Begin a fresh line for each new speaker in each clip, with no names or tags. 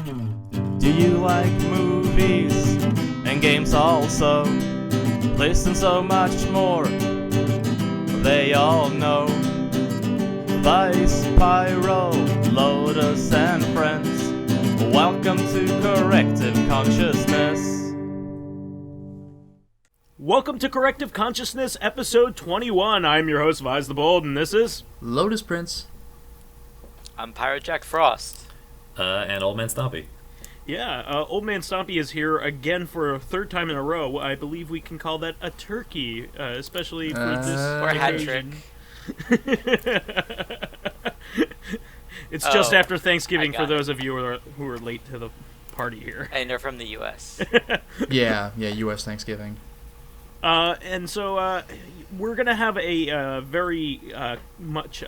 Do you like movies and games also? This and so much more, they all know. Vice, Pyro, Lotus, and friends, welcome to Corrective Consciousness.
Welcome to Corrective Consciousness, episode 21. I'm your host, Vice the Bold, and this is...
Lotus Prince.
I'm Pirate Jack Frost.
And Old Man Stompy.
Yeah, Old Man Stompy is here again for a third time in a row. I believe we can call that a turkey, especially for this
or a hat trick.
It's just after Thanksgiving for those of you who are late to the party here.
And they're from the U.S.
Yeah, U.S. Thanksgiving.
And so we're going to have a very much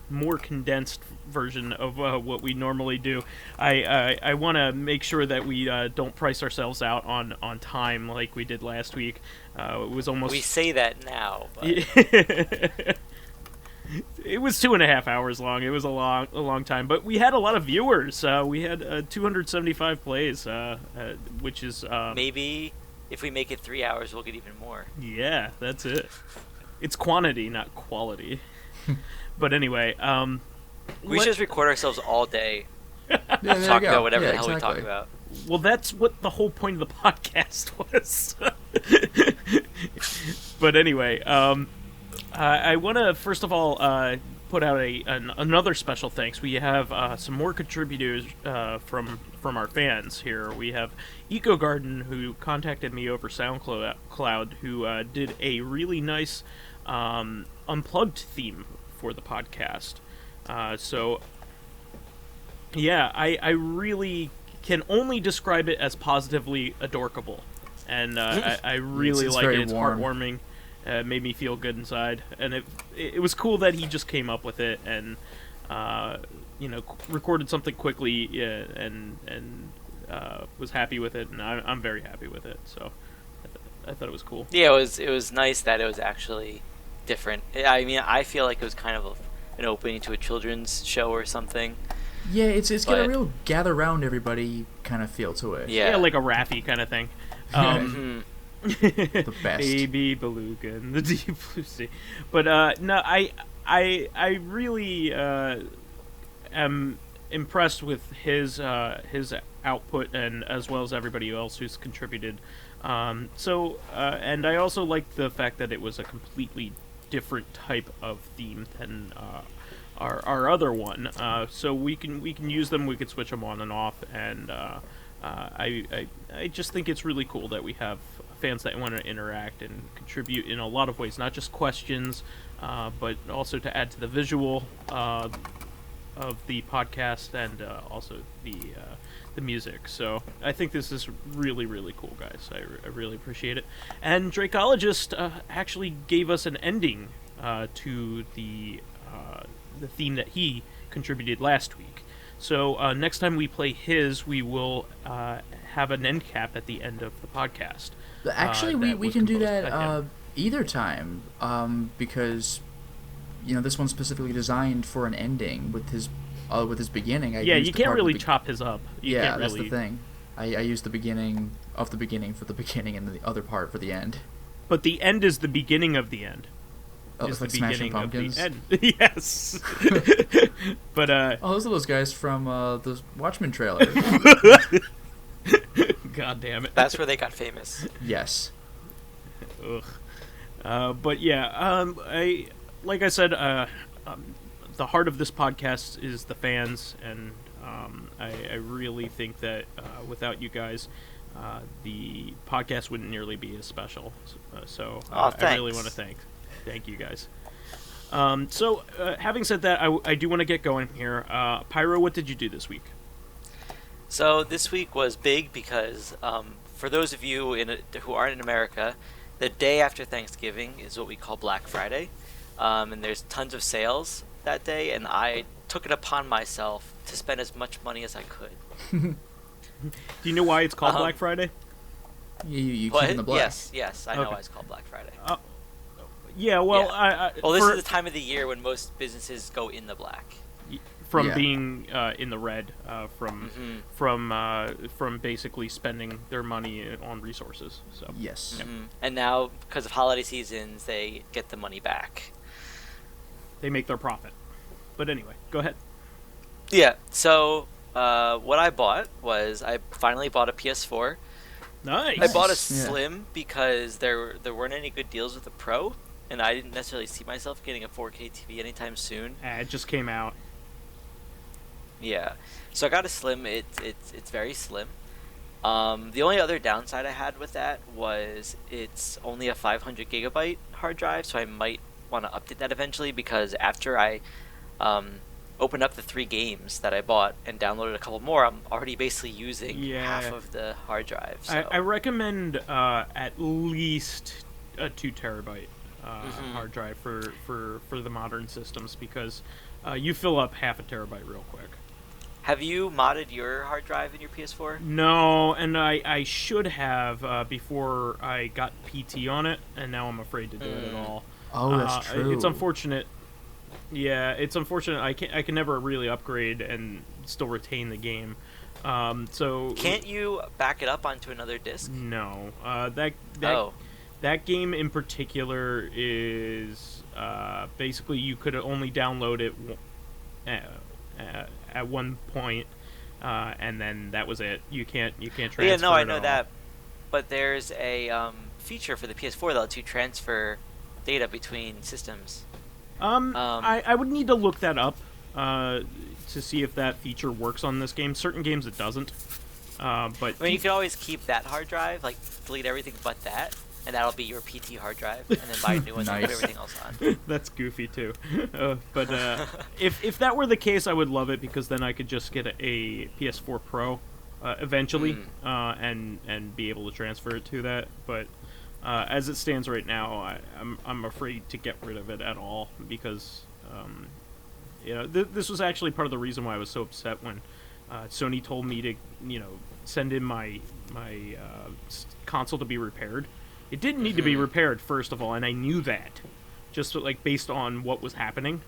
more condensed version of what we normally do. I want to make sure that we don't price ourselves out on time like we did last week. It was almost...
We say that now, but...
It was 2.5 hours long. It was a long time, but we had a lot of viewers. We had 275 plays, which is...
Maybe if we make it 3 hours, we'll get even more.
Yeah, that's it. It's quantity, not quality. But anyway,
we should just record ourselves all day.
Yeah,
talk about whatever the hell we talk about.
Well, that's what the whole point of the podcast was. But anyway, I want to first of all put out another special thanks. We have some more contributors from our fans here. We have Ekogarden, who contacted me over Soundcloud, who did a really nice unplugged theme for the podcast. So yeah, I really can only describe it as positively adorkable, and I really like it. It's heartwarming. Made me feel good inside, and it was cool that he just came up with it and recorded something quickly and was happy with it, and I'm very happy with it. So I thought it was cool.
Yeah, it was nice that it was actually different. I mean, I feel like it was kind of an opening to a children's show or something.
Yeah, it's got a real gather round everybody kind of feel to it.
Yeah, like a Raffi kind of thing.
The best.
Baby beluga in the deep blue sea. But no, I really am impressed with his output, and as well as everybody else who's contributed. And I also like the fact that it was a completely different type of theme than our other one. So we can use them, we can switch them on and off, and I just think it's really cool that we have fans that want to interact and contribute in a lot of ways, not just questions, but also to add to the visual of the podcast, and also the music. So I think this is really, really cool, guys. I really appreciate it. And Dracologist actually gave us an ending to the theme that he contributed last week. So next time we play his, we will have an end cap at the end of the podcast.
Actually, we can do that either time, because this one's specifically designed for an ending with his beginning.
You can't really chop his up.
That's the thing. I used the beginning of the beginning for the beginning, and the other part for the end.
But the end is the beginning of the end.
Oh, it's like Smashing Pumpkins?
Yes. But
those are those guys from the Watchmen trailer.
God damn it.
That's where they got famous.
Yes.
Ugh. But yeah, like I said, the heart of this podcast is the fans, and I really think that without you guys, the podcast wouldn't nearly be as special. So I really want to thank you guys. So having said that, I do want to get going here. Pyro, what did you do this week?
So this week was big because for those of you who aren't in America, the day after Thanksgiving is what we call Black Friday, and there's tons of sales that day, and I took it upon myself to spend as much money as I could.
Do you know why it's called Black Friday?
You keep in the black.
Yes, I know why it's called Black Friday.
Yeah, well... Yeah.
This is the time of the year when most businesses go in the black.
from being in the red from basically spending their money on resources. So
Yes.
And now, because of holiday seasons, they get the money back.
they make their profit. But anyway, go ahead.
Yeah. So what I bought was I finally bought a PS4.
Nice.
I bought a
Yeah.
Slim because there weren't any good deals with the Pro, and I didn't necessarily see myself getting a 4K TV anytime soon.
It just came out.
Yeah, so I got a Slim. It's very slim. The only other downside I had with that was it's only a 500 gigabyte hard drive, so I might want to update that eventually, because after I opened up the 3 games that I bought and downloaded a couple more, I'm already basically using half of the hard drive. So.
I recommend at least a 2 terabyte hard drive for the modern systems, because you fill up half a terabyte real quick.
Have you modded your hard drive in your PS4?
No, and I should have before I got PT on it, and now I'm afraid to do it at all.
Oh, that's true.
It's unfortunate. Yeah, it's unfortunate. I can never really upgrade and still retain the game. So
can't you back it up onto another disc?
No. That game in particular is basically you could only download it at one point, and then that was it. You can't transfer.
Yeah, no, I know
all.
that. But there's a feature for the PS4 that lets you transfer data between systems.
I would need to look that up to see if that feature works on this game. Certain games it doesn't. But
I mean, you could always keep that hard drive, like delete everything but that, and that'll be your PT hard drive, and then buy a new one and put everything else on.
That's goofy too. But if that were the case, I would love it, because then I could just get a PS4 Pro eventually, and be able to transfer it to that. But as it stands right now, I'm afraid to get rid of it at all, because this was actually part of the reason why I was so upset when Sony told me to send in my console to be repaired. It didn't need to be repaired, first of all, and I knew that, just like based on what was happening.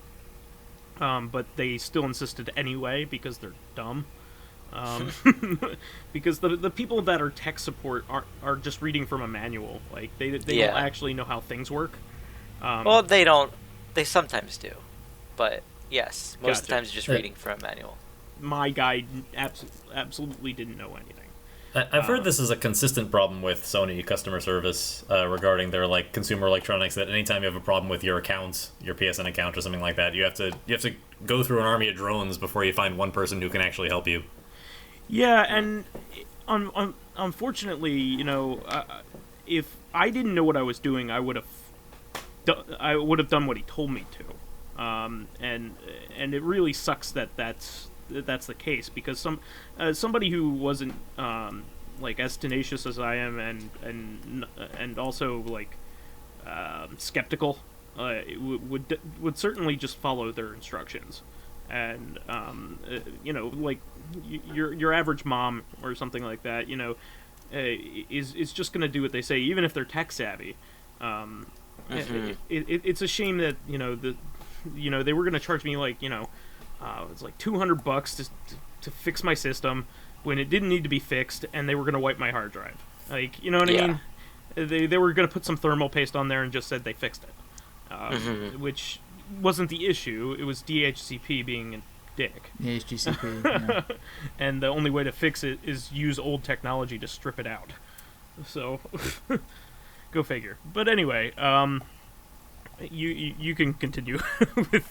But they still insisted anyway, because they're dumb. Because the people that are tech support are just reading from a manual. Like they don't actually know how things work.
Well, they don't. They sometimes do, but yes, most of the
Gotcha.
times you're just reading from a manual.
My guy absolutely didn't know anything.
I've heard this is a consistent problem with Sony customer service regarding their consumer electronics. That anytime you have a problem with your account, your PSN account or something like that, you have to go through an army of drones before you find one person who can actually help you.
Yeah, and unfortunately, if I didn't know what I was doing, I would have done what he told me to. And it really sucks that's the case, because somebody who wasn't as tenacious as I am, and also skeptical, would certainly just follow their instructions. And your average mom or something like that, is just going to do what they say, even if they're tech savvy. It's a shame that they were going to charge me it's like $200 to fix my system when it didn't need to be fixed, and they were going to wipe my hard drive. You know what I mean? They were going to put some thermal paste on there and just said they fixed it, which wasn't the issue. It was DHCP being a dick.
DHCP, yeah.
And the only way to fix it is use old technology to strip it out. So, go figure. But anyway, you can continue with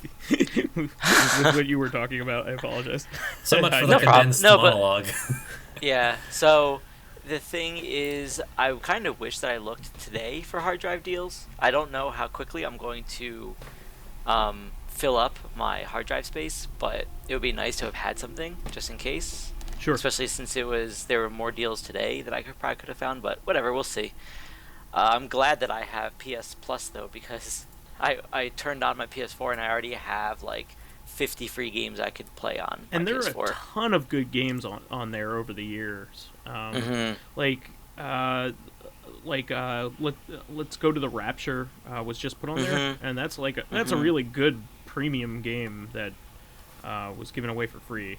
what you were talking about. I apologize.
So much for the condensed monologue.
Yeah, so the thing is, I kind of wish that I looked today for hard drive deals. I don't know how quickly I'm going to fill up my hard drive space, but it would be nice to have had something just in case.
Sure.
Especially since there were more deals today that I probably could have found, but whatever, we'll see. I'm glad that I have PS Plus though, because I turned on my PS4 and I already have 50 free games I could play on.
And there
PS4.
are a ton of good games on there over the years. Let's Go to the Rapture was just put on there, and that's a really good premium game that was given away for free.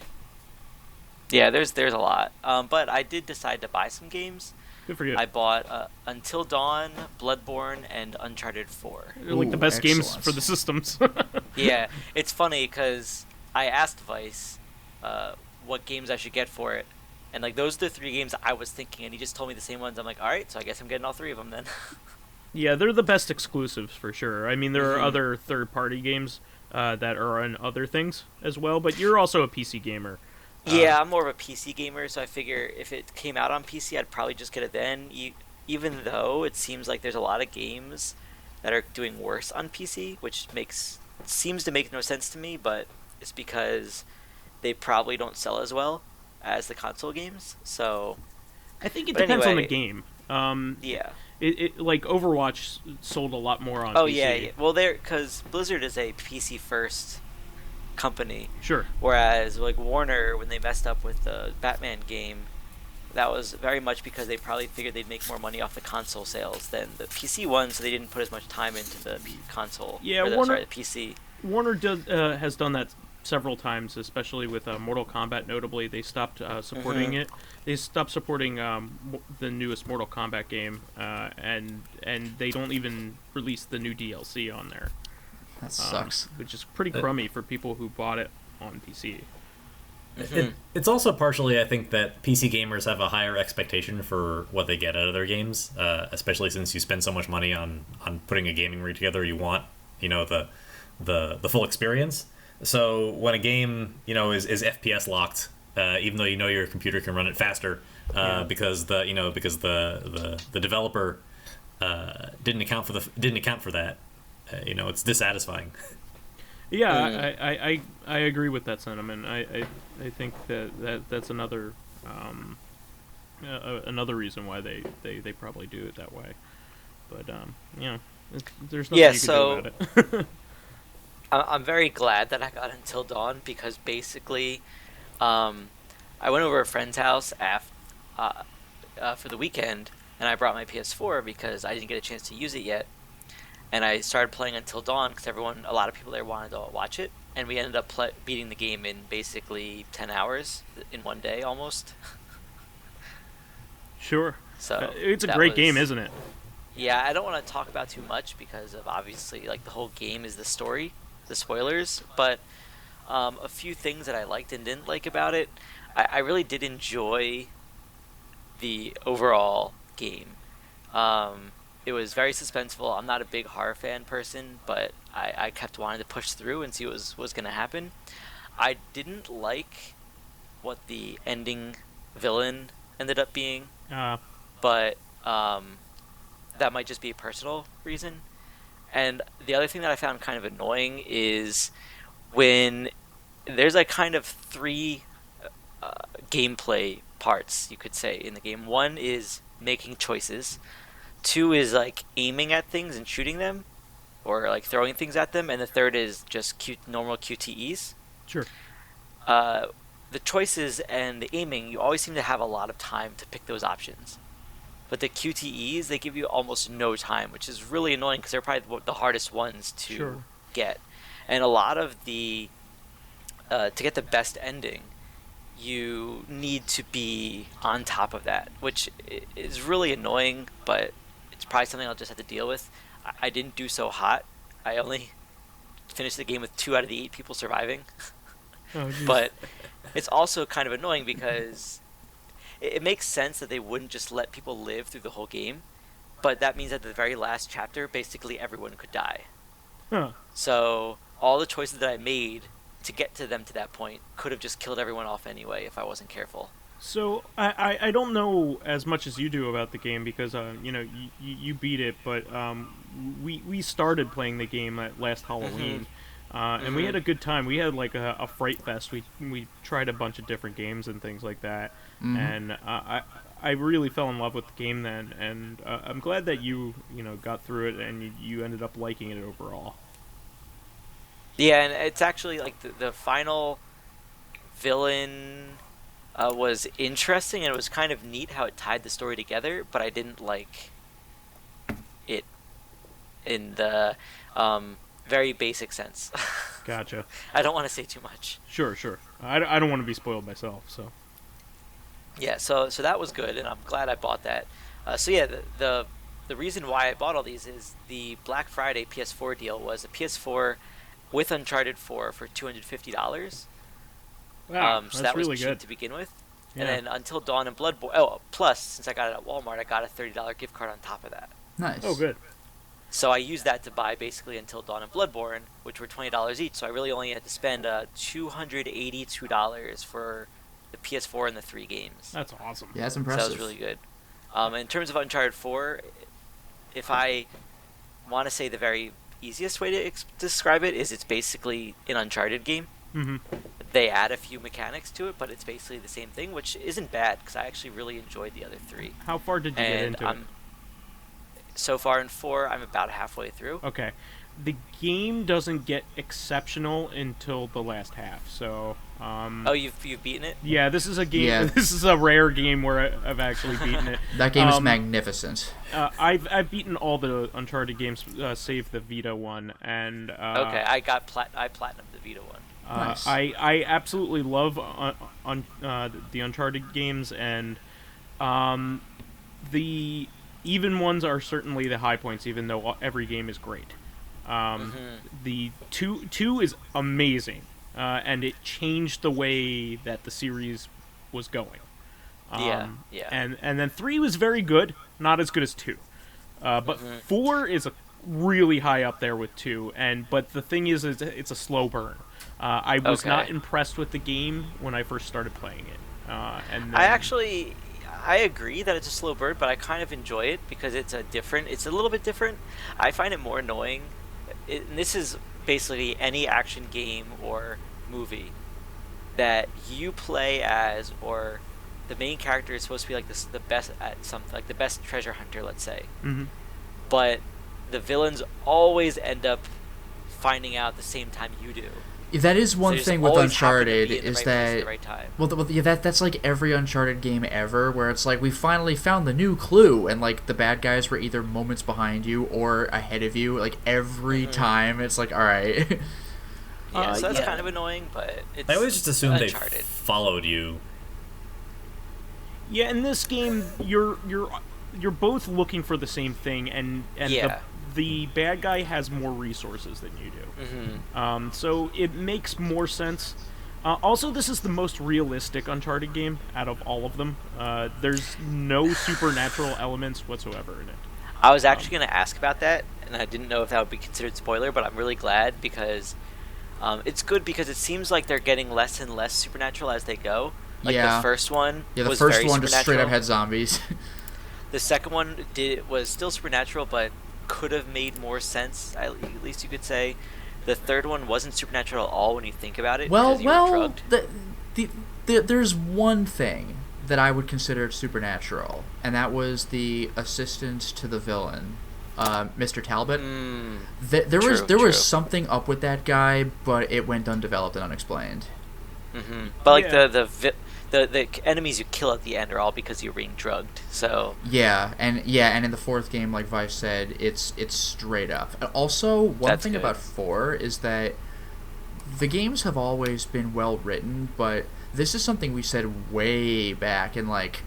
Yeah, there's a lot. But I did decide to buy some games.
Good for you.
I bought Until Dawn, Bloodborne, and Uncharted 4.
They're like the best
excellent.
games for the systems.
Yeah, it's funny because I asked Vice what games I should get for it, and like those are the 3 games I was thinking, and he just told me the same ones. I'm like, all right, so I guess I'm getting all 3 of them then.
Yeah, they're the best exclusives for sure. I mean, there are other third-party games that are on other things as well, but you're also a PC gamer.
Yeah, I'm more of a PC gamer, so I figure if it came out on PC, I'd probably just get it then. Even though it seems like there's a lot of games that are doing worse on PC, which seems to make no sense to me, but it's because they probably don't sell as well as the console games. So
I think it depends on the game.
Yeah.
It like Overwatch sold a lot more on PC.
Oh yeah. Well, because Blizzard is a PC first company.
Sure.
Whereas like Warner, when they messed up with the Batman game, that was very much because they probably figured they'd make more money off the console sales than the PC one, so they didn't put as much time into the console.
Yeah,
the PC.
Warner has done that several times, especially with Mortal Kombat. Notably, they stopped supporting it. They stopped supporting the newest Mortal Kombat game, and they don't even release the new DLC on there.
That sucks.
Which is pretty crummy for people who bought it on PC.
It's also partially, I think, that PC gamers have a higher expectation for what they get out of their games, especially since you spend so much money on putting a gaming rig together. You want, the full experience. So when a game, is FPS locked, even though your computer can run it faster, because the developer didn't account for that, it's dissatisfying.
Yeah, I agree with that sentiment. I think that's another another reason why they probably do it that way. But there's nothing you can do about it.
I'm very glad that I got Until Dawn because basically, I went over to a friend's house for the weekend, and I brought my PS4 because I didn't get a chance to use it yet. And I started playing Until Dawn because a lot of people there wanted to watch it, and we ended up beating the game in basically 10 hours in one day almost.
Sure.
So
it's a great game, isn't it?
Yeah, I don't want to talk about too much because of obviously like the whole game is the story, the spoilers. But a few things that I liked and didn't like about it, I really did enjoy the overall game. It was very suspenseful. I'm not a big horror fan person, but I kept wanting to push through and see what was going to happen. I didn't like what the ending villain ended up being, but that might just be a personal reason. And the other thing that I found kind of annoying is when there's like kind of 3 gameplay parts, you could say, in the game. One is making choices. 2 is like aiming at things and shooting them, or like throwing things at them, and the 3rd is just normal QTEs.
Sure.
The choices and the aiming, you always seem to have a lot of time to pick those options. But the QTEs, they give you almost no time, which is really annoying because they're probably the hardest ones to get. And a lot of the to get the best ending, you need to be on top of that, which is really annoying, but it's probably something I'll just have to deal with. I didn't do so hot. I only finished the game with 2 out of the 8 people surviving.
Oh,
but it's also kind of annoying because it makes sense that they wouldn't just let people live through the whole game, but that means at the very last chapter, basically everyone could die.
Huh.
So all the choices that I made to get to them to that point could have just killed everyone off anyway if I wasn't careful.
So I don't know as much as you do about the game because you beat it, but we started playing the game last Halloween, and we had a good time. We had like a fright fest. We tried a bunch of different games and things like that, and I really fell in love with the game then, and I'm glad that you got through it and you ended up liking it overall.
Yeah, and it's actually like the final villain was interesting, and it was kind of neat how it tied the story together, but I didn't like it in the very basic sense.
Gotcha.
I don't want to say too much.
Sure. I don't want to be spoiled myself, so.
Yeah, so that was good, and I'm glad I bought that. So yeah, the reason why I bought all these is the Black Friday PS4 deal was a PS4 with Uncharted 4 for $250.
Wow,
so
that's
that was
really
cheap
good.
to begin with.
Yeah.
And then Until Dawn and Bloodborne. Oh, plus since I got it at Walmart, I got a $30 gift card on top of that.
Nice.
Oh, good.
So I used that to buy basically Until Dawn and Bloodborne, which were $20 each. So I really only had to spend $282 for the PS4 and the 3 games.
That's awesome.
Yeah, that's
So
impressive.
that was really good. In terms of Uncharted 4, if I want to say the very easiest way to describe it is it's basically an Uncharted game.
Mm-hmm.
They add a few mechanics to it, but it's basically the same thing, which isn't bad because I actually really enjoyed the other 3.
How far did you get
And
into it?
so far in 4, I'm about halfway through.
Okay. The game doesn't get exceptional until the last half, so...
Oh, you've beaten it?
Yeah, this is a game.
Yeah.
This is a rare game where I've actually beaten it.
That game is magnificent.
I've beaten all the Uncharted games, save the Vita one, and
Okay, I platinumed the Vita one.
Nice.
I absolutely love the Uncharted games, and the even ones are certainly the high points, even though every game is great. The two is amazing. And it changed the way that the series was going.
Yeah.
And then 3 was very good, not as good as 2. But 4 is really high up there with 2. But the thing is it's a slow burn. I was not impressed with the game when I first started playing it. And then,
I agree that it's a slow burn, but I kind of enjoy it because it's a little bit different. I find it more annoying. And this is basically any action game or movie that you play as, or the main character is supposed to be like the best at something, like the best treasure hunter, let's say. But the villains always end up finding out the same time you do.
That is one thing with Uncharted is that
right time.
well, yeah, that's like every Uncharted game ever, where it's like we finally found the new clue, and like the bad guys were either moments behind you or ahead of you. Like every time, it's like, all right.
Yeah, so that's kind of annoying, but it's
I always just assumed they
Uncharted.
followed you.
Yeah, in this game, you're both looking for the same thing, and
Yeah.
the bad guy has more resources than you do. So it makes more sense. Also, this is the most realistic Uncharted game out of all of them. There's no supernatural elements whatsoever in it.
I was actually going to ask about that, and I didn't know if that would be considered spoiler, but I'm really glad because it's good because it seems like they're getting less and less supernatural as they go. Like
Yeah.
the first one
Yeah, the
was
first
very
one just straight up
supernatural.
had zombies.
The second one was still supernatural, but could have made more sense, at least you could say. The third one wasn't supernatural at all when you think about it.
Well,
because you were drugged.
there's one thing that I would consider supernatural, and that was the assistant to the villain, Mr. Talbot. There
True.
was something up with that guy, but it went undeveloped and unexplained.
But like
Yeah.
the enemies you kill at the end are all because you're being drugged. So
And in the fourth game, like Vice said, it's straight up. Also, one
That's
thing
good.
about 4 is that the games have always been well written, but this is something we said way back in like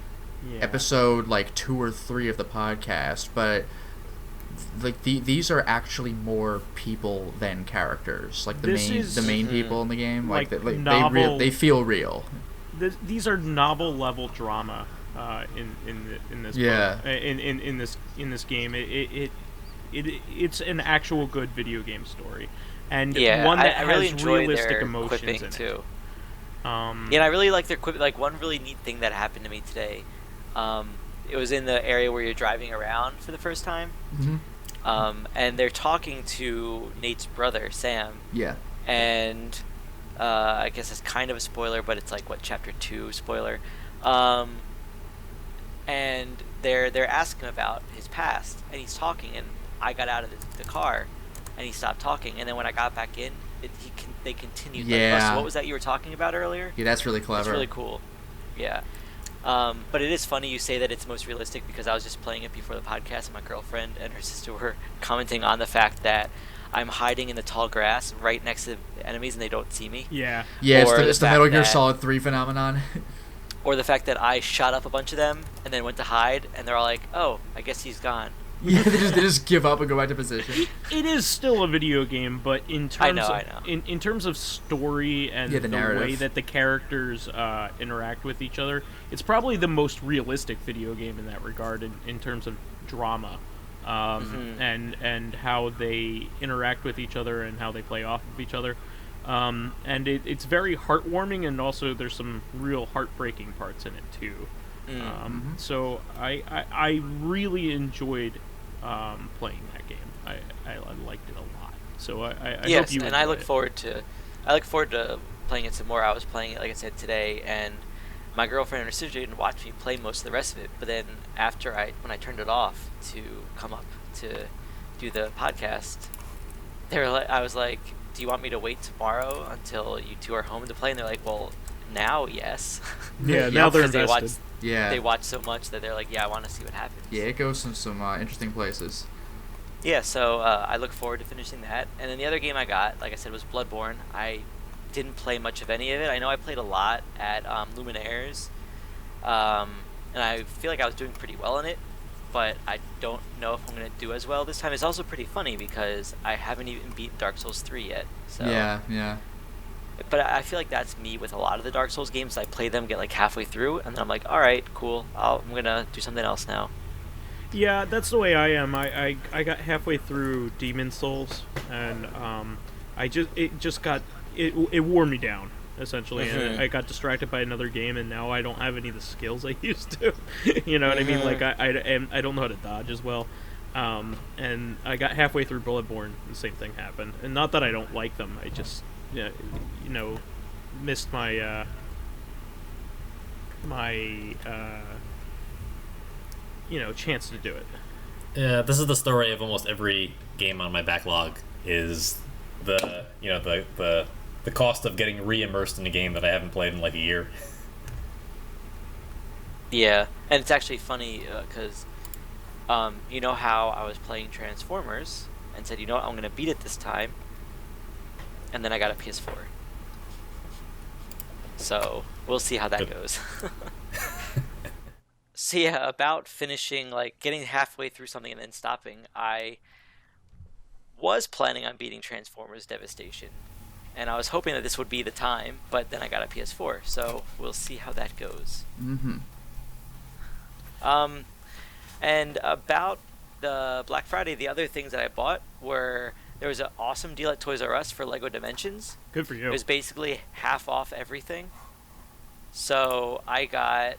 episode like 2 or 3 of the podcast, but like these are actually more people than characters. Like the main people in the game, like they feel real.
These are novel level drama in this
Yeah.
book. In this game. It's an actual good video game story, and one that
I really
has
enjoy
realistic
their
emotions
quipping
in
too.
it.
And I really like their quipping. Like one really neat thing that happened to me today. It was in the area where you're driving around for the first time. And they're talking to Nate's brother, Sam.
Yeah.
And I guess it's kind of a spoiler, but it's like chapter 2 spoiler. And they're asking him about his past, and he's talking, and I got out of the car, and he stopped talking, and then when I got back in, they continued.
Yeah.
Like, so what was that you were talking about earlier?
Yeah, that's really clever.
It's really cool. Yeah. But it is funny you say that it's most realistic because I was just playing it before the podcast, and my girlfriend and her sister were commenting on the fact that I'm hiding in the tall grass right next to enemies and they don't see me.
Yeah.
Yeah,
Or
it's the
the
Metal
fact
Gear
that-
Solid 3 phenomenon.
Or the fact that I shot up a bunch of them and then went to hide, and they're all like, "Oh, I guess he's gone."
Yeah, they just give up and go back to position.
It is still a video game, but in terms
I
of
know.
In terms of story and
Yeah, the narrative.
way that the characters interact with each other, it's probably the most realistic video game in that regard in terms of drama. And how they interact with each other and how they play off of each other. And it's very heartwarming, and also there's some real heartbreaking parts in it too. So I really enjoyed playing that game. I liked it a lot. So I
Yes,
hope you
and I
enjoy
look
it.
forward to playing it some more. I was playing it, like I said, today, and my girlfriend and her sister didn't watch me play most of the rest of it. But then when I turned it off to come up to do the podcast, I was like, "Do you want me to wait tomorrow until you two are home to play?" And they're like, "Well, now, yes."
Yeah, now they're
Because they
invested.
Yeah.
they watch so much that they're like, "Yeah, I want to see what happens."
Yeah, it goes some interesting places.
Yeah, so I look forward to finishing that. And then the other game I got, like I said, was Bloodborne. I didn't play much of any of it. I know I played a lot at Luminaires, and I feel like I was doing pretty well in it, but I don't know if I'm going to do as well this time. It's also pretty funny because I haven't even beaten Dark Souls 3 yet. So.
Yeah.
But I feel like that's me with a lot of the Dark Souls games. I play them, get like halfway through, and then I'm like, all right, cool. I'm going to do something else now.
Yeah, that's the way I am. I got halfway through Demon Souls, and it wore me down essentially, and I got distracted by another game, and now I don't have any of the skills I used to. You know what I mean? Like I don't know how to dodge as well. And I got halfway through Bloodborne, the same thing happened. And not that I don't like them, I just missed my chance to do it.
Yeah, this is the story of almost every game on my backlog. Is the cost of getting re-immersed in a game that I haven't played in like a year.
Yeah, and it's actually funny because you know how I was playing Transformers and said, you know what, I'm going to beat it this time, and then I got a PS4. So we'll see how that goes. So yeah, about finishing, like getting halfway through something and then stopping, I was planning on beating Transformers Devastation, and I was hoping that this would be the time, but then I got a PS4, so we'll see how that goes. And about the Black Friday, the other things that I bought were, there was an awesome deal at Toys R Us for Lego Dimensions.
Good for you.
It was basically half off everything. So I got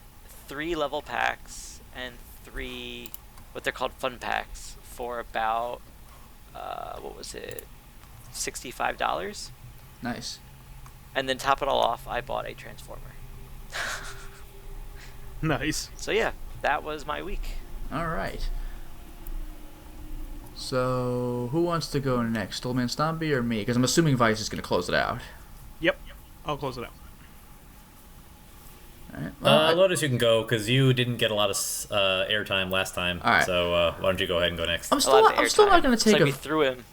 3 level packs and 3 what they're called fun packs for about $65.
Nice.
And then top it all off, I bought a Transformer.
Nice.
So yeah, that was my week.
All right. So, who wants to go next? Old Man Stompy or me? Because I'm assuming Vice is going to close it out.
Yep. I'll close it out.
All right. Well,
Lotus, you can go because you didn't get a lot of airtime last time.
All right.
So why don't you go ahead and go next?
I'm still not going to
It's
take
like
a...
we threw him.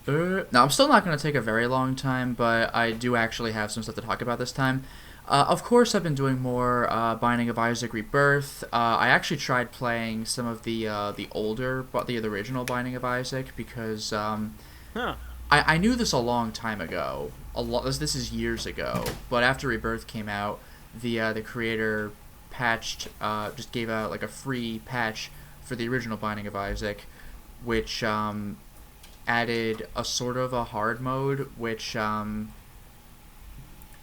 No, I'm still not going to take a very long time, but I do actually have some stuff to talk about this time. Of course, I've been doing more Binding of Isaac Rebirth. I actually tried playing some of the older, but the original Binding of Isaac because I knew this a long time ago. This is years ago, but after Rebirth came out, the creator patched, just gave out like a free patch for the original Binding of Isaac, which added a sort of a hard mode, which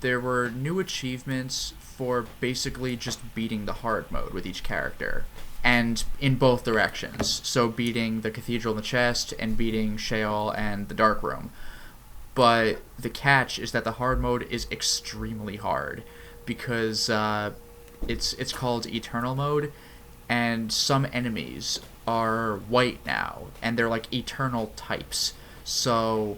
there were new achievements for basically just beating the hard mode with each character, and in both directions. So beating the Cathedral in the Chest and beating Sheol and the Dark Room. But the catch is that the hard mode is extremely hard because it's called Eternal Mode, and some enemies are white now, and they're like eternal types. So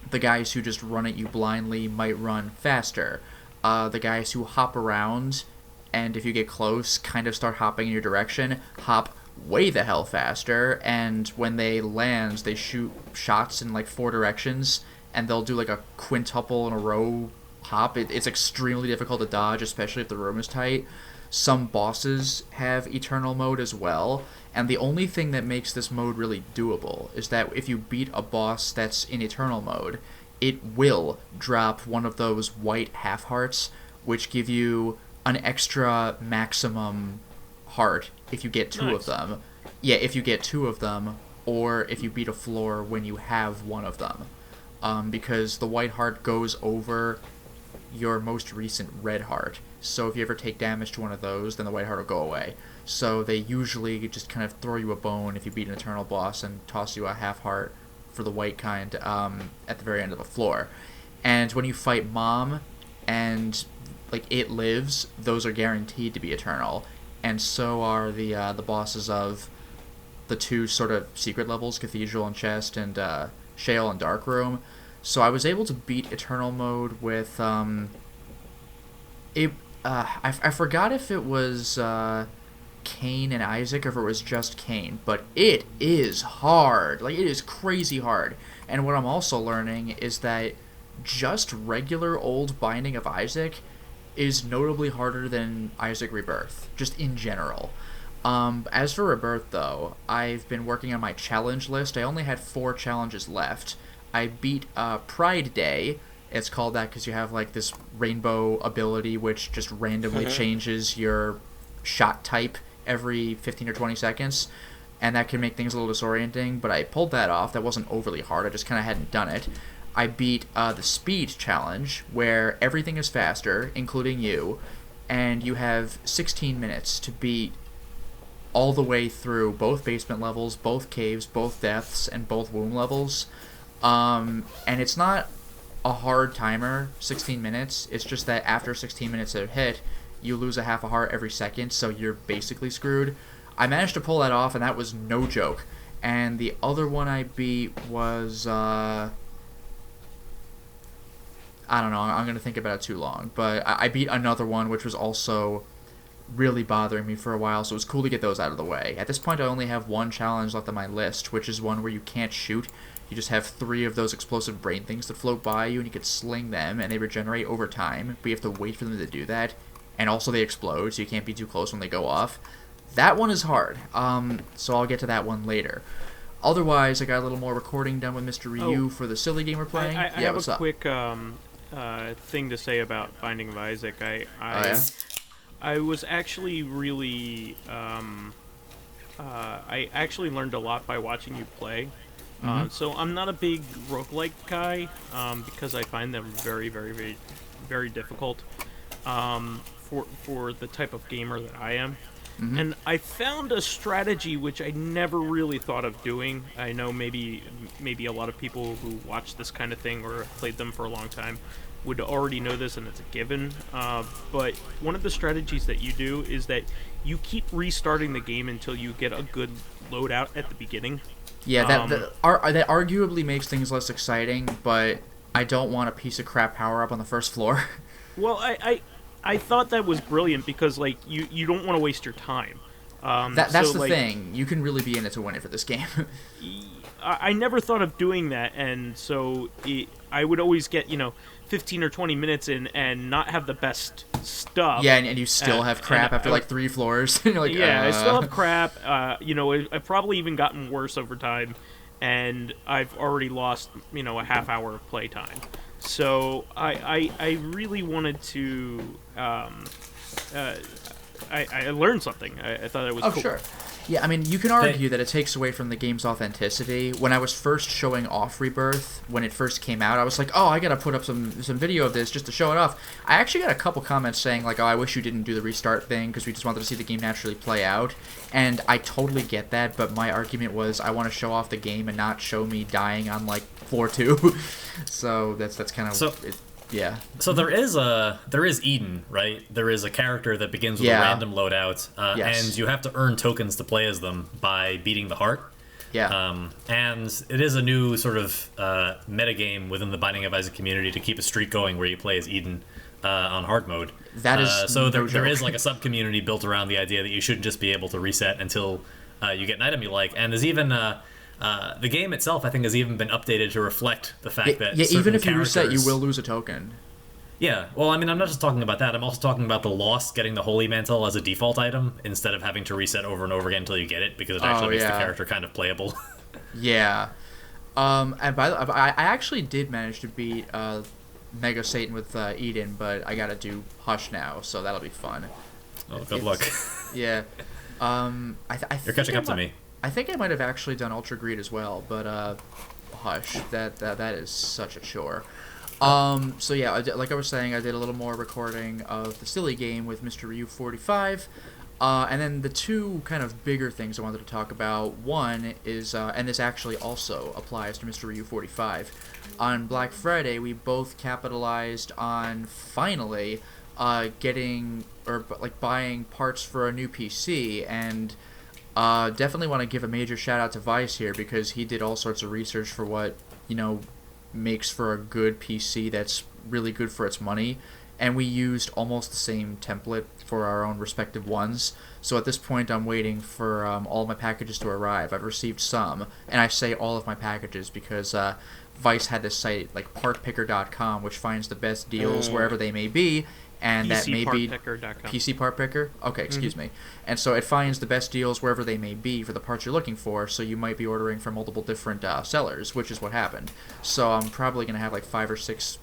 the guys who just run at you blindly might run faster. The guys who hop around, and if you get close, kind of start hopping in your direction, hop way the hell faster, and when they land, they shoot shots in like 4 directions, and they'll do like a quintuple in a row hop. It's extremely difficult to dodge, especially if the room is tight. Some bosses have Eternal Mode as well, and the only thing that makes this mode really doable is that if you beat a boss that's in Eternal Mode, it will drop one of those white half hearts, which give you an extra maximum heart if you get 2 of them. Yeah, if you get 2 of them, or if you beat a floor when you have 1 of them. Because the white heart goes over your most recent red heart. So if you ever take damage to one of those, then the white heart will go away. So they usually just kind of throw you a bone if you beat an Eternal boss and toss you a half heart for the white kind at the very end of the floor. And when you fight Mom and like it lives, those are guaranteed to be eternal. And so are the bosses of the 2 sort of secret levels, Cathedral and Chest, and Shale and Dark Room. So I was able to beat Eternal Mode with I forgot if it was Cain and Isaac or if it was just Cain, but it is hard. Like, it is crazy hard. And what I'm also learning is that just regular old Binding of Isaac is notably harder than Isaac Rebirth, just in general. As for Rebirth, though, I've been working on my challenge list. I only had 4 challenges left. I beat Pride Day. It's called that because you have like this rainbow ability which just randomly changes your shot type every 15 or 20 seconds, and that can make things a little disorienting, but I pulled that off. That wasn't overly hard. I just kind of hadn't done it. I beat the Speed Challenge, where everything is faster, including you, and you have 16 minutes to beat all the way through both basement levels, both caves, both depths, and both womb levels. And it's not a hard timer, 16 minutes. It's just that after 16 minutes of hit, you lose a half a heart every second, so you're basically screwed. I managed to pull that off, and that was no joke. And the other one I beat was, I don't know, I'm going to think about it too long. But I beat another one, which was also really bothering me for a while, so it was cool to get those out of the way. At this point, I only have 1 challenge left on my list, which is one where you can't shoot. You just have 3 of those explosive brain things that float by you, and you can sling them, and they regenerate over time, but you have to wait for them to do that. And also they explode, so you can't be too close when they go off. That one is hard, so I'll get to that one later. Otherwise, I got a little more recording done with Mr. Ryu for the silly game we're playing.
I have a quick thing to say about Binding of Isaac. I was actually really... I actually learned a lot by watching you play. So I'm not a big roguelike guy, because I find them very, very, very, very difficult for the type of gamer that I am. And I found a strategy which I never really thought of doing. I know maybe a lot of people who watch this kind of thing or have played them for a long time would already know this, and it's a given. But one of the strategies that you do is that you keep restarting the game until you get a good loadout at the beginning. Yeah, that
arguably makes things less exciting, but I don't want a piece of crap power-up on the first floor.
Well, I thought that was brilliant because, like, you don't want to waste your time.
That's the thing. You can really be in it to win it for this game.
I never thought of doing that, and so I would always get, 15 or 20 minutes in and not have the best stuff.
Yeah, and you still have crap after, 3 floors. And you're like,
I still have crap. I've probably even gotten worse over time, and I've already lost, a half hour of playtime. So I really wanted to... I learned something. I thought it was cool.
Sure. Yeah, I mean, you can argue that it takes away from the game's authenticity. When I was first showing off Rebirth, when it first came out, I was like, oh, I gotta put up some video of this just to show it off. I actually got a couple comments saying, like, oh, I wish you didn't do the restart thing because we just wanted to see the game naturally play out. And I totally get that, but my argument was I want to show off the game and not show me dying on, floor 2. So that's kind of... Yeah.
So there is Eden, right? There is a character that begins with a random loadout, and you have to earn tokens to play as them by beating the heart.
Yeah.
And it is a new sort of metagame within the Binding of Isaac community to keep a streak going where you play as Eden on hard mode.
That is
so there is a sub-community built around the idea that you shouldn't just be able to reset until you get an item you like, and there's even the game itself, I think, has even been updated to reflect the fact that
even if you
characters...
reset, you will lose a token.
Yeah, well, I mean, I'm not just talking about that. I'm also talking about the lost getting the Holy Mantle as a default item instead of having to reset over and over again until you get it, because it actually makes the character kind of playable.
Yeah. And by the way, I actually did manage to beat Mega Satan with Eden, but I gotta do Hush now, so that'll be fun.
Oh, good luck.
Yeah.
You're catching up to me.
I think I might have actually done Ultra Greed as well, but Hush, that is such a chore. So yeah, like I was saying, I did a little more recording of the silly game with Mr. Ryu 45. And then the two kind of bigger things I wanted to talk about, one is, and this actually also applies to Mr. Ryu 45, on Black Friday we both capitalized on finally getting, or like buying parts for a new PC, and definitely want to give a major shout out to Vice here, because he did all sorts of research for what, makes for a good PC that's really good for its money. And we used almost the same template for our own respective ones. So at this point, I'm waiting for all of my packages to arrive. I've received some, and I say all of my packages because Vice had this site like partpicker.com, which finds the best deals wherever they may be, and that may be PC Part Picker. Okay, excuse me. And so it finds the best deals wherever they may be for the parts you're looking for. So you might be ordering from multiple different sellers, which is what happened. So I'm probably gonna have like 5 or 6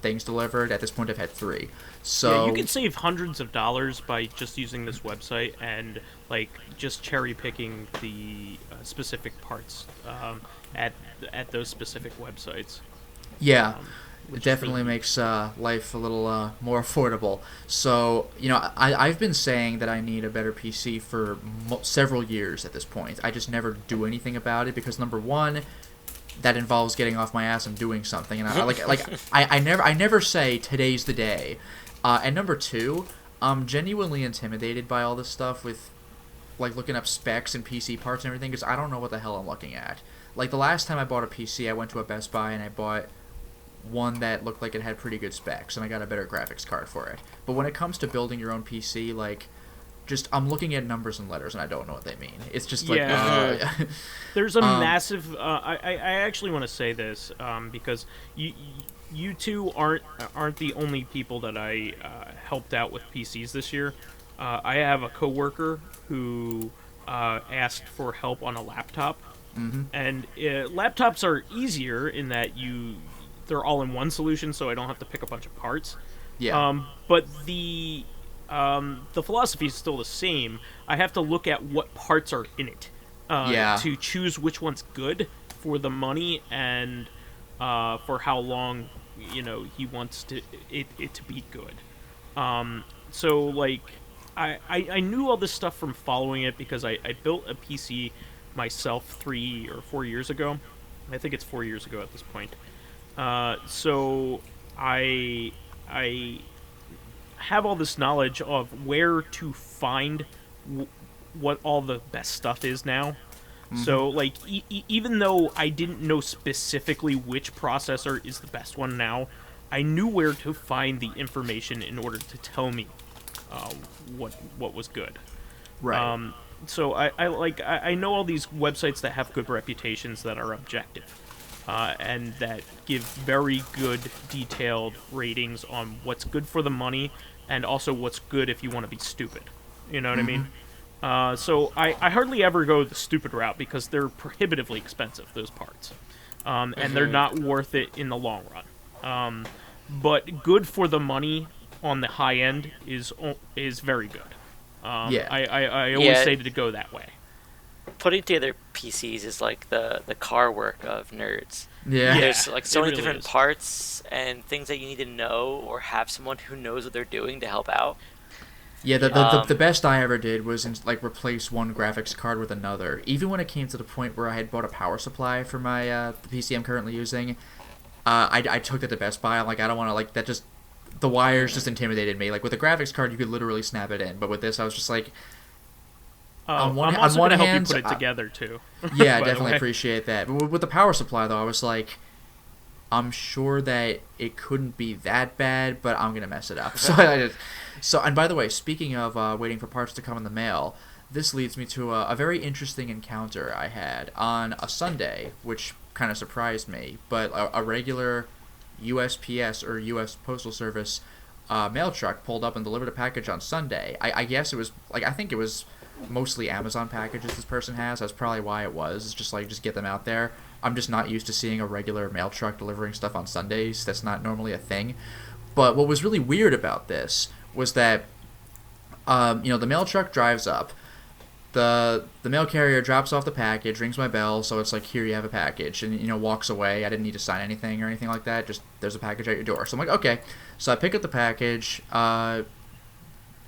things delivered. At this point, I've had 3. So
yeah, you can save hundreds of dollars by just using this website and like just cherry picking the specific parts at those specific websites.
Yeah, it definitely makes life a little more affordable. So I've been saying that I need a better PC for several years at this point. I just never do anything about it because, number one, that involves getting off my ass and doing something, and I never say today's the day. And number two, I'm genuinely intimidated by all this stuff with like looking up specs and PC parts and everything, because I don't know what the hell I'm looking at. Like the last time I bought a PC, I went to a Best Buy and I bought one that looked like it had pretty good specs, and I got a better graphics card for it. But when it comes to building your own PC, like, just I'm looking at numbers and letters and I don't know what they mean. It's just like
there's a massive I actually want to say this because you two aren't the only people that I helped out with PCs this year. I have a coworker who asked for help on a laptop, and laptops are easier in that they're all in one solution, so I don't have to pick a bunch of parts.
Yeah.
But the philosophy is still the same. I have to look at what parts are in it to choose which one's good for the money and for how long he wants it to be good. So like I knew all this stuff from following it because I built a PC myself 3 or 4 years ago. I think it's 4 years ago at this point. So I have all this knowledge of where to find what all the best stuff is now. So, like, even though I didn't know specifically which processor is the best one now, I knew where to find the information in order to tell me what was good.
Right.
So I know all these websites that have good reputations that are objective. And that give very good, detailed ratings on what's good for the money, and also what's good if you want to be stupid. You know what I mean? So I hardly ever go the stupid route because they're prohibitively expensive, those parts. And they're not worth it in the long run. But good for the money on the high end is very good. I always say to go that way.
Putting together PCs is like the car work of nerds.
Yeah.
There's like so many different parts and things that you need to know or have someone who knows what they're doing to help out.
Yeah, the best I ever did was replace one graphics card with another. Even when it came to the point where I had bought a power supply for my the PC I'm currently using, I took that to Best Buy. I'm like, I don't want to, like, that just, the wires just intimidated me. Like, with a graphics card, you could literally snap it in. But with this, I was just like,
I'm also going to help you put it together, too.
Yeah, I definitely appreciate that. But with the power supply, though, I was like, I'm sure that it couldn't be that bad, but I'm gonna mess it up. And by the way, speaking of waiting for parts to come in the mail, this leads me to a very interesting encounter I had on a Sunday, which kind of surprised me. But a regular USPS or U.S. Postal Service mail truck pulled up and delivered a package on Sunday. I guess it was I think it was mostly Amazon packages this person has. That's probably why it was. It's just get them out there. I'm just not used to seeing a regular mail truck delivering stuff on Sundays. That's not normally a thing. But what was really weird about this was that, the mail truck drives up. The mail carrier drops off the package, rings my bell, so it's like, here, you have a package, and, walks away. I didn't need to sign anything or anything like that. Just, there's a package at your door. So I'm like, okay. So I pick up the package. I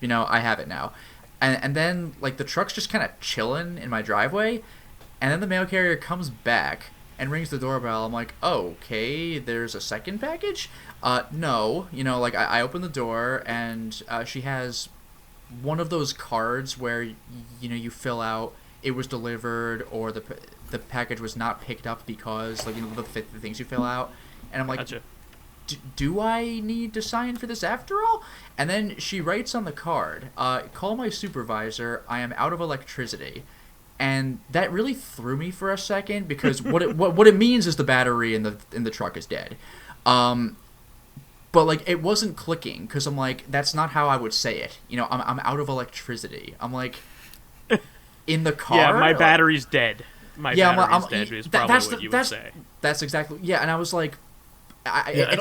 have it now. And then, the truck's just kind of chilling in my driveway, and then the mail carrier comes back and rings the doorbell. I'm like, oh, okay, there's a second package? No. I open the door, and she has one of those cards where, you fill out it was delivered or the package was not picked up because, the things you fill out. And I'm like,
gotcha.
Do I need to sign for this after all? And then she writes on the card, call my supervisor, I am out of electricity. And that really threw me for a second because what it means is the battery in the truck is dead. But it wasn't clicking because I'm like, that's not how I would say it. I'm out of electricity. I'm like, in the car.
Yeah, my battery's dead. My battery's dead is probably what you would say.
That's exactly. Yeah, and I was like,
I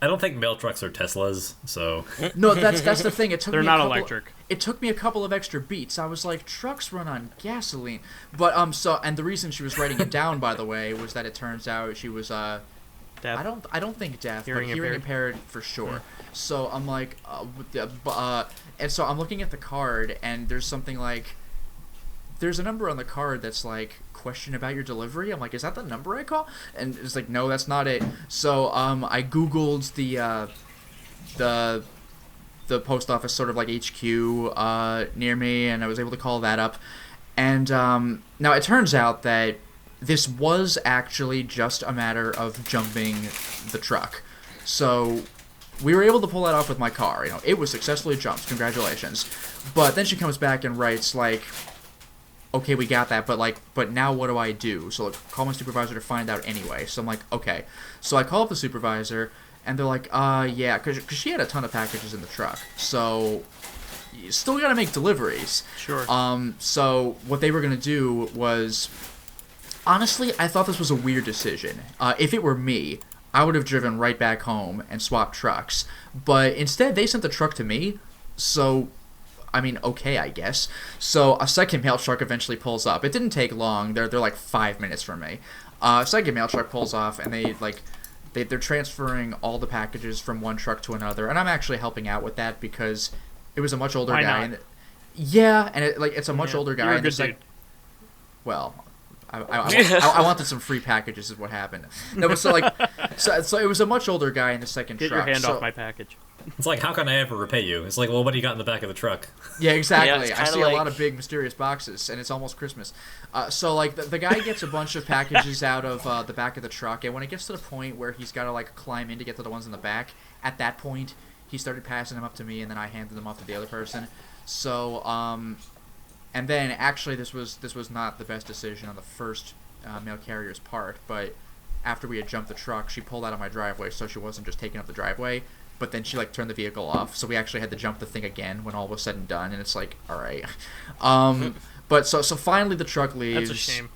don't think mail trucks are Teslas. So
no, that's the thing.
They're not electric.
It took me a couple of extra beats. I was like, trucks run on gasoline. But and the reason she was writing it down, by the way, was that it turns out she was
deaf.
I don't think deaf,
Hearing
but hearing impaired for sure. Yeah. So I'm like, and so I'm looking at the card, and there's something like, there's a number on the card that's like, question about your delivery. I'm like, is that the number I call? And it's like, no, that's not it. So I googled the post office sort of like HQ near me, and I was able to call that up. And now it turns out that this was actually just a matter of jumping the truck. So we were able to pull that off with my car. It was successfully jumped. Congratulations. But then she comes back and writes like, okay, we got that, but now what do I do? So call my supervisor to find out anyway. So I'm like, okay. So I call up the supervisor, and they're like, yeah, because she had a ton of packages in the truck. So you still got to make deliveries.
Sure.
So what they were going to do was, honestly, I thought this was a weird decision. If it were me, I would have driven right back home and swapped trucks. But instead, they sent the truck to me, so I mean, okay, I guess. So a second mail truck eventually pulls up. It didn't take long. They're like 5 minutes from me. A second mail truck pulls off, and they're transferring all the packages from one truck to another. And I'm actually helping out with that because it was a much older guy.
Why not?
And it's a much older guy.
You're a good dude.
Well, I wanted some free packages is what happened. No, but so it was a much older guy in the second truck.
Get your hand off my package.
It's like, how can I ever repay you? It's like, well, what do you got in the back of the truck?
Yeah, exactly.
Yeah,
I see a lot of big mysterious boxes, and it's almost Christmas. So the guy gets a bunch of packages out of the back of the truck, and when it gets to the point where he's got to climb in to get to the ones in the back, at that point he started passing them up to me, and then I handed them off to the other person. So and then actually this was not the best decision on the first mail carrier's part, but after we had jumped the truck, she pulled out of my driveway, so she wasn't just taking up the driveway. But then she turned the vehicle off, so we actually had to jump the thing again when all was said and done. And it's like, all right, but so finally the truck leaves.
That's a shame.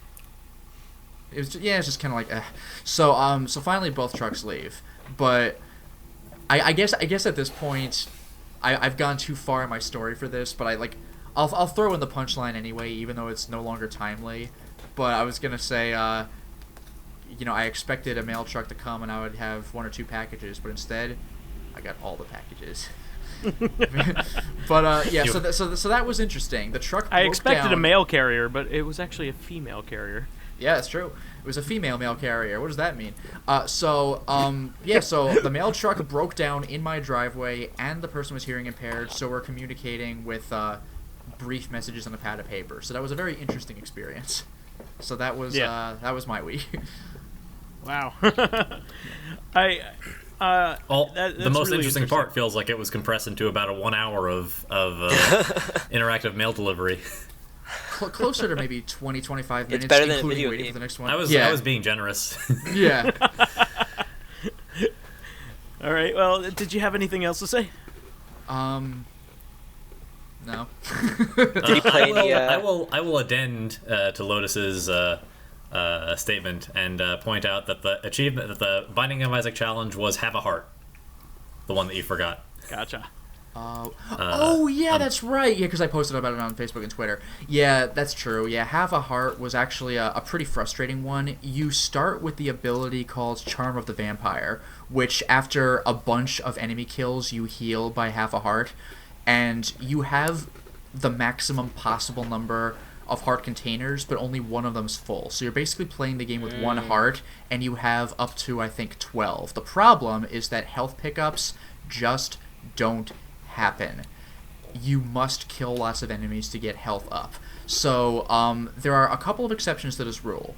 It's just kind of like, so finally both trucks leave. But I guess at this point, I've gone too far in my story for this. But I'll throw in the punchline anyway, even though it's no longer timely. But I was gonna say, I expected a mail truck to come and I would have 1 or 2 packages, but instead, I got all the packages. But yeah, so that was interesting. The truck.
I expected
down.
a mail carrier, but it was actually a female carrier.
Yeah, it's true. It was a female mail carrier. What does that mean? So the mail truck broke down in my driveway, and the person was hearing impaired. So we're communicating with brief messages on a pad of paper. So that was a very interesting experience. So that was my week.
Wow. I.
The most
really
interesting part feels like it was compressed into about a 1 hour of interactive mail delivery.
Closer to maybe 20-25 minutes,
better than a
including
video
waiting
game.
for the next one.
I was being generous.
Yeah.
All right. Well, did you have anything else to say?
No.
Did you play any?
I will addend to Lotus's statement and point out that the achievement, that the Binding of Isaac challenge was have a heart, the one that you forgot.
Gotcha.
That's right. Yeah, because I posted about it on Facebook and Twitter. Yeah, that's true. Yeah, have a heart was actually a pretty frustrating one. You start with the ability called Charm of the Vampire, which after a bunch of enemy kills, you heal by half a heart, and you have the maximum possible number of heart containers, but only one of them's full. So you're basically playing the game with one heart, and you have up to, I think, 12. The problem is that health pickups just don't happen. You must kill lots of enemies to get health up. So there are a couple of exceptions to this rule,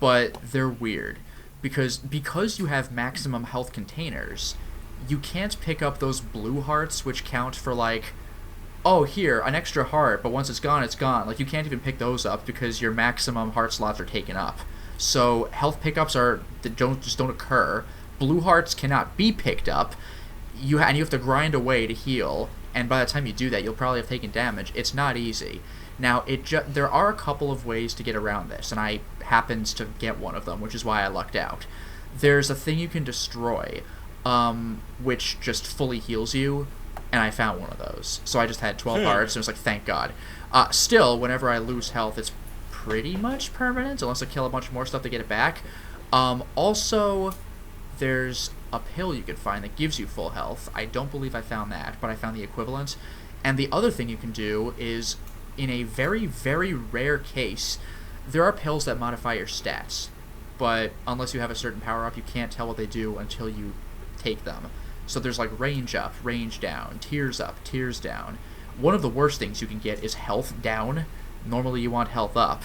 but they're weird. Because you have maximum health containers, you can't pick up those blue hearts, which count for like, oh, here, an extra heart, but once it's gone, it's gone. Like, you can't even pick those up because your maximum heart slots are taken up. So health pickups don't occur. Blue hearts cannot be picked up. And you have to grind away to heal, and by the time you do that, you'll probably have taken damage. It's not easy. Now, there are a couple of ways to get around this, and I happened to get one of them, which is why I lucked out. There's a thing you can destroy, which just fully heals you, and I found one of those. So I just had 12 hearts, and it was like, thank God. Still, whenever I lose health, it's pretty much permanent, unless I kill a bunch more stuff to get it back. Also, there's a pill you can find that gives you full health. I don't believe I found that, but I found the equivalent. And the other thing you can do is, in a very, very rare case, there are pills that modify your stats. But unless you have a certain power-up, you can't tell what they do until you take them. So there's like range up, range down, tears up, tears down. One of the worst things you can get is health down. Normally you want health up.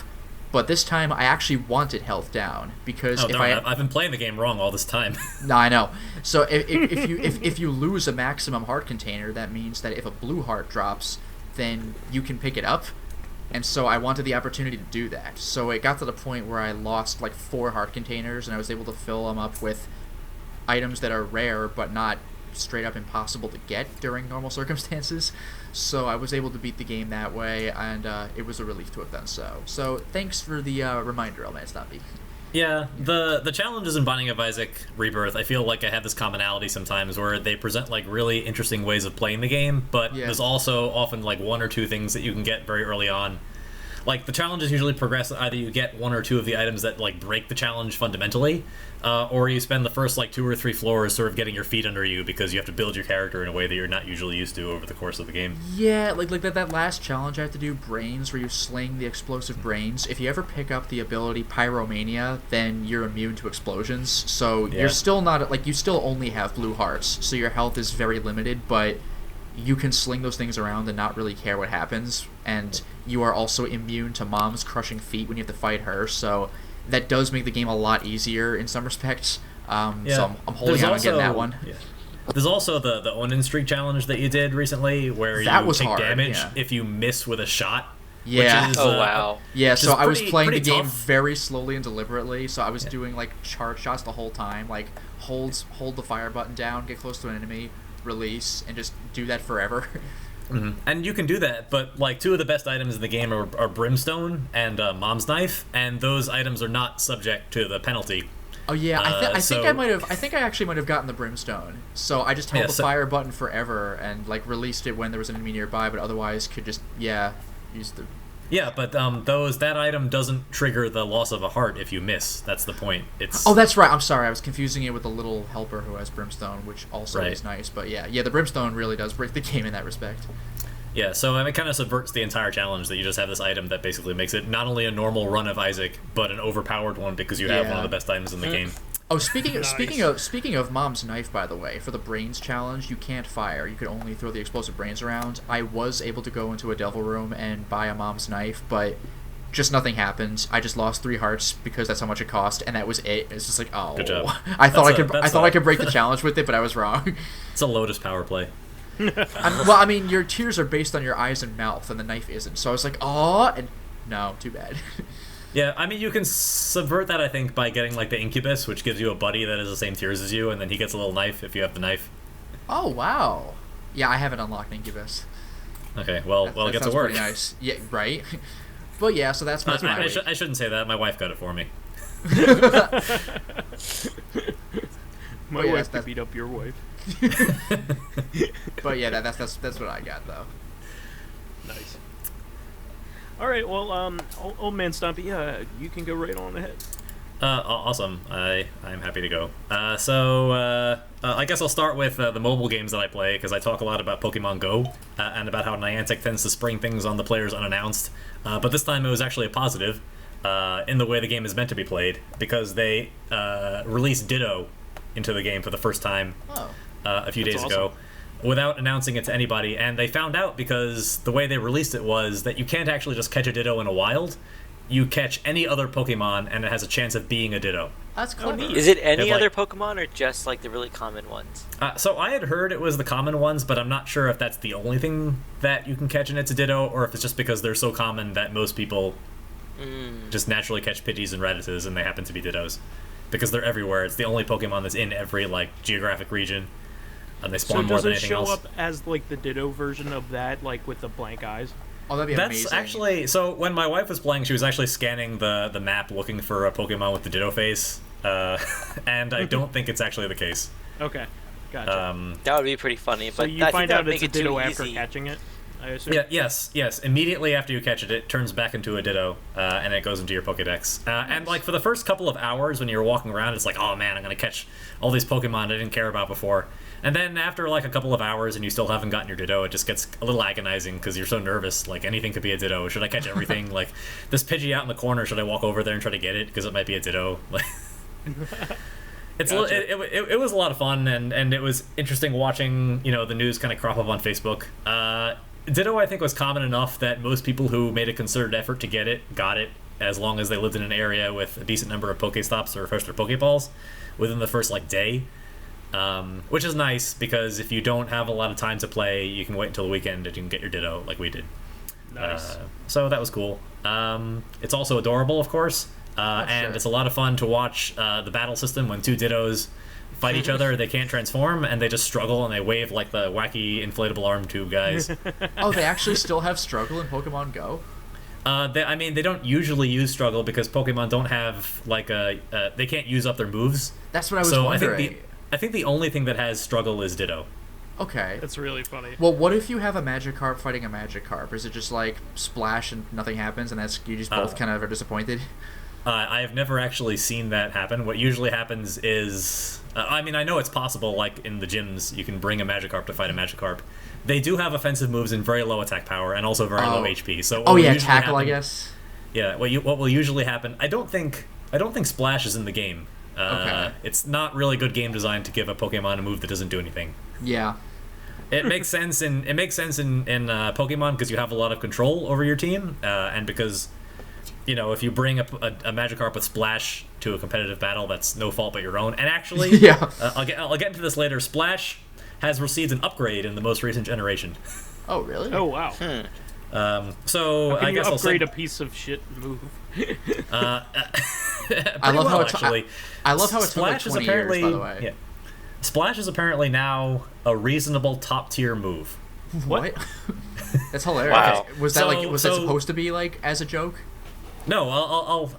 But this time, I actually wanted health down, because
I've been playing the game wrong all this time.
No, I know. So if you lose a maximum heart container, that means that if a blue heart drops, then you can pick it up. And so I wanted the opportunity to do that. So it got to the point where I lost like 4 heart containers, and I was able to fill them up with items that are rare but not straight up impossible to get during normal circumstances. So I was able to beat the game that way, and it was a relief to have done so. So thanks for the reminder, Elman. It's not me.
Yeah, the challenges in Binding of Isaac Rebirth, I feel like I have this commonality sometimes where they present like really interesting ways of playing the game, but there's also often like 1 or 2 things that you can get very early on. Like, the challenges usually progress, either you get 1 or 2 of the items that like break the challenge fundamentally, or you spend the first like 2 or 3 floors sort of getting your feet under you because you have to build your character in a way that you're not usually used to over the course of the game.
Yeah, like that last challenge I have to do, Brains, where you sling the explosive brains. If you ever pick up the ability Pyromania, then you're immune to explosions. So you're still not, like, you still only have blue hearts, so your health is very limited, but you can sling those things around and not really care what happens. And you are also immune to Mom's crushing feet when you have to fight her, so that does make the game a lot easier in some respects. So I'm holding out on getting that one. Yeah.
There's also the Onin Streak challenge that you did recently, where you take damage if you miss with a shot.
Yeah.
Which is,
wow. Yeah, so I was playing the game
tough.
very slowly and deliberately, so I was doing like charge shots the whole time, like hold the fire button down, get close to an enemy, release, and just do that forever.
Mm-hmm. And you can do that, but like 2 of the best items in the game are Brimstone and Mom's Knife, and those items are not subject to the penalty.
Oh yeah, I think I actually might have gotten the Brimstone. So I just held the fire button forever and like released it when there was an enemy nearby, but otherwise could just use the.
Yeah, but that item doesn't trigger the loss of a heart if you miss. That's the point.
Oh, that's right. I'm sorry. I was confusing it with the little helper who has Brimstone, which also is nice. But yeah, the Brimstone really does break the game in that respect.
Yeah, so it kind of subverts the entire challenge that you just have this item that basically makes it not only a normal run of Isaac, but an overpowered one because you have one of the best items in the game.
Oh, speaking of Mom's Knife, by the way, for the Brains challenge, you can't fire. You could only throw the explosive brains around. I was able to go into a Devil Room and buy a Mom's Knife, but just nothing happened. I just lost 3 hearts because that's how much it cost, and that was it. It's just like, oh.
Good job.
I thought I could break the challenge with it, but I was wrong.
It's a Lotus power play.
Well, I mean, your tears are based on your eyes and mouth, and the knife isn't. So I was like, oh, and no, too bad.
Yeah, I mean, you can subvert that, I think, by getting, like, the Incubus, which gives you a buddy that has the same tears as you, and then he gets a little knife if you have the knife.
Oh, wow. Yeah, I haven't unlocked Incubus.
Okay, well, it gets to work.
Pretty nice. Yeah, right? But yeah, so that's my week.
I shouldn't say that. My wife got it for me.
My wife could beat up your wife.
But yeah, that's what I got, though.
Nice. All right, well, old man Stumpy, you can go right on ahead.
Awesome. I'm happy to go. So I guess I'll start with the mobile games that I play, because I talk a lot about Pokemon Go and about how Niantic tends to spring things on the players unannounced. But this time it was actually a positive in the way the game is meant to be played, because they released Ditto into the game for the first time a few days ago without announcing it to anybody. And they found out because the way they released it was that you can't actually just catch a Ditto in a wild. You catch any other Pokemon, and it has a chance of being a Ditto.
That's clever.
Is it any other Pokemon, or just like the really common ones?
So I had heard it was the common ones, but I'm not sure if that's the only thing that you can catch and it's a Ditto, or if it's just because they're so common that most people just naturally catch Pidgeys and Radises, and they happen to be Dittos. Because they're everywhere. It's the only Pokemon that's in every, like, geographic region. And they spawn more than anything else.
So does it show up as, like, the Ditto version of that, like, with the blank eyes?
Oh, that'd be amazing.
That's actually... So, when my wife was playing, she was actually scanning the map looking for a Pokemon with the Ditto face. And I don't think it's actually the case.
Okay, gotcha.
That would be pretty funny,
so
but
you
I
find
think that
out
would
it's
make
a
it too
Ditto after
easy.
catching it, I assume?
Yeah, yes. Immediately after you catch it, it turns back into a Ditto, and it goes into your Pokedex. And, like, for the first couple of hours when you're walking around, it's like, oh, man, I'm going to catch all these Pokemon I didn't care about before. And then after, like, a couple of hours and you still haven't gotten your Ditto, it just gets a little agonizing because you're so nervous. Like, anything could be a Ditto. Should I catch everything? Like, this Pidgey out in the corner, should I walk over there and try to get it because it might be a Ditto? Like... It was a lot of fun, and it was interesting watching, you know, the news kind of crop up on Facebook. Ditto, I think, was common enough that most people who made a concerted effort to get it got it, as long as they lived in an area with a decent number of Pokestops or refreshed their Pokeballs within the first, like, day. Which is nice, because if you don't have a lot of time to play, you can wait until the weekend and you can get your Ditto, like we did.
Nice.
So that was cool. It's also adorable, of course. And
sure.
It's a lot of fun to watch the battle system when 2 Dittos fight each other. They can't transform, and they just struggle, and they wave like the wacky inflatable arm tube guys.
Oh, they actually still have struggle in Pokemon Go?
They don't usually use struggle because Pokemon don't have, like, they can't use up their moves.
That's what I was wondering.
I think the only thing that has struggle is Ditto.
Okay.
That's really funny.
Well, what if you have a Magikarp fighting a Magikarp? Is it just, like, splash and nothing happens, and that's you just both kind of are disappointed?
I have never actually seen that happen. What usually happens is... I know it's possible, like, in the gyms, you can bring a Magikarp to fight a Magikarp. They do have offensive moves and very low attack power, and also very low HP. So
tackle, I guess?
Yeah, what will usually happen... I don't think Splash is in the game.
Okay.
It's not really good game design to give a Pokemon a move that doesn't do anything.
Yeah.
It makes sense in Pokemon because you have a lot of control over your team, and because... You know, if you bring a Magikarp with Splash to a competitive battle, that's no fault but your own. And actually,
yeah.
I'll get into this later. Splash has received an upgrade in the most recent generation.
Oh, really?
Oh, wow.
So
How can
I guess
you
I'll
upgrade
say,
a piece of shit move?
I love how it's
actually.
I love how it's
Splash
took like 20
is apparently,
years, by the way.
Yeah, Splash is apparently now a reasonable top tier move.
What? That's hilarious.
Wow.
Was that that supposed to be like as a joke?
No, well,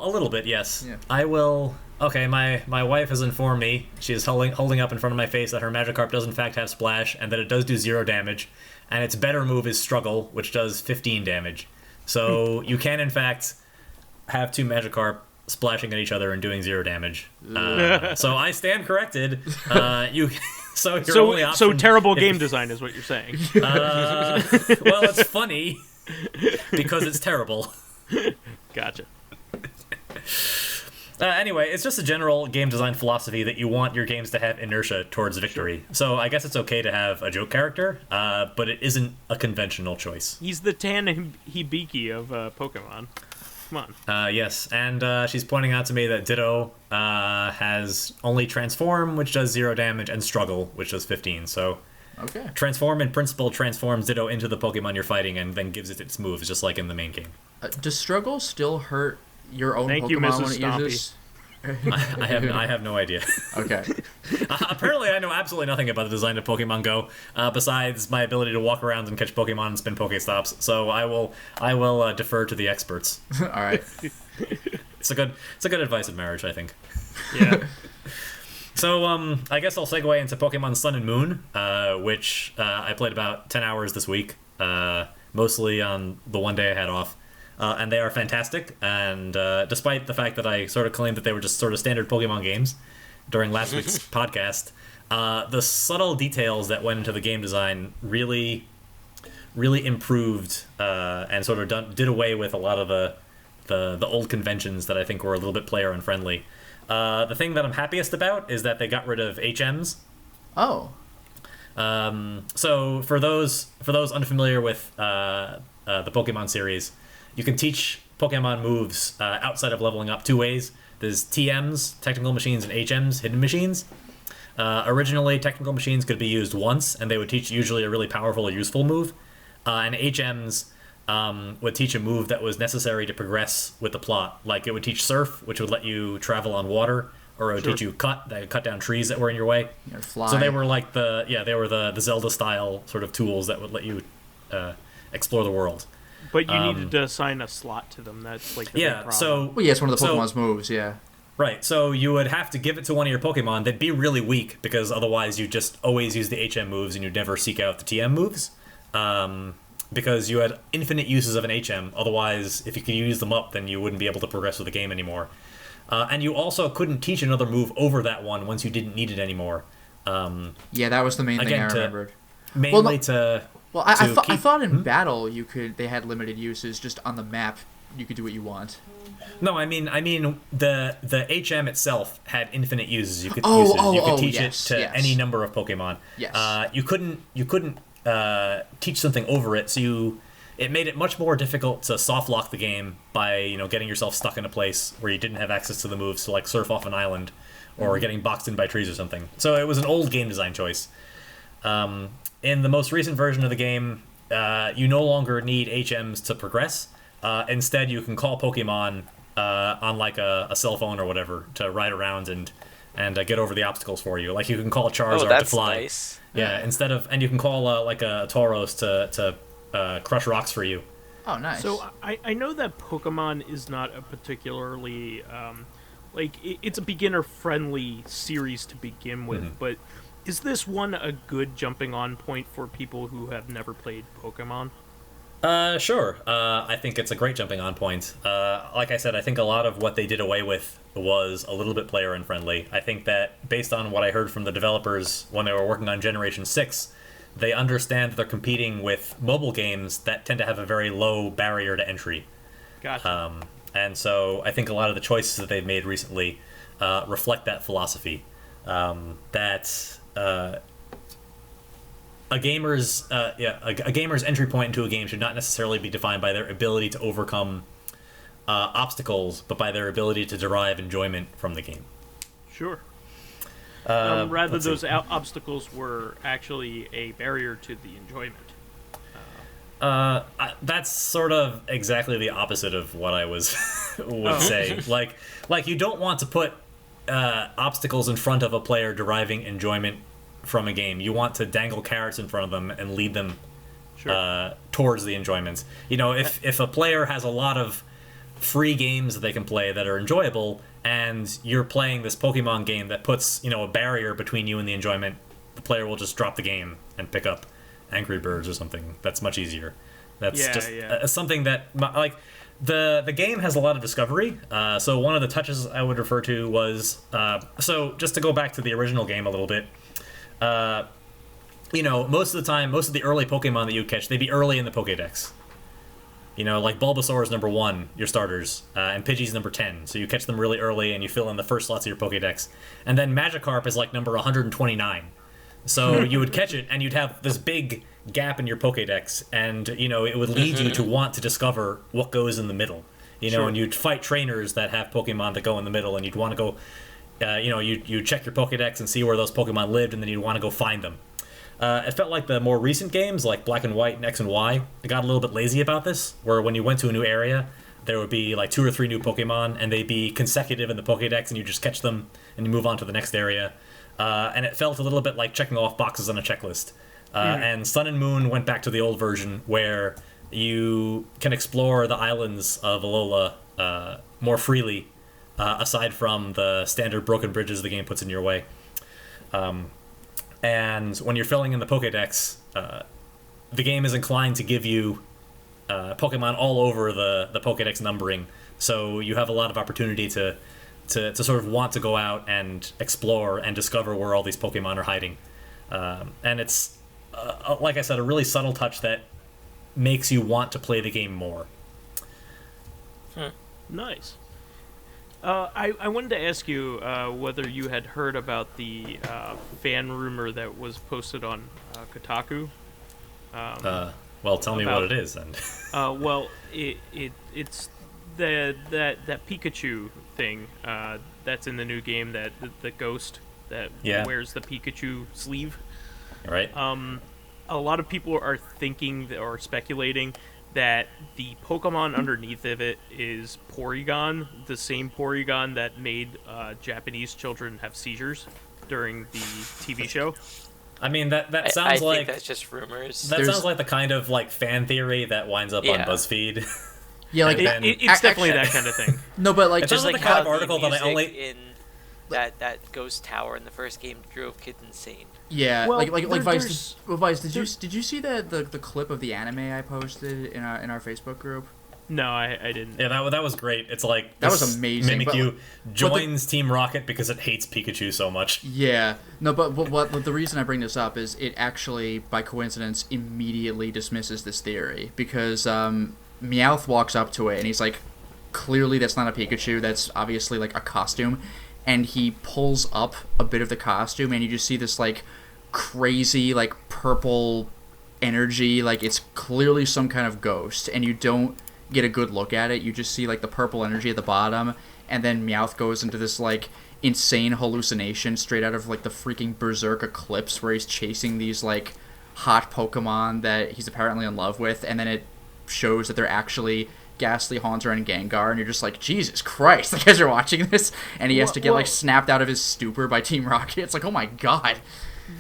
a little bit, yes.
Yeah.
I will. Okay, my wife has informed me. She is holding up in front of my face that her Magikarp does in fact have Splash, and that it does do 0 damage, and its better move is Struggle, which does 15 damage. So you can in fact have 2 Magikarp splashing at each other and doing 0 damage. So I stand corrected. So
terrible game design is what you're saying.
Well, it's funny because it's terrible.
Gotcha.
Anyway, it's just a general game design philosophy that you want your games to have inertia towards victory. Sure. So I guess it's okay to have a joke character, but it isn't a conventional choice.
He's the Tan Hibiki of Pokemon. Come on.
Yes, and she's pointing out to me that Ditto has only Transform, which does 0 damage, and Struggle, which does 15, so...
Okay.
Transform, in principle, transforms Ditto into the Pokemon you're fighting and then gives it its moves, just like in the main game.
Does Struggle still hurt your own
Thank
Pokemon
you, Mrs.
when it uses...
I have no idea.
Okay.
Apparently, I know absolutely nothing about the design of Pokemon Go, besides my ability to walk around and catch Pokemon and spin Pokestops. So I will defer to the experts.
All right.
It's a good advice in marriage, I think.
Yeah.
So I guess I'll segue into Pokemon Sun and Moon, which I played about 10 hours this week, mostly on the one day I had off. And they are fantastic, and despite the fact that I sort of claimed that they were just sort of standard Pokemon games during last week's podcast, the subtle details that went into the game design really improved and sort of did away with a lot of the old conventions that I think were a little bit player unfriendly. The thing that I'm happiest about is that they got rid of HMs.
Oh.
So for those unfamiliar with the Pokemon series, you can teach Pokemon moves outside of leveling up 2 ways. There's TMs, technical machines, and HMs, hidden machines. Originally, technical machines could be used once, and they would teach usually a really powerful or useful move. And HMs would teach a move that was necessary to progress with the plot. Like, it would teach Surf, which would let you travel on water, or it would teach you Cut, that could cut down trees that were in your way.
Fly.
So they were like the Zelda-style sort of tools that would let you explore the world.
But you needed to assign a slot to them. That's like the big problem.
So
Well, yeah, it's one of the Pokemon's moves. Yeah.
right. So you would have to give it to one of your Pokemon. They'd be really weak because otherwise you just always use the HM moves and you'd never seek out the TM moves. Because you had infinite uses of an HM. Otherwise, if you could use them up, then you wouldn't be able to progress with the game anymore. And you also couldn't teach another move over that one once you didn't need it anymore.
Yeah, that was the main thing I remembered. Well, I thought in battle they had limited uses. Just on the map, you could do what you want.
No, I mean the HM itself had infinite uses. You could teach it to any number of Pokemon.
Yes.
You couldn't teach something over it, so it made it much more difficult to soft lock the game by getting yourself stuck in a place where you didn't have access to the moves to like surf off an island or getting boxed in by trees or something. So it was an old game design choice. In the most recent version of the game, you no longer need HMs to progress. Instead, you can call Pokemon on like a cell phone or whatever to ride around and get over the obstacles for you. Like you can call Charizard to fly.
Nice.
Yeah, and you can call like a Tauros to crush rocks for you.
Oh, nice.
So I know that Pokemon is not a particularly it's a beginner-friendly series to begin with, but is this one a good jumping-on point for people who have never played Pokemon?
Sure. I think it's a great jumping-on point. Like I said, I think a lot of what they did away with was a little bit player-unfriendly. I think that based on what I heard from the developers when they were working on Generation 6, they understand that they're competing with mobile games that tend to have a very low barrier to entry.
Gotcha.
And so I think a lot of the choices that they've made recently reflect that philosophy. That a gamer's entry point into a game should not necessarily be defined by their ability to overcome obstacles, but by their ability to derive enjoyment from the game.
Sure. Rather, those obstacles were actually a barrier to the enjoyment.
That's sort of exactly the opposite of what I would say. Like you don't want to put obstacles in front of a player deriving enjoyment from a game. You want to dangle carrots in front of them and lead them towards the enjoyment. If a player has a lot of free games that they can play that are enjoyable, and you're playing this Pokemon game that puts a barrier between you and the enjoyment, the player will just drop the game and pick up Angry Birds or something. That's much easier. That's something that the game has a lot of discovery. So one of the touches I would refer to was so just to go back to the original game a little bit. Most of the time, most of the early Pokemon that you catch, they'd be early in the Pokédex. Like Bulbasaur is number 1, your starters, and Pidgey's number 10. So you catch them really early and you fill in the first slots of your Pokédex. And then Magikarp is like number 129. So you would catch it and you'd have this big gap in your Pokédex, and it would lead you to want to discover what goes in the middle. And you'd fight trainers that have Pokemon that go in the middle, and you'd want to go, you check your Pokédex and see where those Pokemon lived, and then you'd want to go find them. It felt like the more recent games, like Black and White and X and Y, they got a little bit lazy about this, where when you went to a new area, there would be like 2 or 3 new Pokemon, and they'd be consecutive in the Pokédex, and you just catch them, and you move on to the next area. And it felt a little bit like checking off boxes on a checklist. And Sun and Moon went back to the old version, where you can explore the islands of Alola more freely, aside from the standard broken bridges the game puts in your way. And when you're filling in the Pokédex, the game is inclined to give you Pokemon all over the Pokédex numbering, so you have a lot of opportunity to sort of want to go out and explore and discover where all these Pokemon are hiding. And it's, like I said, a really subtle touch that makes you want to play the game more.
Nice. I wanted to ask you whether you had heard about the fan rumor that was posted on Kotaku.
Well, tell me what it is, then.
Well, it's that Pikachu thing that's in the new game, that the ghost that wears the Pikachu sleeve.
Right.
A lot of people are thinking or speculating that the Pokemon underneath of it is Porygon, the same Porygon that made Japanese children have seizures during the TV show.
I mean, that sounds
I
like...
think that's just rumors.
That sounds like the kind of, like, fan theory that winds up on BuzzFeed.
Yeah, like...
It's definitely that kind of thing.
No, but, like...
It's just like the kind of article that I only...
in that ghost tower in the first game drove kids insane.
Yeah,
well,
like Vice. Vice, did you see the clip of the anime I posted in our Facebook group?
No, I didn't.
Yeah, that was great. It's like
that was amazing.
Mimikyu joins Team Rocket because it hates Pikachu so much.
Yeah, no, but what the reason I bring this up is it actually, by coincidence, immediately dismisses this theory, because Meowth walks up to it and he's like, clearly that's not a Pikachu. That's obviously like a costume. And he pulls up a bit of the costume, and you just see this, like, crazy, like, purple energy. Like, it's clearly some kind of ghost, and you don't get a good look at it. You just see, like, the purple energy at the bottom, and then Meowth goes into this, like, insane hallucination straight out of, like, the freaking Berserk Eclipse, where he's chasing these, like, hot Pokemon that he's apparently in love with, and then it shows that they're actually... Ghastly, Haunter, and Gengar, and you're just like, Jesus Christ, the guys are watching this, and he has to get like snapped out of his stupor by Team Rocket. It's like, oh my god.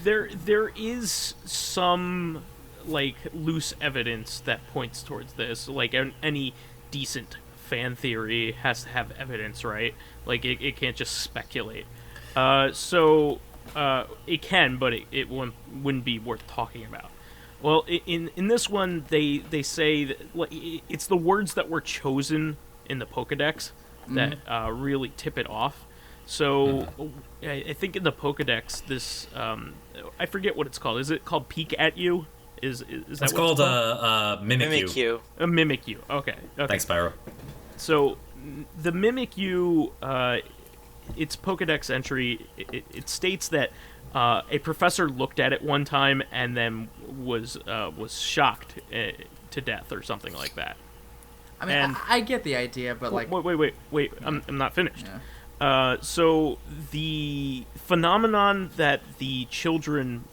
There is some like loose evidence that points towards this. Like any decent fan theory has to have evidence, right? Like it can't just speculate. So it can, but it wouldn't be worth talking about. Well, in this one, they say that it's the words that were chosen in the Pokédex that really tip it off. So I think in the Pokédex, this I forget what it's called. Is it called Peek at You? Is that
it's
what
called?
It's called?
Mimikyu.
A Mimikyu. Okay.
Thanks, Pyro.
So the Mimikyu, its Pokédex entry, it states that. A professor looked at it one time and then was shocked to death or something like that.
I mean, I get the idea, but like...
Wait, I'm not finished.
Yeah.
So the phenomenon that the children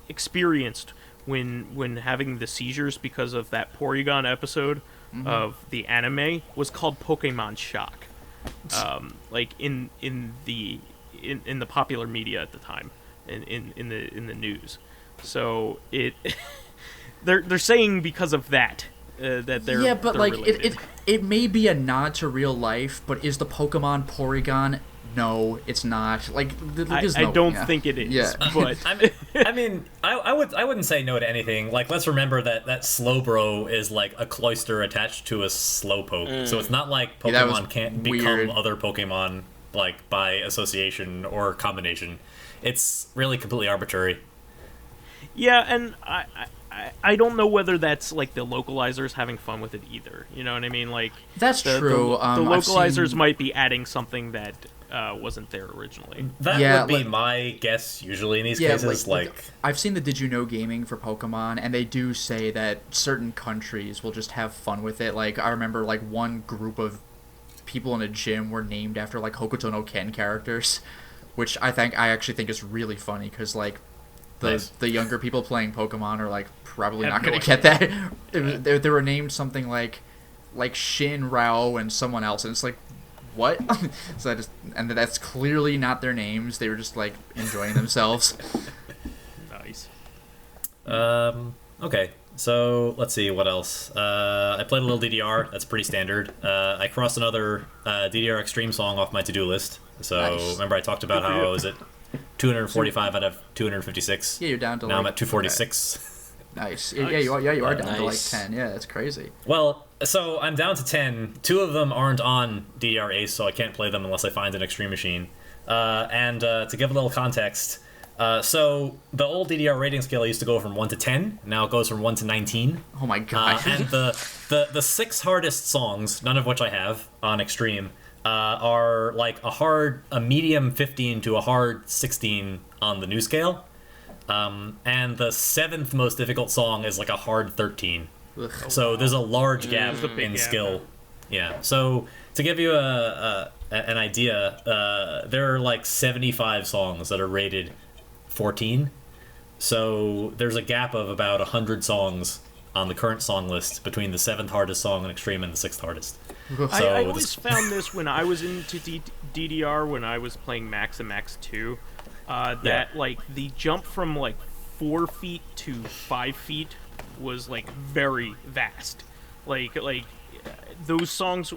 experienced when having the seizures because of that Porygon episode of the anime was called Pokemon shock. Like in the popular media at the time, in the news, so they're saying because of that that they're
but
they're
like
related.
it may be a nod to real life, but is the Pokemon Porygon? No, it's not. Like
I don't think it is.
Yeah.
But
I mean, I wouldn't say no to anything. Like, let's remember that Slowbro is like a cloister attached to a Slowpoke, so it's not like Pokemon can't become other Pokemon like by association or combination. It's really completely arbitrary.
yeah, and I don't know whether that's like the localizers having fun with it either. You know what I mean? Like
That's true.
The localizers might be adding something that wasn't there originally.
That would be my guess usually in these cases. Like
I've seen the Did You Know gaming for Pokemon, and they do say that certain countries will just have fun with it. Like I remember like one group of people in a gym were named after like Hokuto no Ken characters, which I actually think is really funny because like the younger people playing Pokemon are like probably not going to get that. They were named something like Shin, Rao, and someone else, and it's like, what? So that's clearly not their names. They were just like enjoying themselves.
Nice.
Okay, so let's see what else. I played a little DDR. That's pretty standard. I crossed another DDR Extreme song off my to-do list. So nice. Remember I talked about how I was at 245 out of 256.
Yeah, you're down to
now I'm at 246.
Okay. Nice. Yeah, you are down to like 10. Yeah, that's crazy.
Well, so I'm down to 10. 2 of them aren't on DDR Ace, so I can't play them unless I find an Extreme machine. And to give a little context, so the old DDR rating scale used to go from 1 to 10. Now it goes from 1 to 19.
Oh my god.
And the 6 hardest songs, none of which I have on Extreme, are like a medium 15 to a hard 16 on the new scale. And the 7th most difficult song is like a hard 13.
Ugh.
So there's a large gap in skill. Yeah. So to give you an idea, there are like 75 songs that are rated 14. So there's a gap of about 100 songs on the current song list between the 7th hardest song on Extreme and the 6th hardest.
So I always found this when I was into DDR, when I was playing Max and Max 2, that like the jump from like 4 feet to 5 feet was like very vast. Like those songs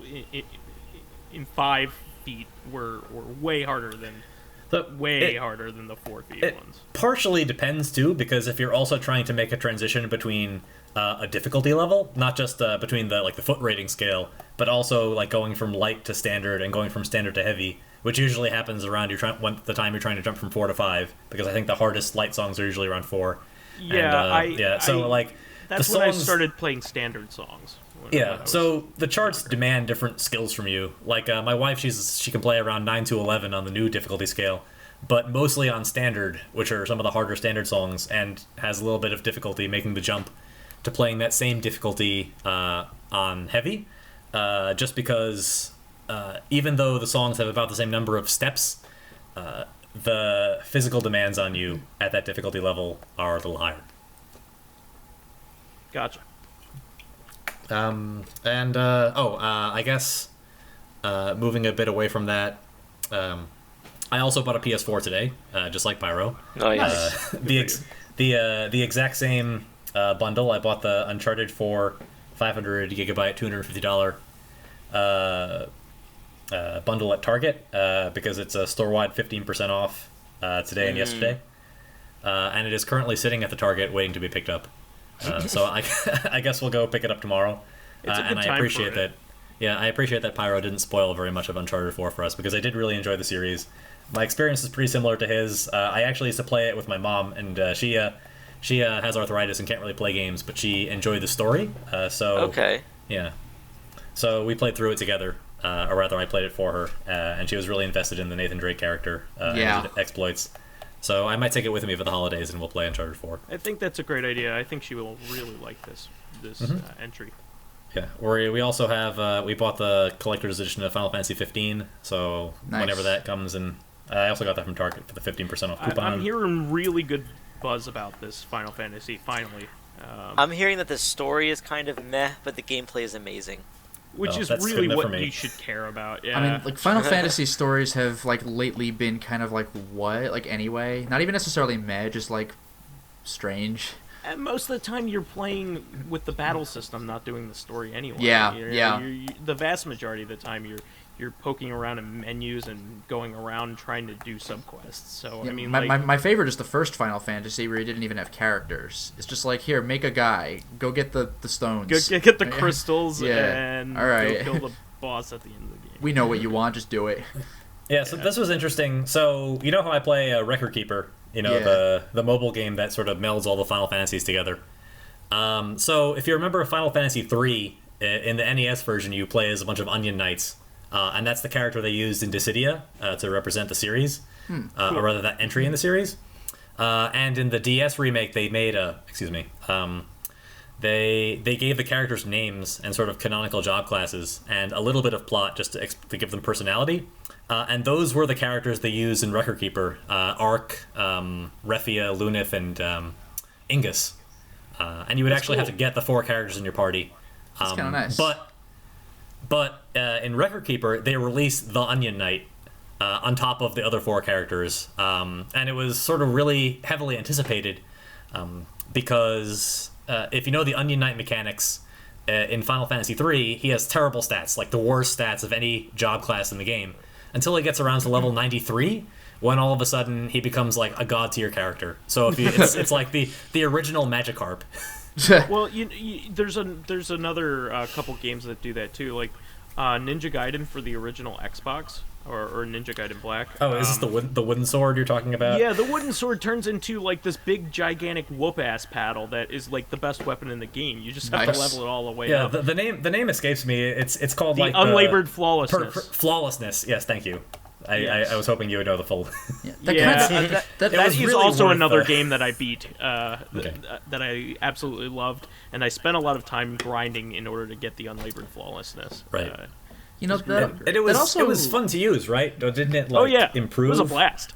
in 5 feet were way harder than harder than the 4 feet ones.
Partially depends too, because if you're also trying to make a transition between a difficulty level, not just between the foot rating scale, but also like going from light to standard and going from standard to heavy, which usually happens around the time you're trying to jump from 4 to 5, because I think the hardest light songs are usually around 4.
Yeah,
and,
that's when I started playing standard songs.
So the charts demand different skills from you. Like my wife, she can play around 9 to 11 on the new difficulty scale, but mostly on standard, which are some of the harder standard songs, and has a little bit of difficulty making the jump to playing that same difficulty on heavy, just because even though the songs have about the same number of steps, the physical demands on you at that difficulty level are a little higher.
Gotcha.
I guess moving a bit away from that, I also bought a PS4 today, just like Pyro.
Nice.
The exact same bundle. I bought the Uncharted 4 500 gigabyte $250 bundle at Target because it's a store-wide 15% off today and yesterday, and it is currently sitting at the Target waiting to be picked up. So I guess we'll go pick it up tomorrow. And I appreciate that. Yeah, I appreciate that Pyro didn't spoil very much of Uncharted 4 for us, because I did really enjoy the series. My experience is pretty similar to his. I actually used to play it with my mom, and she has arthritis and can't really play games, but she enjoyed the story.
Okay.
Yeah. So we played through it together, or rather, I played it for her, and she was really invested in the Nathan Drake character and his exploits. So I might take it with me for the holidays, and we'll play Uncharted 4.
I think that's a great idea. I think she will really like this entry.
Yeah, we also have we bought the collector's edition of Final Fantasy 15, so whenever that comes, and I also got that from Target for the 15% off coupon.
I'm hearing really good buzz about this Final Fantasy. Finally,
I'm hearing that the story is kind of meh, but the gameplay is amazing.
Which is really what you should care about. Yeah.
I mean, like Final Fantasy stories have like lately been kind of like what, like anyway, not even necessarily meh, just like strange.
And most of the time, you're playing with the battle system, not doing the story anyway.
Yeah.
The vast majority of the time, you're poking around in menus and going around trying to do subquests. So I mean,
my favorite is the first Final Fantasy, where you didn't even have characters. It's just like, here, make a guy, go get the stones,
go get the crystals, and
all right,
go kill the boss at the end of the game.
We know what you want, just do it.
Yeah, so this was interesting. So you know how I play Record Keeper, the mobile game that sort of melds all the Final Fantasies together. So if you remember Final Fantasy III, in the NES version, you play as a bunch of Onion Knights, and that's the character they used in Dissidia to represent the series, or rather that entry in the series. And in the DS remake, they made they gave the characters names and sort of canonical job classes and a little bit of plot just to give them personality. And those were the characters they used in Record Keeper: Ark, Refia, Lunith, and Ingus. And you would actually have to get the 4 characters in your party.
That's kind of nice.
But in Record Keeper, they released the Onion Knight on top of the other 4 characters. And it was sort of really heavily anticipated because if you know the Onion Knight mechanics, in Final Fantasy III, he has terrible stats, like the worst stats of any job class in the game, until he gets around to level 93, when all of a sudden he becomes like a god tier character. So if you, it's like the original Magikarp.
Well, there's another couple games that do that too, like Ninja Gaiden for the original Xbox, or Ninja Gaiden Black.
Oh, is this the wooden sword you're talking about?
Yeah, the wooden sword turns into like this big gigantic whoop ass paddle that is like the best weapon in the game. You just have to level it all the way up.
Yeah, the name escapes me. It's called
the
like
unlabored flawlessness.
Flawlessness. Yes, thank you. I was hoping you would know the full.
That is
really
also
worth
another
the...
game that I beat,
Okay.
that I absolutely loved, and I spent a lot of time grinding in order to get the unlabored flawlessness.
Right.
It
was fun to use, right? Didn't it? Like, improve?
It was a blast.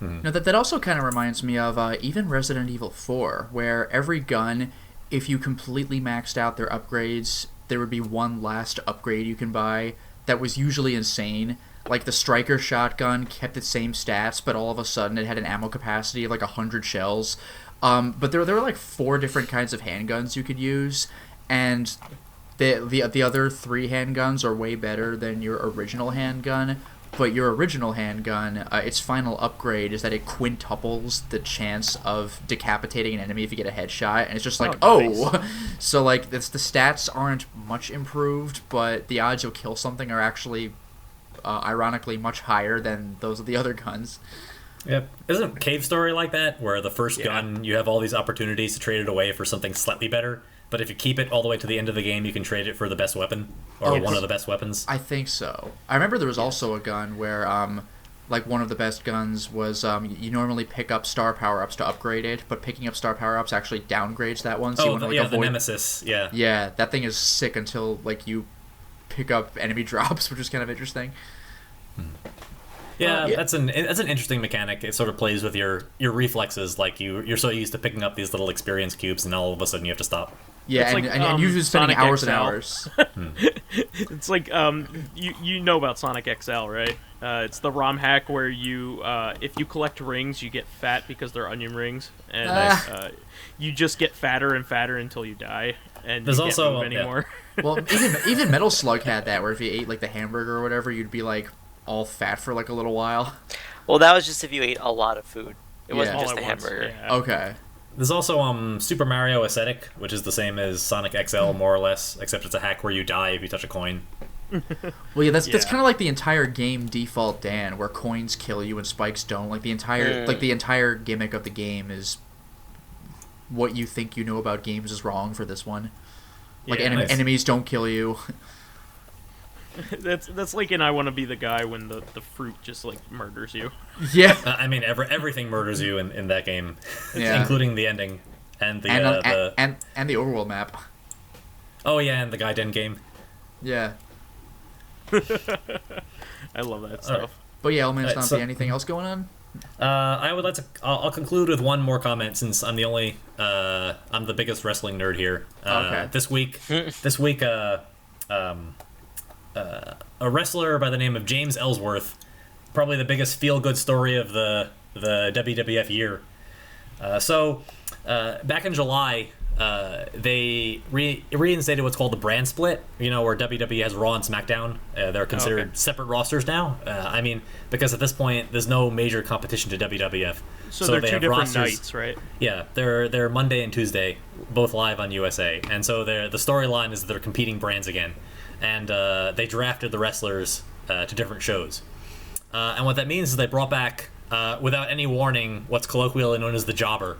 No, that also kind of reminds me of even Resident Evil 4, where every gun, if you completely maxed out their upgrades, there would be one last upgrade you can buy that was usually insane. Like the Striker shotgun kept its same stats, but all of a sudden it had an ammo capacity of like 100 shells. But there were like 4 different kinds of handguns you could use, and the other 3 handguns are way better than your original handgun. But your original handgun, its final upgrade is that it quintuples the chance of decapitating an enemy if you get a headshot, and it's just like, nice. So like the stats aren't much improved, but the odds you'll kill something are actually ironically much higher than those of the other guns.
Yep. Isn't Cave Story like that, where the first gun, you have all these opportunities to trade it away for something slightly better, but if you keep it all the way to the end of the game, you can trade it for the best weapon, or one of the best weapons?
I think so. I remember there was also a gun where, like, one of the best guns was, you normally pick up star power-ups to upgrade it, but picking up star power-ups actually downgrades that one. So you want to, like,
the Nemesis, yeah.
Yeah, that thing is sick until, like, you pick up enemy drops, which is kind of interesting.
Yeah, that's an interesting mechanic. It sort of plays with your reflexes, like you're so used to picking up these little experience cubes, and all of a sudden you have to stop.
Yeah, and usually spending
Sonic
hours
XL.
and hours.
It's like you know about Sonic XL, right? It's the ROM hack where you if you collect rings, you get fat because they're onion rings, and you just get fatter and fatter until you die, and
There's
you can't
also
move anymore.
Well, even Metal Slug had that, where if you ate like the hamburger or whatever, you'd be like all fat for like a little while.
Well, that was just if you ate a lot of food. It wasn't
All
just
at
the
once,
hamburger.
yeah.
Okay.
There's also Super Mario Ascetic, which is the same as Sonic XL, more or less, except it's a hack where you die if you touch a coin.
Well, yeah, that's kind of like the entire game default Dan, where coins kill you and spikes don't. Like the entire gimmick of the game is what you think you know about games is wrong for this one. Like enemies don't kill you.
That's like in I Want to Be the Guy when the fruit just like murders you.
Yeah.
I mean, everything murders you in that game,
Yeah.
including the ending and the
and the overworld map.
Oh yeah, and the Gaiden game.
Yeah.
I love that stuff.
Right.
But yeah, Elman's not
so-
anything else going on?
I would like to. I'll conclude with one more comment since I'm the only. I'm the biggest wrestling nerd here.
Okay.
This week, a wrestler by the name of James Ellsworth, probably the biggest feel-good story of the WWF year. Back in July, they reinstated what's called the brand split. You know, where WWE has Raw and SmackDown. They're considered separate rosters now. I mean, because at this point, there's no major competition to WWF.
So they're
they
two
have
different
rosters,
nights, right?
Yeah, they're Monday and Tuesday, both live on USA. And so the storyline is that they're competing brands again. And they drafted the wrestlers to different shows. And what that means is they brought back, without any warning, what's colloquially known as the jobber.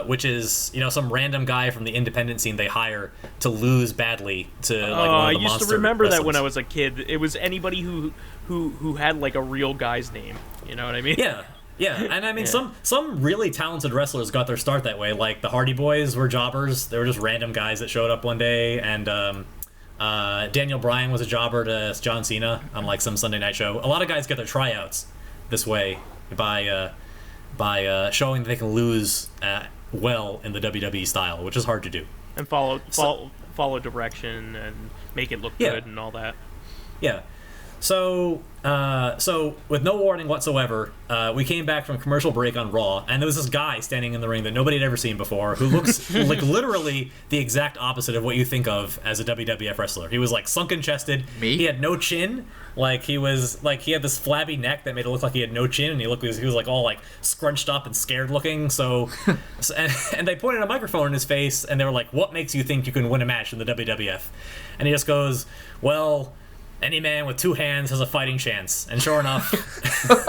which is some random guy from the independent scene they hire to lose badly to like one of the
I used
monster
to remember that when
wrestlers.
I was a kid. It was anybody who had like a real guy's name. You know what I mean?
Yeah. Yeah, and I mean, some really talented wrestlers got their start that way. Like the Hardy Boys were jobbers; they were just random guys that showed up one day. And Daniel Bryan was a jobber to John Cena on like some Sunday night show. A lot of guys get their tryouts this way by showing that they can lose well in the WWE style, which is hard to do.
And follow direction and make it look good and all that.
Yeah. So with no warning whatsoever, we came back from commercial break on Raw, and there was this guy standing in the ring that nobody had ever seen before, who looks like literally the exact opposite of what you think of as a WWF wrestler. He was like sunken chested.
Me?
He had no chin. Like he had this flabby neck that made it look like he had no chin, and he was like all like scrunched up and scared looking. And they pointed a microphone in his face, and they were like, "What makes you think you can win a match in the WWF?" And he just goes, "Well, any man with two hands has a fighting chance." And sure enough, the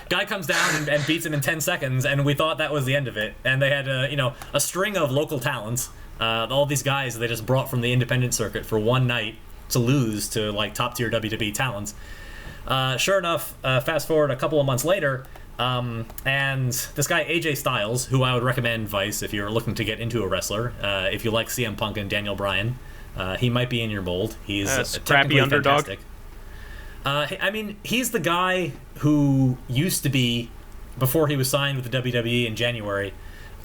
guy comes down and beats him in 10 seconds, and we thought that was the end of it. And they had a string of local talents, all these guys they just brought from the independent circuit for one night to lose to like top tier WWE talents. Sure enough, fast forward a couple of months later, and this guy AJ Styles, who I would recommend Vice if you're looking to get into a wrestler, if you like CM Punk and Daniel Bryan. He might be in your mold. He's
scrappy underdog.
Fantastic. I mean, he's the guy who used to be, before he was signed with the WWE in January,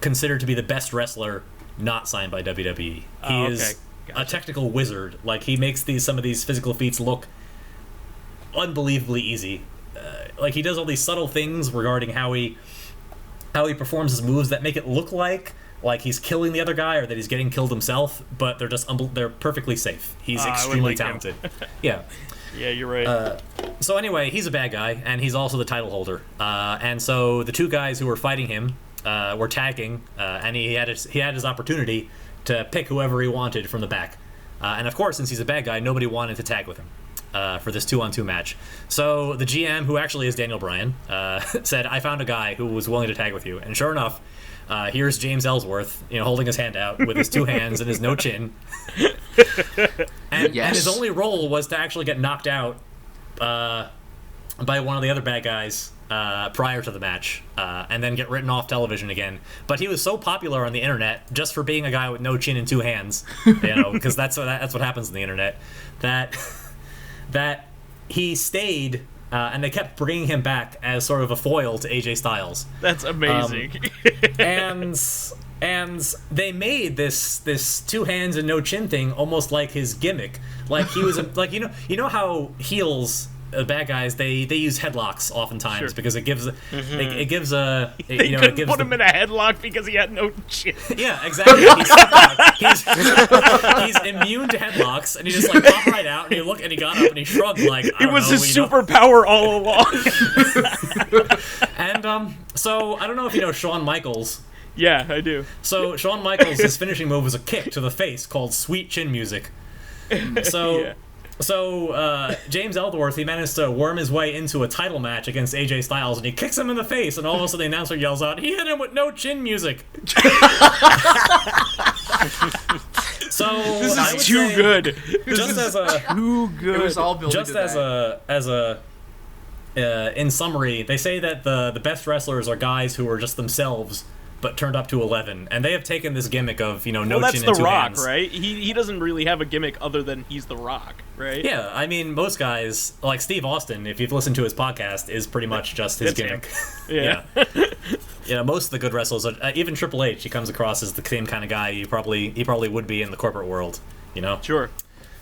considered to be the best wrestler not signed by WWE. He is a technical wizard. Like, he makes some of these physical feats look unbelievably easy. Like, he does all these subtle things regarding how he performs his moves that make it look like he's killing the other guy or that he's getting killed himself, but they're perfectly safe. He's extremely talented. Yeah.
Yeah, you're right.
So anyway, he's a bad guy, and he's also the title holder. And so the two guys who were fighting him were tagging, and he had his opportunity to pick whoever he wanted from the back. And of course, since he's a bad guy, nobody wanted to tag with him for this 2-on-2 match. So the GM, who actually is Daniel Bryan, said, "I found a guy who was willing to tag with you." And sure enough, here's James Ellsworth, holding his hand out with his two hands and his no chin. And his only role was to actually get knocked out by one of the other bad guys prior to the match, and then get written off television again. But he was so popular on the internet just for being a guy with no chin and two hands, because that's what happens on the internet, that he stayed. And they kept bringing him back as sort of a foil to AJ Styles.
That's amazing.
And they made this two hands and no chin thing almost like his gimmick. Like he was you know how heels, bad guys, they use headlocks oftentimes because it gives it gives a
they couldn't put him in a headlock because he had no chin.
Yeah, exactly. He's immune to headlocks, and he just like popped right out, and he got up and he shrugged like
it was his superpower all along.
And so I don't know if you know Shawn Michaels.
Yeah, I do.
So Shawn Michaels, his finishing move was a kick to the face called Sweet Chin Music. So James Ellsworth, he managed to worm his way into a title match against AJ Styles, and he kicks him in the face, and all of a sudden the announcer yells out, "He hit him with no chin music." So
this is too good.
Too good. It was all building
just as a in summary, they say that the best wrestlers are guys who are just themselves but turned up to 11, and they have taken this gimmick of no chin and two hands.
That's The Rock, right? He doesn't really have a gimmick other than he's The Rock, right?
Yeah, I mean, most guys, like Steve Austin, if you've listened to his podcast, is pretty much just his gimmick.
Yeah.
Most of the good wrestlers, even Triple H, he comes across as the same kind of guy he probably would be in the corporate world,
Sure.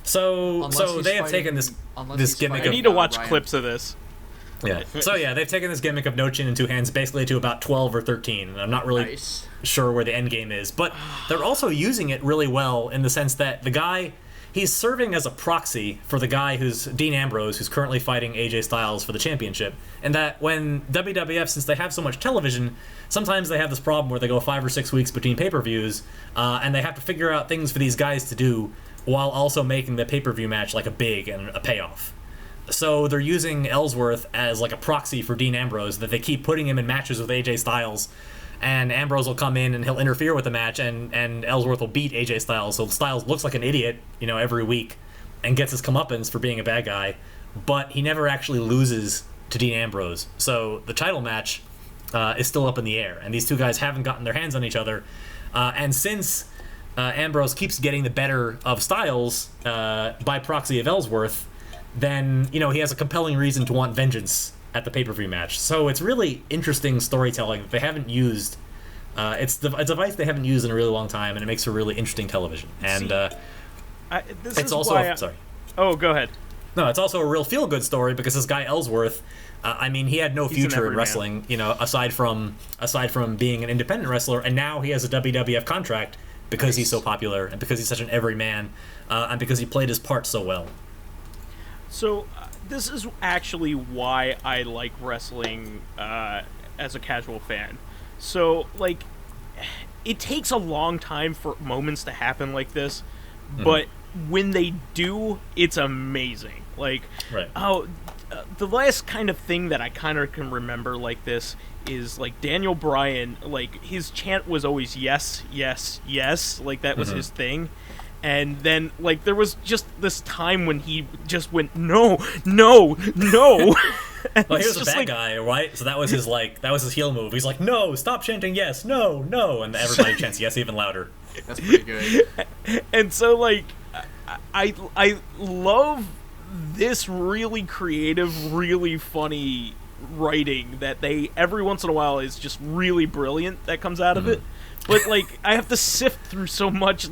So they have taken this gimmick.
I need to watch clips of this.
Yeah. So they've taken this gimmick of no chin and two hands basically to about 12 or 13, and I'm not really sure where the end game is, but they're also using it really well in the sense that the guy, he's serving as a proxy for the guy who's Dean Ambrose, who's currently fighting AJ Styles for the championship, and that when WWF, since they have so much television, sometimes they have this problem where they go 5 or 6 weeks between pay-per-views, and they have to figure out things for these guys to do while also making the pay-per-view match like a big and a payoff. So they're using Ellsworth as like a proxy for Dean Ambrose, that they keep putting him in matches with AJ Styles, and Ambrose will come in and he'll interfere with the match, and Ellsworth will beat AJ Styles. So Styles looks like an idiot, every week, and gets his comeuppance for being a bad guy, but he never actually loses to Dean Ambrose. So the title match is still up in the air, and these two guys haven't gotten their hands on each other. And since Ambrose keeps getting the better of Styles by proxy of Ellsworth, then he has a compelling reason to want vengeance at the pay-per-view match. So it's really interesting storytelling that they haven't used. It's a device they haven't used in a really long time, and it makes for really interesting television. And it's also sorry.
Oh, go ahead.
No, it's also a real feel-good story because this guy Ellsworth, he had no future in wrestling, aside from being an independent wrestler, and now he has a WWF contract because he's so popular and because he's such an everyman, and because he played his part so well.
So this is actually why I like wrestling as a casual fan. So, it takes a long time for moments to happen like this, but when they do, it's amazing. Right. The last kind of thing that I kind of can remember like this is, Daniel Bryan, his chant was always yes, yes, yes, that was his thing. And then, there was just this time when he just went, no, no, no.
Well, he was a bad guy, right? So that was his heel move. He's like, no, stop chanting yes, no, no. And everybody chants yes even louder.
That's pretty good.
And so, I love this really creative, really funny writing that they, every once in a while, is just really brilliant that comes out of it. But, I have to sift through so much,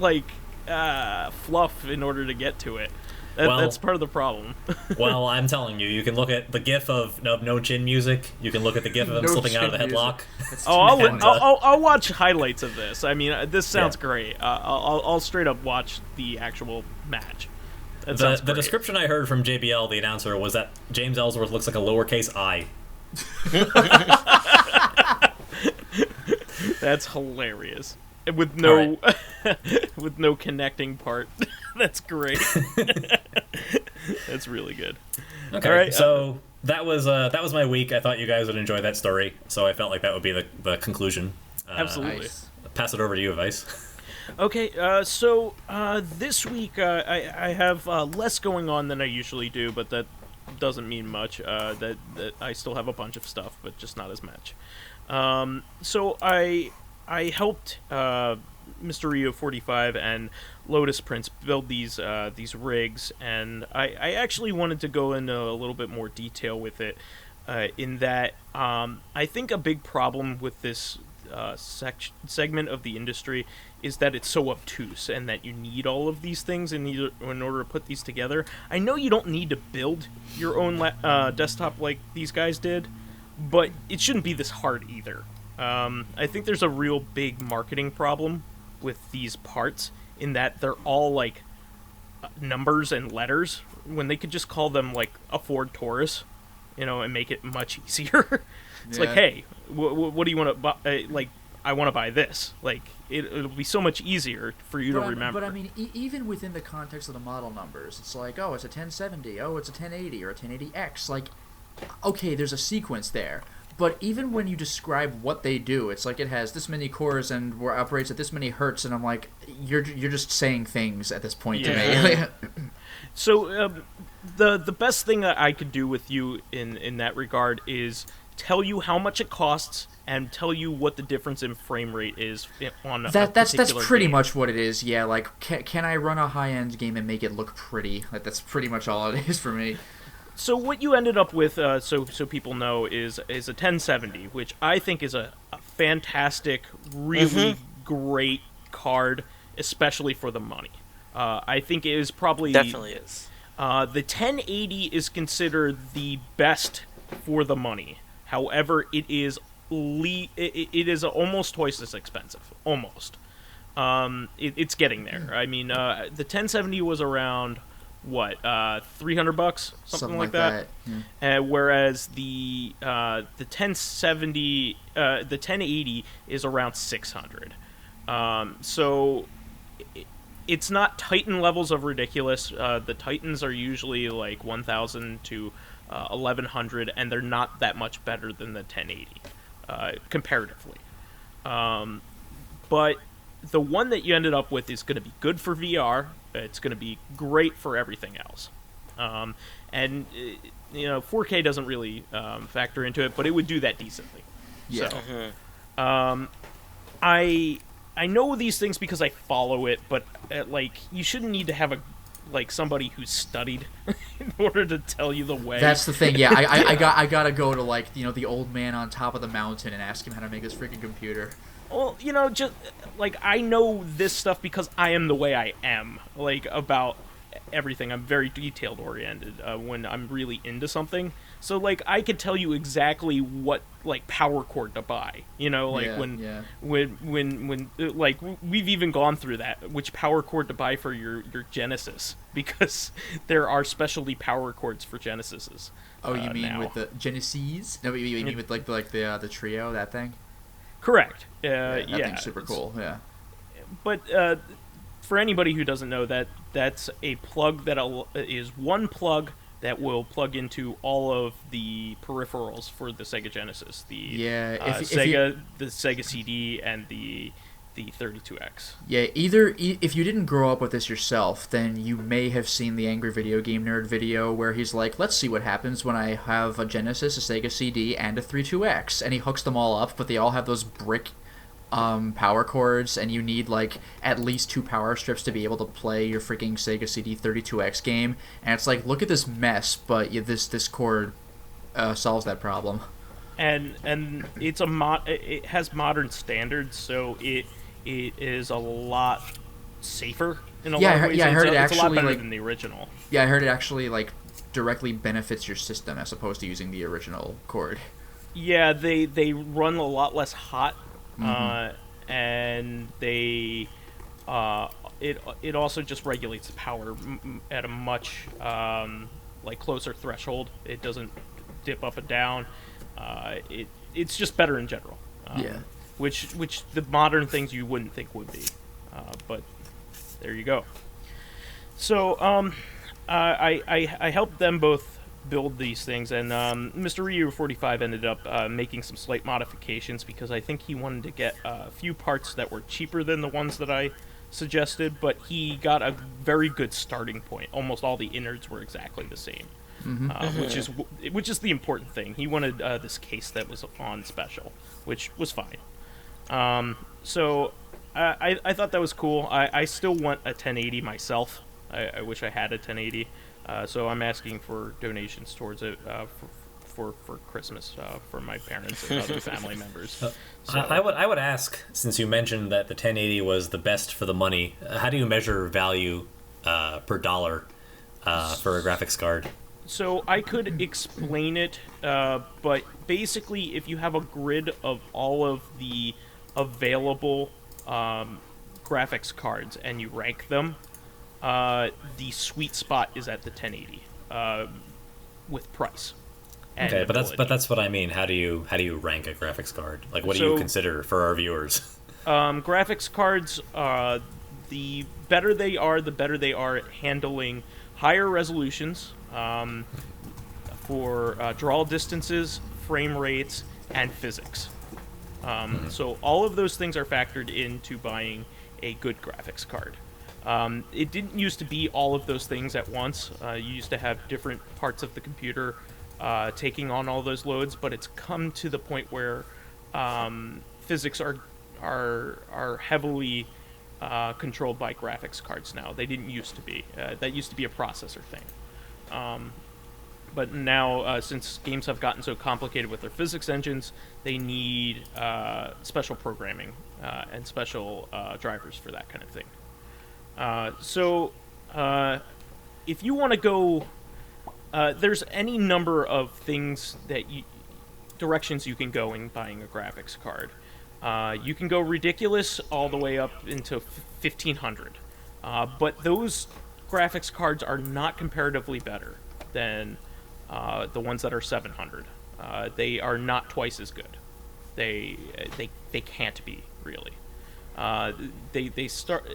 fluff in order to get to it. That's part of the problem.
Well, I'm telling you, you can look at the GIF of no chin music. You can look at the GIF of him slipping out of the headlock.
I'll watch highlights of this. I mean, this sounds great. I'll straight up watch the actual match. The
description I heard from JBL, the announcer, was that James Ellsworth looks like a lowercase I.
That's hilarious. With no with no connecting part. That's great. That's really good.
Okay, all right, so that was my week. I thought you guys would enjoy that story, so I felt like that would be the conclusion.
Absolutely.
Pass it over to you, Vice.
Okay, so this week I have less going on than I usually do, but that doesn't mean much. That I still have a bunch of stuff, but just not as much. So I helped Mr. Rio 45 and Lotus Prince build these rigs, and I actually wanted to go into a little bit more detail with it, in that I think a big problem with this segment of the industry is that it's so obtuse, and that you need all of these things in order to put these together. I know you don't need to build your own desktop like these guys did, but it shouldn't be this hard either. I think there's a real big marketing problem with these parts, in that they're all numbers and letters when they could just call them a Ford Taurus, and make it much easier. It's hey, what do you want to buy? I want to buy this. It'll be so much easier for you to remember.
But I mean, even within the context of the model numbers, it's oh, it's a 1070, oh, it's a 1080 or a 1080X. Okay, there's a sequence there. But even when you describe what they do, it's it has this many cores and operates at this many hertz, and I'm you're just saying things at this point to me.
So the best thing that I could do with you in that regard is tell you how much it costs and tell you what the difference in frame rate is on a
that's pretty
game.
much what it is. Yeah, can I run a high-end game and make it look pretty? That's pretty much all it is for me.
So what you ended up with, so people know, is a 1070, which I think is a fantastic, really great card, especially for the money. I think it is probably...
Definitely is.
The 1080 is considered the best for the money. However, it is almost twice as expensive. Almost. It's getting there. I mean, the 1070 was around... $300, something like that. Yeah. Whereas the 1070, the 1080 is around $600. So it's not Titan levels of ridiculous. The Titans are usually $1,000 to $1,100, and they're not that much better than the 1080 comparatively. But the one that you ended up with is going to be good for VR. It's going to be great for everything else. And 4K doesn't really factor into it, but it would do that decently.
Yeah.
So, I know these things because I follow it, but you shouldn't need to have somebody who's studied in order to tell you the way.
That's the thing. Yeah, I gotta go to the old man on top of the mountain and ask him how to make this freaking computer.
Well, just I know this stuff because I am the way I am. About everything, I'm very detailed oriented when I'm really into something. So I could tell you exactly what power cord to buy. When we've even gone through that, which power cord to buy for your Genesis, because there are specialty power cords for Genesises.
Oh, you mean
now.
with the Genesis? No, you mean with the trio, that thing?
Correct.
That thing's super cool. Yeah.
But for anybody who doesn't know, that's a plug that is one plug that will plug into all of the peripherals for the Sega Genesis. The Sega CD and the 32X.
Yeah, if you didn't grow up with this yourself, then you may have seen the Angry Video Game Nerd video where he's like, let's see what happens when I have a Genesis, a Sega CD, and a 32X. And he hooks them all up, but they all have those brick power cords, and you need at least 2 power strips to be able to play your freaking Sega CD 32X game. And it's look at this mess, but this cord solves that problem.
And it's it has modern standards, so it is a lot safer in a lot of ways.
Yeah, I heard
it's a lot better than the original.
Yeah, I heard it actually directly benefits your system as opposed to using the original cord.
Yeah, they run a lot less hot.
Mm-hmm.
And they it also just regulates the power at a much closer threshold. It doesn't dip up and down. It's just better in general. Which the modern things you wouldn't think would be, but there you go. So I helped them both build these things, and Mr. Ryu45 ended up making some slight modifications because I think he wanted to get a few parts that were cheaper than the ones that I suggested, but he got a very good starting point. Almost all the innards were exactly the same, which is the important thing. He wanted this case that was on special, which was fine. So I thought that was cool. I still want a 1080 myself. I wish I had a 1080. So I'm asking for donations towards it for Christmas for my parents and other family members. So.
I would ask, since you mentioned that the 1080 was the best for the money, how do you measure value per dollar for a graphics card?
So I could explain it, but basically if you have a grid of all of the available graphics cards and you rank them, the sweet spot is at the 1080 with price.
Okay, but that's what I mean. How do you rank a graphics card? What do you consider for our viewers?
Graphics cards, the better they are, the better they are at handling higher resolutions for draw distances, frame rates, and physics. So all of those things are factored into buying a good graphics card. It didn't used to be all of those things at once. You used to have different parts of the computer taking on all those loads, but it's come to the point where physics are heavily controlled by graphics cards now. They didn't used to be. That used to be a processor thing. But now, since games have gotten so complicated with their physics engines, they need special programming and special drivers for that kind of thing. So if you want to go, there's any number of things directions you can go in buying a graphics card. You can go ridiculous all the way up into 1500, but those graphics cards are not comparatively better than the ones that are 700. They are not twice as good. They can't be, really. They start.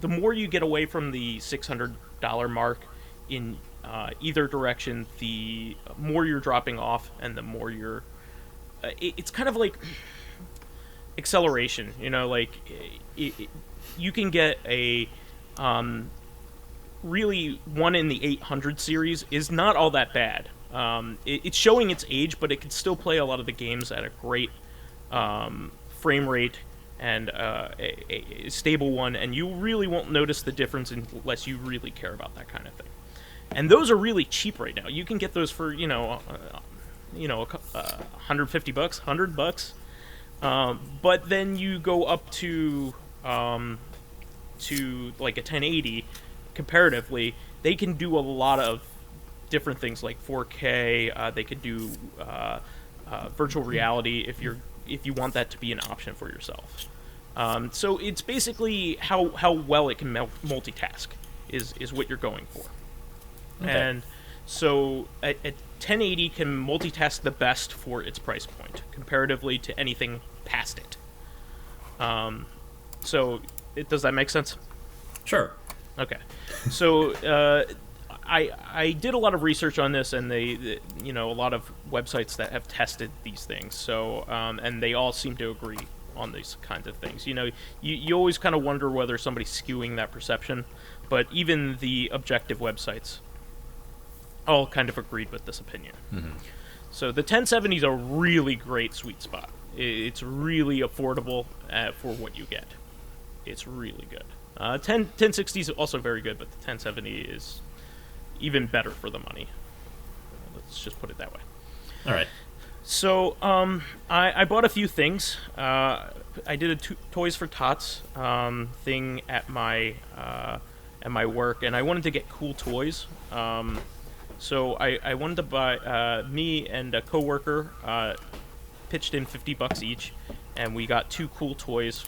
The more you get away from the $600 mark in either direction, the more you're dropping off, and the more you're. It's kind of like acceleration. You know, like you can get a really 1 in the 800 series is not all that bad. It's showing its age, but it can still play a lot of the games at a great frame rate and a stable one, and you really won't notice the difference unless you really care about that kind of thing. And those are really cheap right now. You can get those for $150, $100. But then you go up to like a 1080. Comparatively, they can do a lot of different things like 4K. They could do virtual reality if you want that to be an option for yourself. So it's basically how well it can multitask is what you're going for. Okay. And so at 1080 can multitask the best for its price point comparatively to anything past it. Does that make sense?
Sure.
Okay. So I did a lot of research on this, and a lot of websites that have tested these things. So and they all seem to agree on these kinds of things. You always kind of wonder whether somebody's skewing that perception, but even the objective websites all kind of agreed with this opinion. Mm-hmm. So the 1070 is a really great sweet spot. It's really affordable for what you get. It's really good. 1060 is also very good, but the 1070 is even better for the money. Let's just put it that way.
All right.
So I bought a few things. I did a Toys for Tots thing at my work, and I wanted to get cool toys. So I wanted to buy. Me and a coworker pitched in $50 each, and we got 2 cool toys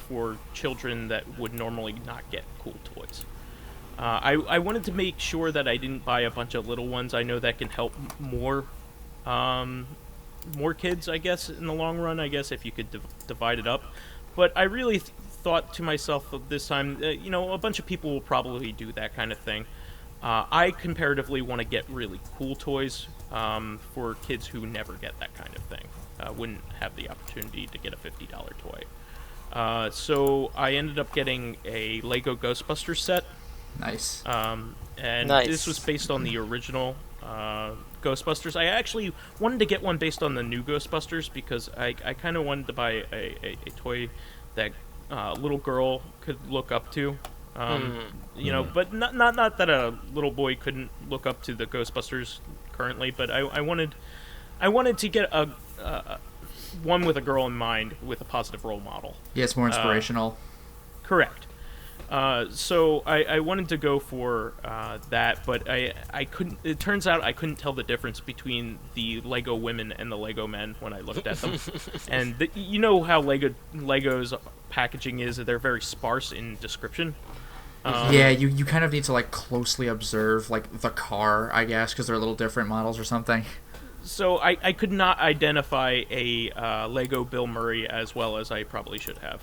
for children that would normally not get cool toys. I wanted to make sure that I didn't buy a bunch of little ones. I know that can help more kids, I guess, in the long run, I guess, if you could divide it up. But I really thought to myself this time, a bunch of people will probably do that kind of thing. I comparatively want to get really cool toys for kids who never get that kind of thing. Wouldn't have the opportunity to get a $50 toy. So I ended up getting a Lego Ghostbusters set.
Nice.
And
nice.
This was based on the original Ghostbusters. I actually wanted to get one based on the new Ghostbusters because I kind of wanted to buy a toy that a little girl could look up to. But not that a little boy couldn't look up to the Ghostbusters currently, but I wanted to get a one with a girl in mind with a positive role model.
Yeah, it's more inspirational.
Correct. So I wanted to go for that, but I couldn't. It turns out I couldn't tell the difference between the Lego women and the Lego men when I looked at them. And you know how Lego's packaging is; they're very sparse in description.
Yeah, you kind of need to closely observe the car, I guess, because they're a little different models or something.
So I could not identify a Lego Bill Murray as well as I probably should have.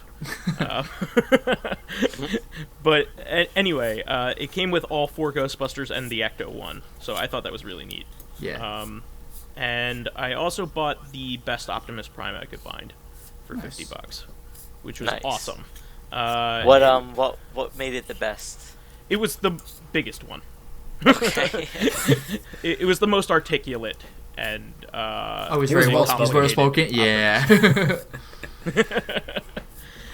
But anyway, it came with all 4 Ghostbusters and the Ecto one, so I thought that was really neat.
Yeah.
And I also bought the best Optimus Prime I could find for
Nice.
$50, which was
Nice.
awesome.
What made it the best?
It was the biggest one.
Okay.
It was the most articulate. And
he's very well spoken. Yeah.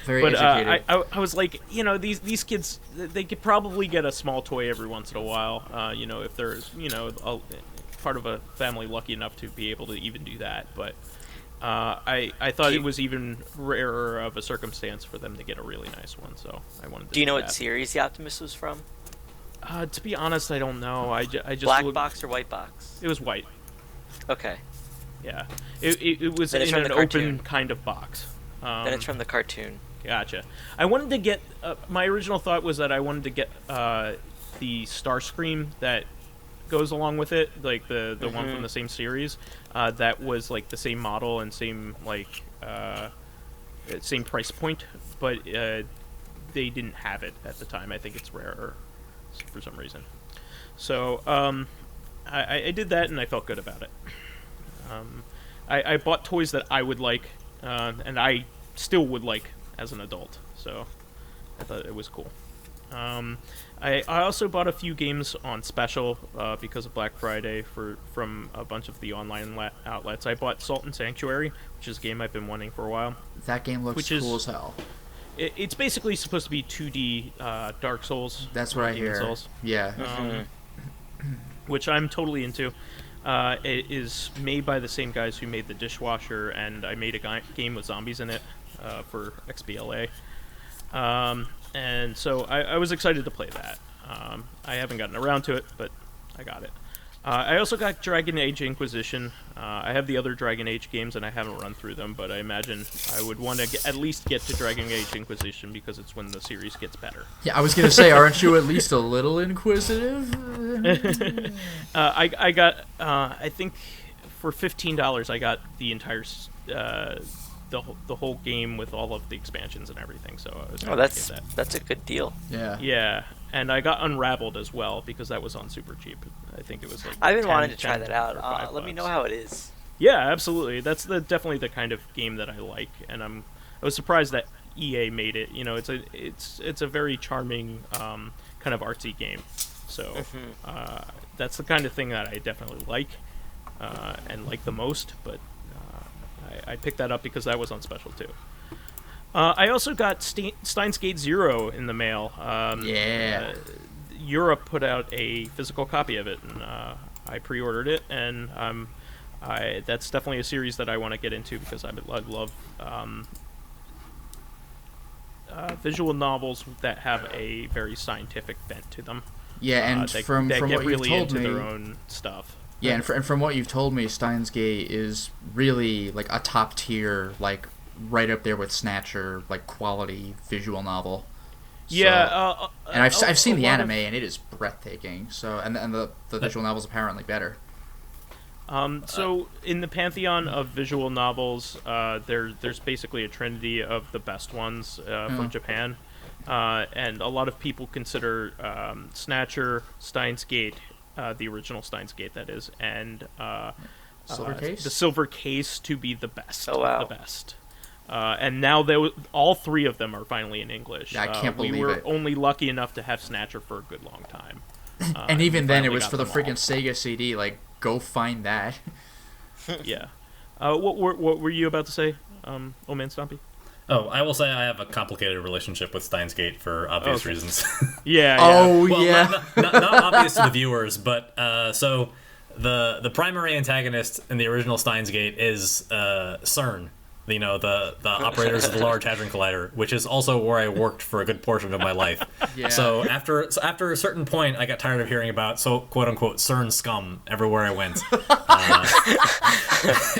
Very
but
educated.
I was like, these kids, they could probably get a small toy every once in a while. If they're part of a family lucky enough to be able to even do that. But I thought it was even rarer of a circumstance for them to get a really nice one. So I wanted to.
Do you know
that.
what series the Optimus was from?
To be honest, I don't know. I just
Black box or white box?
It was white.
Okay.
Yeah, it was
Then it's
in
from
an
the cartoon.
open kind of box.
Then it's from the cartoon.
Gotcha. I wanted to get. My original thought was that I wanted to get the Starscream that goes along with it, like the one from the same series. That was the same model and same same price point, but they didn't have it at the time. I think it's rarer for some reason. So I did that, and I felt good about it. I bought toys that I would like, and I still would like as an adult. So I thought it was cool. I also bought a few games on special because of Black Friday from a bunch of the online outlets. I bought Salt and Sanctuary, which is a game I've been wanting for a while.
That game looks cool as hell.
It's basically supposed to be 2D Dark Souls.
That's what I hear.
Souls.
Yeah.
Which I'm totally into. It is made by the same guys who made The Dishwasher, and I made a game with zombies in it for XBLA. And so I was excited to play that. I haven't gotten around to it, but I got it. I also got Dragon Age Inquisition. I have the other Dragon Age games, and I haven't run through them, but I imagine I would want to at least get to Dragon Age Inquisition because it's when the series gets better.
Yeah, I was going to say, aren't you at least a little inquisitive?
I got, I think for $15, I got the entire, the whole game with all of the expansions and everything, so I was able to get that.
That's a good deal.
Yeah.
Yeah, and I got Unraveled as well because that was on super cheap. I think it was like
I've been
10,
wanting to try
10
that
or
out. Let me
$5.
know how it is.
Yeah, absolutely. That's definitely the kind of game that I like, and I was surprised that EA made it. You know, it's a very charming kind of artsy game. So that's the kind of thing that I definitely like and like the most. But I picked that up because that was on special too. I also got Steins Gate Zero in the mail. Europe put out a physical copy of it, and I pre-ordered it, and that's definitely a series that I want to get into because I love visual novels that have a very scientific bent to them.
Yeah, and from
get
what
really
you've told
into
me,
their own stuff.
Yeah, and from what you've told me, Steins Gate is really like a top tier, like right up there with Snatcher, like quality visual novel. So,
Yeah,
and I've seen the anime, and it is breathtaking. So, and the visual novel's apparently better.
So in the pantheon of visual novels, there's basically a trinity of the best ones from Japan, and a lot of people consider Snatcher, Steins Gate, the original Steins Gate, that is, and
Silver Case?
the Silver Case to be the best.
Oh, wow.
The best. And now all three of them are finally in English.
Yeah, I can't believe
we were
it.
only lucky enough to have Snatcher for a good long time.
And even then, it
finally
was
got
for the
them
freaking
all.
Sega CD. Like, go find that.
Yeah. What were you about to say, Old Man Stompy?
Oh, I will say I have a complicated relationship with Steins Gate for obvious reasons.
Yeah.
Oh,
Well,
yeah.
not obvious to the viewers, but so the primary antagonist in the original Steins Gate is CERN. You know, the operators of the Large Hadron Collider, which is also where I worked for a good portion of my life.
Yeah.
So after a certain point, I got tired of hearing about quote unquote CERN scum everywhere I went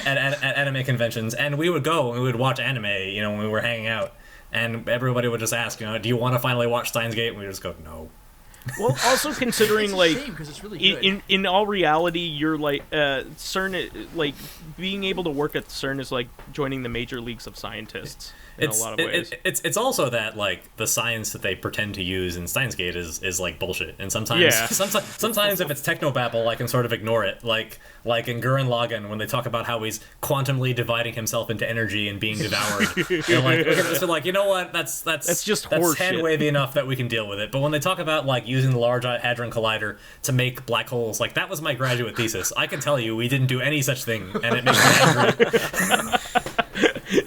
at anime conventions, and we would go and we would watch anime. You know, when we were hanging out, and everybody would just ask, you know, do you want to finally watch Steins Gate? And we would just go, no.
Well, also considering
It's a
like
shame, 'cause it's really good.
in all reality, you're like CERN, like being able to work at CERN is like joining the major leagues of scientists in a lot of ways.
It's also that like the science that they pretend to use in Steins Gate is like bullshit, and sometimes sometimes if it's technobabble, I can sort of ignore it. Like in Gurren Lagann when they talk about how he's quantumly dividing himself into energy and being devoured. They're like, you know what? That's
just
that's
horseshit.
hand wavy enough that we can deal with it. But when they talk about like using the Large Hadron Collider to make black holes, like that was my graduate thesis. I can tell you we didn't do any such thing, and it makes me angry.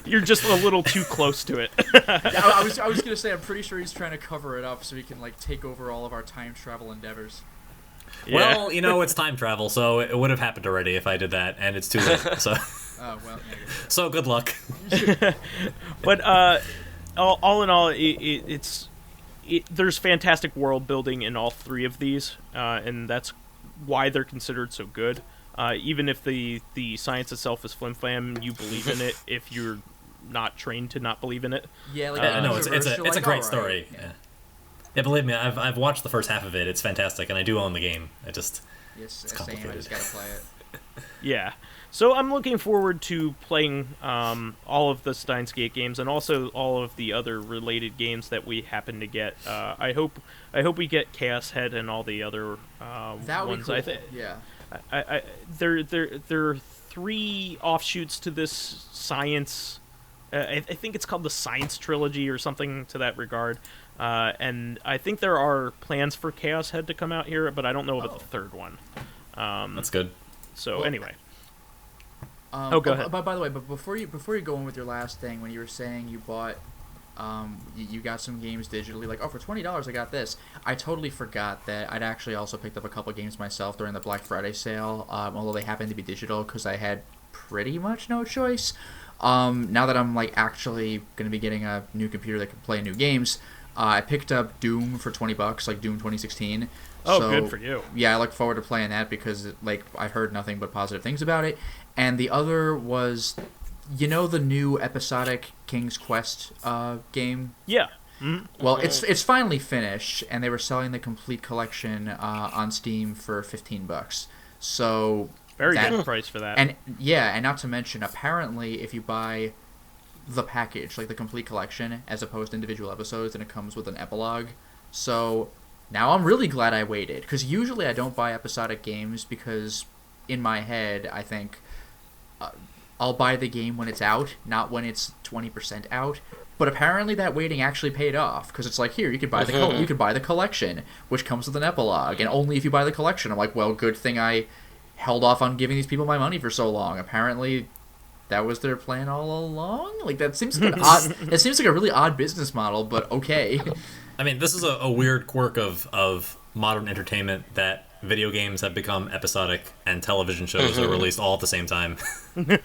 You're just a little too close to it.
Yeah, I was gonna say, I'm pretty sure he's trying to cover it up so he can like take over all of our time travel endeavors.
Yeah.
Well, you know, it's time travel, so it would have happened already if I did that, and it's too late. So,
Oh well. Yeah,
so good luck.
But all in all, there's fantastic world building in all three of these, and that's why they're considered so good. Even if the science itself is flim-flam, you believe in it if you're not trained to not believe in it.
Yeah, like
No, it's a
like,
great
alright.
story. Yeah, believe me, I've watched the first half of it. It's fantastic, and I do own the game.
Yes, same. I
complicated.
just gotta play it.
Yeah. So I'm looking forward to playing all of the Steins Gate games and also all of the other related games that we happen to get. I hope we get Chaos Head and all the other
That would
ones.
be cool. Yeah.
There are three offshoots to this science I think it's called the Science Trilogy or something to that regard. And I think there are plans for Chaos Head to come out here, but I don't know about the third one.
That's good.
So
Well,
anyway.
Go
ahead.
By the way, but before you go in with your last thing, when you were saying you bought, you got some games digitally, like, oh, for $20 I got this. I totally forgot that I'd actually also picked up a couple games myself during the Black Friday sale, although they happened to be digital because I had pretty much no choice. Now that I'm like actually gonna be getting a new computer that can play new games, I picked up Doom for $20, like Doom 2016.
Oh,
So,
good for you.
Yeah, I look forward to playing that because like I've heard nothing but positive things about it. And the other was, the new episodic King's Quest game.
Yeah. Mm-hmm.
Well, it's finally finished, and they were selling the complete collection on Steam for $15. So
Very good price for that.
and not to mention, apparently, if you buy the package, like the complete collection, as opposed to individual episodes, then it comes with an epilogue. So now I'm really glad I waited, because usually I don't buy episodic games because in my head I think I'll buy the game when it's out, not when it's 20% out. But apparently that waiting actually paid off, because it's like, here, you could buy you could buy the collection, which comes with an epilogue, and only if you buy the collection. I'm like, well, good thing I held off on giving these people my money for so long. Apparently that was their plan all along. Like, that seems like it seems like a really odd business model, but okay.
I mean, this is a weird quirk of modern entertainment that video games have become episodic and television shows are released all at the same time.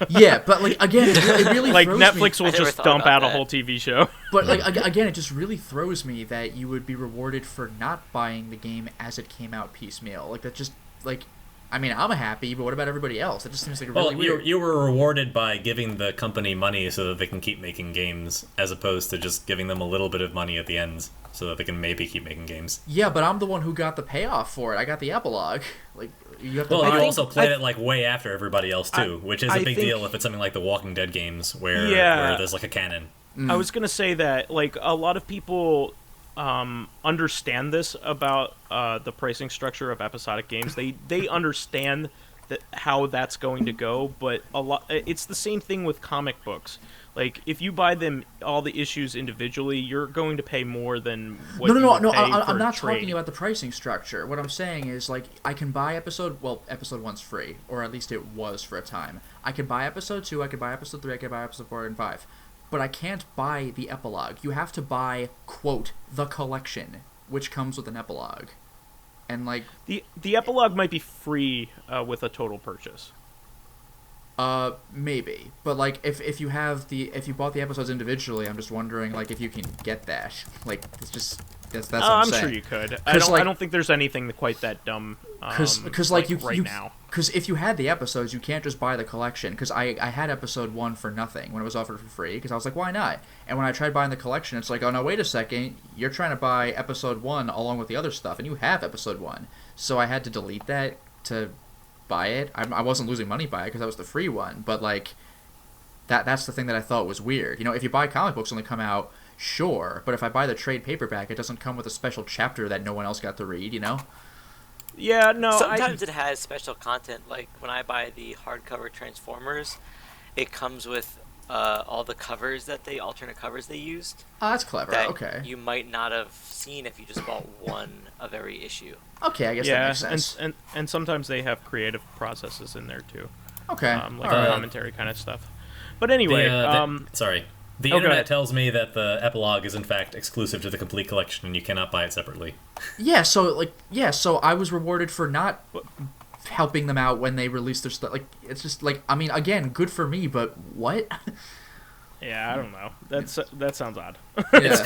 Yeah, but like again, it really
like
throws
Netflix
me.
will just dump out a whole TV show.
But like again, it just really throws me that you would be rewarded for not buying the game as it came out piecemeal. Like, that just like, I mean, I'm happy, but what about everybody else? It just seems like really weird.
You were rewarded by giving the company money so that they can keep making games, as opposed to just giving them a little bit of money at the end so that they can maybe keep making games.
Yeah, but I'm the one who got the payoff for it. I got the epilogue. Like, you have to.
Well, you
buy
also played it like way after everybody else too, which is a big deal if it's something like the Walking Dead games where there's like a canon.
I was gonna say that like a lot of people understand this about the pricing structure of episodic games. They understand that how that's going to go, but it's the same thing with comic books. Like, if you buy them all the issues individually, you're going to pay more than what
No.
you would pay
I'm not
trade.
talking about the pricing structure. What I'm saying is, like, I can buy episode 1's free, or at least it was for a time. I could buy episode 2, I could buy episode 3, I could buy episode 4 and 5. But I can't buy the epilogue. You have to buy, quote, the collection, which comes with an epilogue. And, like...
The epilogue might be free with a total purchase.
Maybe. But, like, if you bought the episodes individually, I'm just wondering, like, if you can get that. Like, it's just... That's what I'm saying.
Sure you could. I don't think there's anything quite that dumb.
Because
now.
Because if you had the episodes, you can't just buy the collection. Because I had episode 1 for nothing when it was offered for free. Because I was like, why not? And when I tried buying the collection, it's like, oh no, wait a second, you're trying to buy episode 1 along with the other stuff, and you have episode 1. So I had to delete that to buy it. I wasn't losing money by it because that was the free one. But like, that's the thing that I thought was weird. If you buy comic books when they come out, sure, but if I buy the trade paperback, it doesn't come with a special chapter that no one else got to read,
Yeah, no.
Sometimes it has special content. Like when I buy the hardcover Transformers, it comes with all the covers alternate covers they used.
Oh, that's clever.
That
okay.
You might not have seen if you just bought one of every issue.
Okay, I guess that makes sense.
And sometimes they have creative processes in there too.
Okay.
Like commentary kind of stuff. But anyway,
The internet tells me that the epilogue is in fact exclusive to the complete collection and you cannot buy it separately.
Yeah, so I was rewarded for not helping them out when they released their stuff. Like, it's just like, I mean, again, good for me, but what?
Yeah, I don't know. That sounds odd.
It's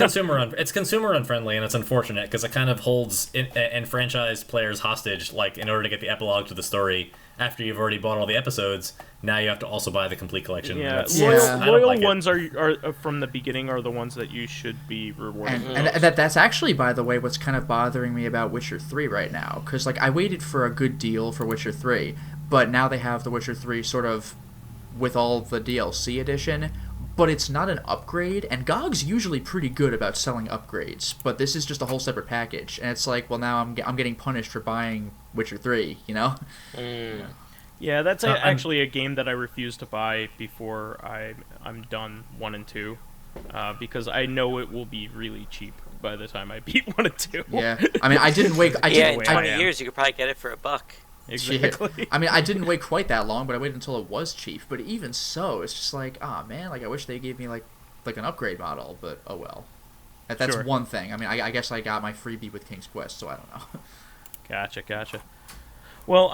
consumer unfriendly, and it's unfortunate because it kind of holds enfranchised players hostage. Like, in order to get the epilogue to the story after you've already bought all the episodes, now you have to also buy the complete collection.
Yeah,
I
loyal
like
ones are from the beginning are the ones that you should be rewarding.
And that's actually, by the way, what's kind of bothering me about Witcher 3 right now. Because, like, I waited for a good deal for Witcher 3, but now they have the Witcher 3 sort of with all the DLC edition, but it's not an upgrade, and GOG's usually pretty good about selling upgrades, but this is just a whole separate package, and it's like, well, now I'm getting punished for buying Witcher 3,
Yeah, that's
I'm-
actually a game that I refuse to buy before I'm done 1 and 2, because I know it will be really cheap by the time I beat 1 and 2.
Yeah, I mean, I didn't wait. I
Yeah,
didn't.
in
I
20
am.
years you could probably get it for $1.
Exactly.
Yeah. I mean, I didn't wait quite that long, but I waited until it was cheap. But even so, it's just like, ah, man, like I wish they gave me like an upgrade model. But oh well. That's
Sure.
one thing. I mean, I guess I got my freebie with King's Quest, so I don't know.
Gotcha. Well,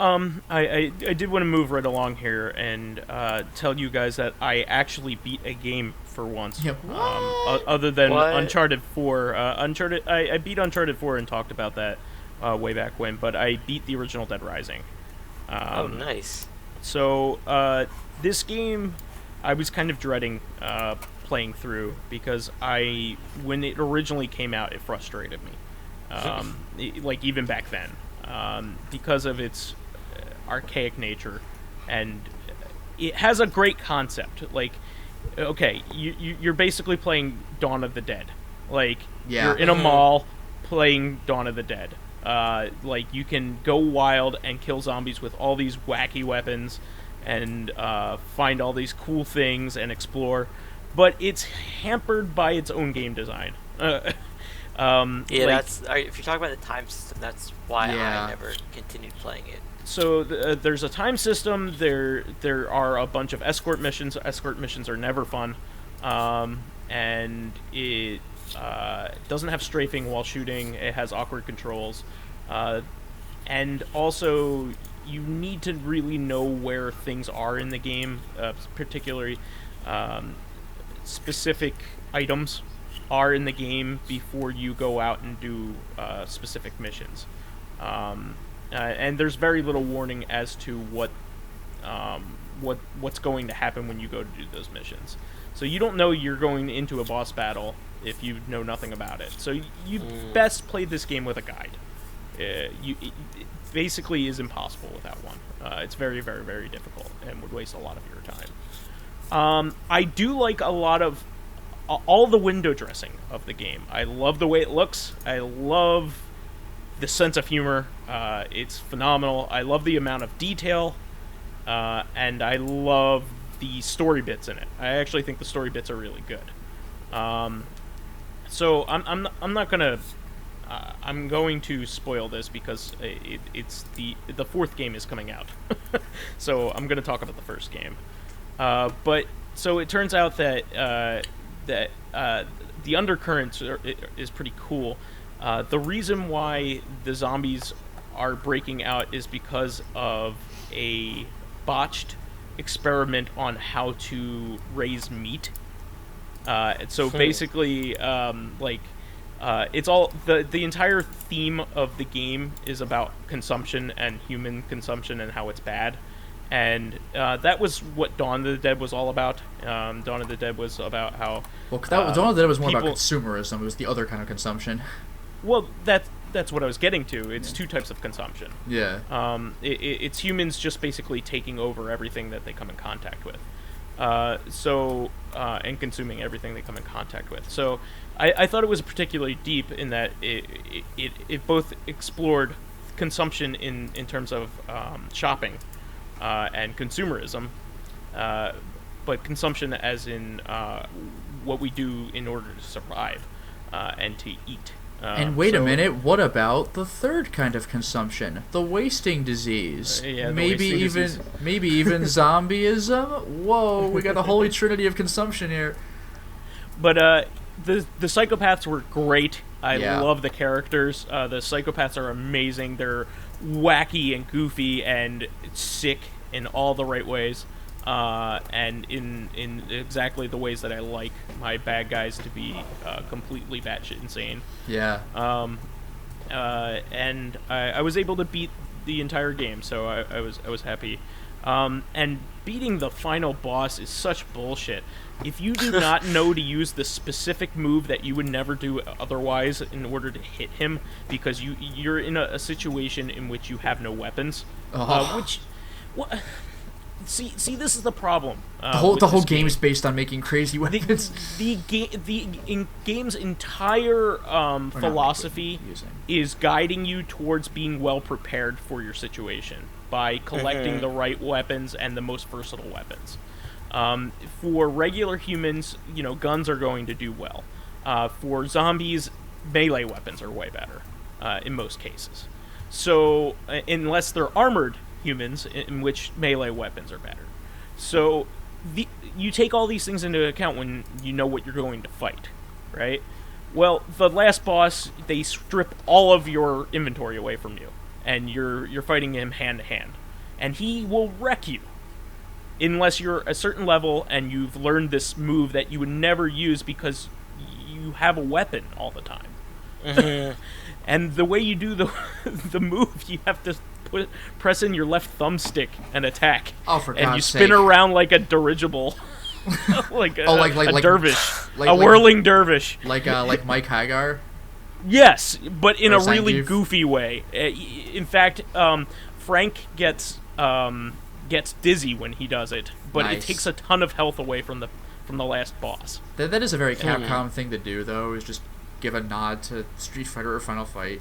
I did want to move right along here and tell you guys that I actually beat a game for once.
Yeah,
Other than
What?
Uncharted 4. I beat Uncharted 4 and talked about that way back when, but I beat the original Dead Rising.
Oh, nice.
So, this game, I was kind of dreading playing through because when it originally came out, it frustrated me. Like, even back then. Because of its archaic nature, and it has a great concept. Like, okay, you're basically playing Dawn of the Dead. Like,
Yeah.
you're in a mall playing Dawn of the Dead. Like, you can go wild and kill zombies with all these wacky weapons and find all these cool things and explore, but it's hampered by its own game design.
That's if you're talking about the time system, that's why
Yeah.
I never continued playing it.
So there's a time system. There are a bunch of escort missions. Escort missions are never fun, and it doesn't have strafing while shooting. It has awkward controls, and also you need to really know where things are in the game, particularly specific items are in the game before you go out and do specific missions. And there's very little warning as to what's going to happen when you go to do those missions. So you don't know you're going into a boss battle if you know nothing about it. So you best play this game with a guide. It basically is impossible without one. It's very, very, very difficult and would waste a lot of your time. I do like a lot of all the window dressing of the game. I love the way it looks. I love the sense of humor. It's phenomenal. I love the amount of detail, and I love the story bits in it. I actually think the story bits are really good. So I'm not gonna. I'm going to spoil this because it's the fourth game is coming out, so I'm gonna talk about the first game. But so it turns out that the undercurrents is pretty cool. The reason why the zombies are breaking out is because of a botched experiment on how to raise meat. So basically, it's all the entire theme of the game is about consumption and human consumption and how it's bad. And that was what Dawn of the Dead was all about. Dawn of the Dead was about how...
Well, Dawn of the Dead was more about
people-
consumerism. It was the other kind of consumption.
Well, that's what I was getting to. It's two types of consumption.
Yeah.
It's humans just basically taking over everything that they come in contact with. And consuming everything they come in contact with. So I thought it was particularly deep in that it both explored consumption in terms of shopping and consumerism, but consumption as in what we do in order to survive and to eat.
And wait a minute, what about the third kind of consumption? The wasting disease.
Yeah, the
maybe
wasting
even
disease.
maybe even zombieism? Whoa, we got the holy trinity of consumption here.
But the psychopaths were great. I
Yeah.
love the characters. The psychopaths are amazing. They're wacky and goofy and sick in all the right ways, and in exactly the ways that I like my bad guys to be completely batshit insane.
Yeah.
And I was able to beat the entire game, so I was happy. And beating the final boss is such bullshit. If you do not know to use the specific move that you would never do otherwise in order to hit him, because you're in a situation in which you have no weapons, see, this is the problem.
The whole game
game
is based on making crazy weapons.
The game's entire philosophy is guiding you towards being well prepared for your situation by collecting the right weapons and the most versatile weapons. For regular humans, guns are going to do well. For zombies, melee weapons are way better in most cases. So, unless they're armored humans, in which melee weapons are better. So, you take all these things into account when you know what you're going to fight, right? Well, the last boss, they strip all of your inventory away from you, and you're fighting him hand to hand, and he will wreck you unless you're a certain level and you've learned this move that you would never use because you have a weapon all the time. And the way you do the move, you have to press in your left thumbstick and attack.
Oh, for God's sake.
And you spin around like a dirigible. like a dervish. A whirling dervish.
Like Mike Hagar?
Yes, but in
Or
a really
Zangief.
goofy way. In fact, Frank gets dizzy when he does it, but
Nice.
it takes a ton of health away from the last boss.
That is a very Capcom thing to do, though, is just give a nod to Street Fighter or Final Fight.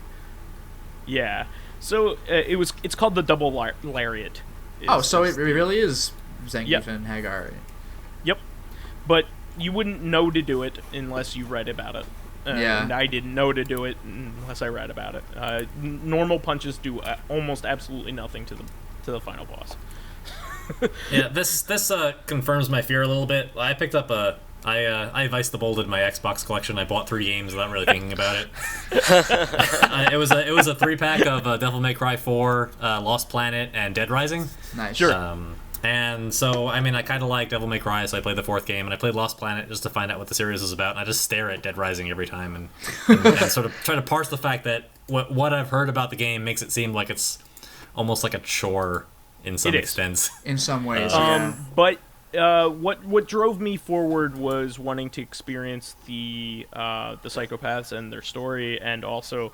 Yeah. So it's called the double lariat.
So it really is Zangief
Yep.
and Hagar.
Yep. But you wouldn't know to do it unless you read about it.
Yeah.
And I didn't know to do it unless I read about it. Normal punches do almost absolutely nothing to the final boss.
Yeah, this confirms my fear a little bit. I picked up I Vice the Bolded my Xbox collection. I bought 3 games without really thinking about it. It was a 3-pack of Devil May Cry 4, Lost Planet, and Dead Rising.
Nice.
Sure.
And so, I mean, I kind of like Devil May Cry, so I played the 4th game, and I played Lost Planet just to find out what the series was about, and I just stare at Dead Rising every time and sort of try to parse the fact that what I've heard about the game makes it seem like it's almost like a chore in some extent.
In some ways, yeah.
But what drove me forward was wanting to experience the psychopaths and their story, and also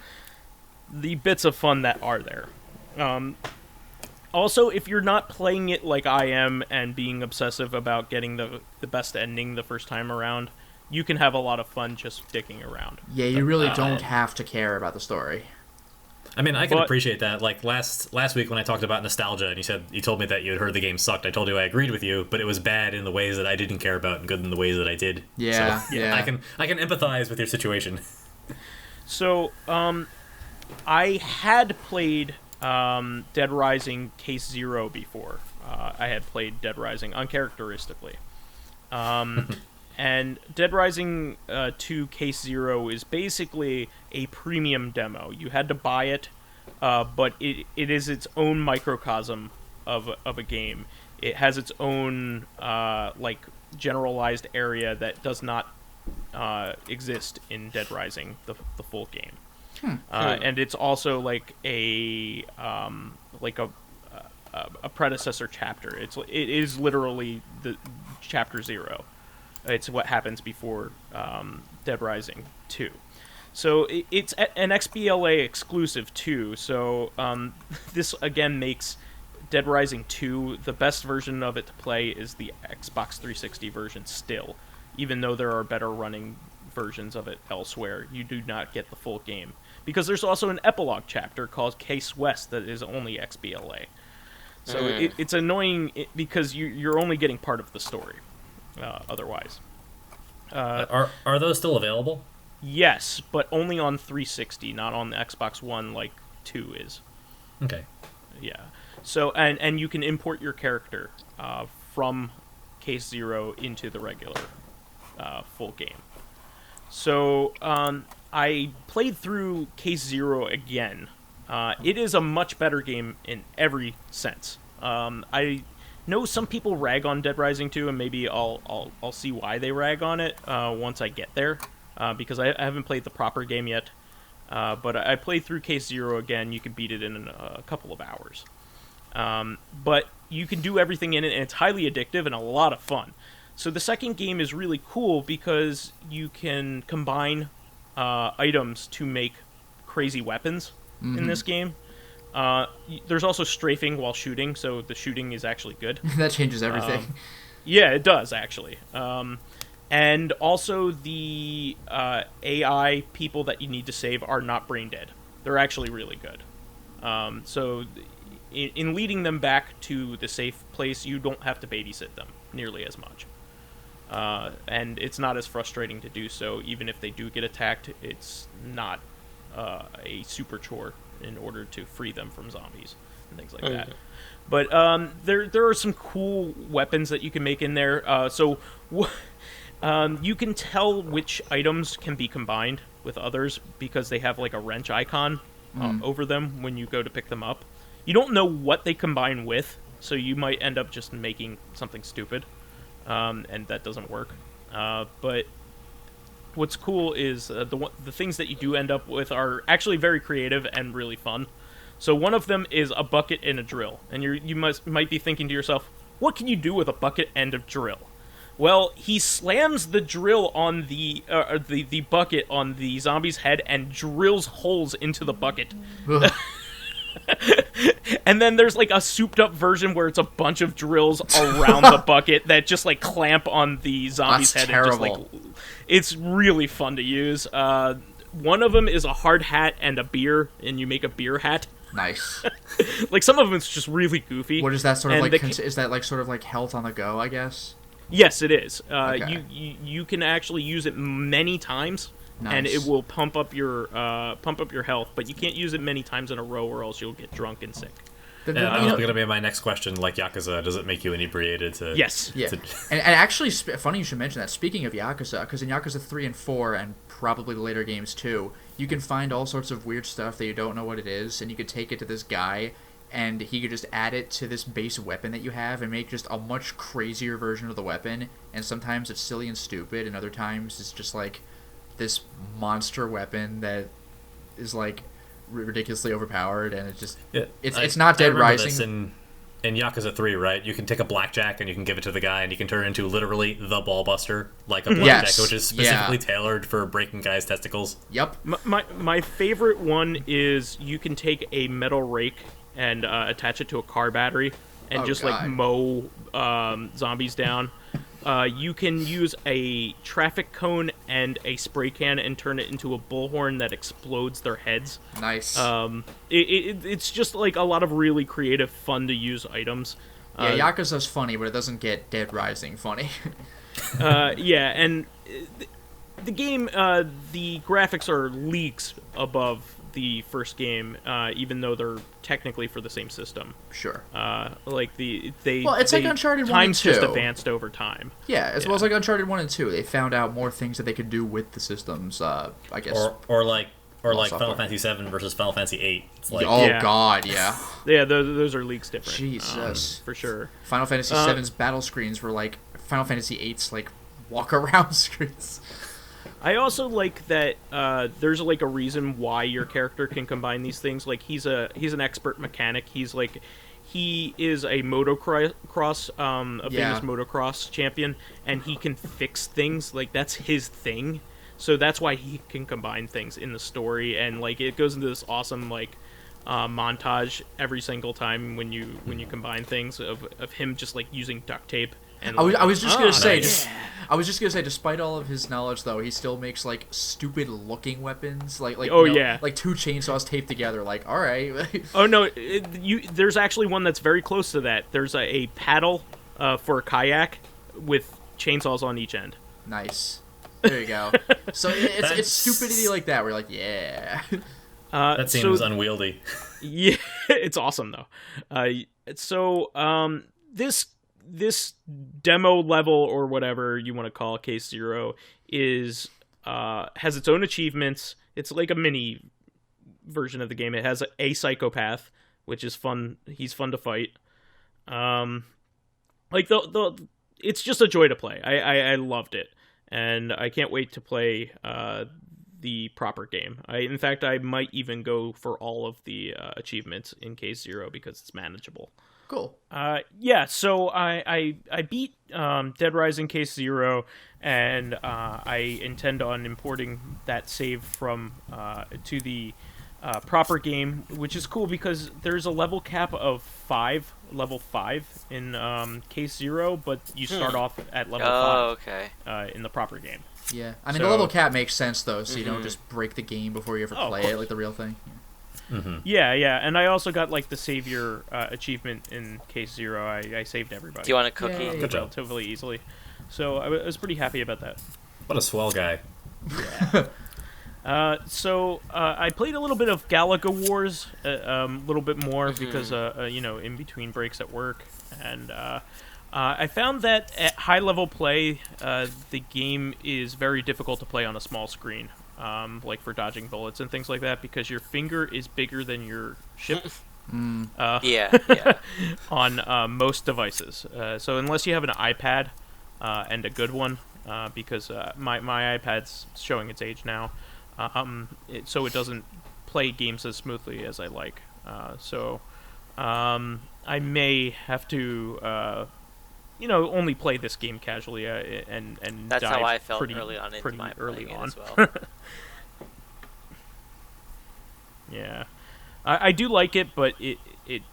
the bits of fun that are there. Also, if you're not playing it like I am and being obsessive about getting the best ending the first time around, you can have a lot of fun just sticking around.
Yeah, you really don't have to care about the story.
I mean, I can appreciate that. Like last week when I talked about nostalgia, and you told me that you had heard the game sucked. I told you I agreed with you, but it was bad in the ways that I didn't care about and good in the ways that I did.
Yeah,
so,
yeah.
I can empathize with your situation.
So, I had played Dead Rising Case Zero before. I had played Dead Rising uncharacteristically. And Dead Rising 2 Case Zero is basically a premium demo. You had to buy it, but it is its own microcosm of a game. It has its own generalized area that does not exist in Dead Rising, the full game. And it's also like a predecessor chapter. It is literally the chapter 0. It's what happens before Dead Rising 2. So it's an XBLA exclusive too. So this again makes Dead Rising 2 the best version of it to play is the Xbox 360 version still, even though there are better running versions of it elsewhere. You do not get the full game because there's also an epilogue chapter called Case West that is only XBLA. So it's annoying because you're only getting part of the story. Otherwise,
Are those still available?
yes, but only on 360, not on the Xbox One like 2 is.
Okay.
Yeah. So and you can import your character from Case Zero into the regular full game. So I played through Case Zero again. It is a much better game in every sense. I know some people rag on Dead Rising 2, and maybe I'll see why they rag on it once I get there, because I haven't played the proper game yet. But I played through Case Zero again. You can beat it in a couple of hours. But you can do everything in it, and it's highly addictive and a lot of fun. So the second game is really cool because you can combine items to make crazy weapons in this game. There's also strafing while shooting, so the shooting is actually good.
That changes everything.
Yeah, it does, actually. And also the AI people that you need to save are not brain dead. They're actually really good. So in leading them back to the safe place, you don't have to babysit them nearly as much. And it's not as frustrating to do so. Even if they do get attacked, it's not a super chore in order to free them from zombies and things like that. But there are some cool weapons that you can make in there. You can tell which items can be combined with others because they have like a wrench icon over them when you go to pick them up. You don't know what they combine with, so you might end up just making something stupid, and that doesn't work. But what's cool is the things that you do end up with are actually very creative and really fun. So one of them is a bucket and a drill, and you might be thinking to yourself, what can you do with a bucket and a drill? Well, he slams the drill on the bucket on the zombie's head and drills holes into the bucket. And then there's like a souped up version where it's a bunch of drills around the bucket that just like clamp on the zombie's head.
Terrible.
And just like, it's really fun to use. One of them is a hard hat and a beer, and you make a beer hat.
Nice.
Like some of them, it's just really goofy.
What is that sort of
And
like? Is that like sort of like health on the go? I guess.
Yes, it is.
Okay.
You can actually use it many times,
Nice.
and it will pump up your health. But you can't use it many times in a row, or else you'll get drunk and sick.
The-
Yeah,
you
that
know-
was going to be my next question. Like Yakuza, does it make you inebriated?
Yes.
Yeah, and actually, funny you should mention that. Speaking of Yakuza, because in Yakuza 3 and 4, and probably the later games too, you can find all sorts of weird stuff that you don't know what it is, and you could take it to this guy, and he could just add it to this base weapon that you have and make just a much crazier version of the weapon, and sometimes it's silly and stupid, and other times it's just like this monster weapon that is like ridiculously overpowered, and it's not Dead Rising.
In Yakuza 3, right? You can take a blackjack and you can give it to the guy, and you can turn it into literally the ball buster, like a blackjack,
Yes,
which is specifically tailored for breaking guys' testicles.
Yep.
My favorite one is you can take a metal rake and attach it to a car battery and just
God.
like mow zombies down. You can use a traffic cone and a spray can and turn it into a bullhorn that explodes their heads.
Nice.
It's just like a lot of really creative, fun to use items.
Yeah, Yakuza's funny, but it doesn't get Dead Rising funny.
Yeah, and the game, the graphics are leagues above the first game, even though they're technically for the same system.
Sure.
Like
it's like Uncharted 1 and
time's
2.
just advanced over time.
Yeah, as well as like Uncharted 1 and 2. They found out more things that they could do with the systems, I guess.
Or like Final
software.
Fantasy 7 versus Final Fantasy 8. It's like
Yeah.
God, yeah.
Yeah, those are leagues different.
Jesus.
For sure.
Final Fantasy 7's battle screens were like Final Fantasy 8's like walk-around screens.
I also like that there's like a reason why your character can combine these things. Like he's an expert mechanic. He is a motocross, famous motocross champion, and he can fix things. Like that's his thing. So that's why he can combine things in the story, and like it goes into this awesome like montage every single time when you combine things of him just like using duct tape. And
I was just gonna say,
nice.
I was just gonna say, despite all of his knowledge, though, he still makes like stupid-looking weapons, like like two chainsaws taped together. Like, all right.
Oh no, there's actually one that's very close to that. There's a paddle for a kayak with chainsaws on each end.
Nice. There you go. So it's stupidity like that. Where you're like, yeah.
that seems unwieldy.
Yeah, it's awesome though. This demo level, or whatever you want to call it, Case Zero, has its own achievements. It's like a mini version of the game. It has a psychopath, which is fun. He's fun to fight. It's just a joy to play. I loved it, and I can't wait to play the proper game. In fact, I might even go for all of the achievements in Case Zero because it's manageable.
Cool.
Yeah, so I beat Dead Rising Case Zero, and I intend on importing that save from to the proper game, which is cool because there's a level cap of level 5 in Case Zero, but you start off at level 5
okay.
In the proper game.
Yeah, I mean,
So-
the level cap makes sense, though, so you don't just break the game before you ever
Oh, of
play it,
course.
like the real thing.
Yeah, and I also got like the savior achievement in Case Zero. I saved everybody.
Do you want a cookie?
Yay.
Good job.
Relatively easily. So I was pretty happy about that.
What a swell guy.
So I played a little bit of Galaga Wars, a little bit more because in between breaks at work, and I found that at high level play, the game is very difficult to play on a small screen, like for dodging bullets and things like that, because your finger is bigger than your ship.
Yeah.
On most devices. So unless you have an iPad and a good one, because my iPad's showing its age now, so it doesn't play games as smoothly as I like. So I may have to, only play this game casually and
That's
dive
how I felt
pretty
early on into
pretty
my
early
playing it
on.
as well.
Yeah, I do like it, but it's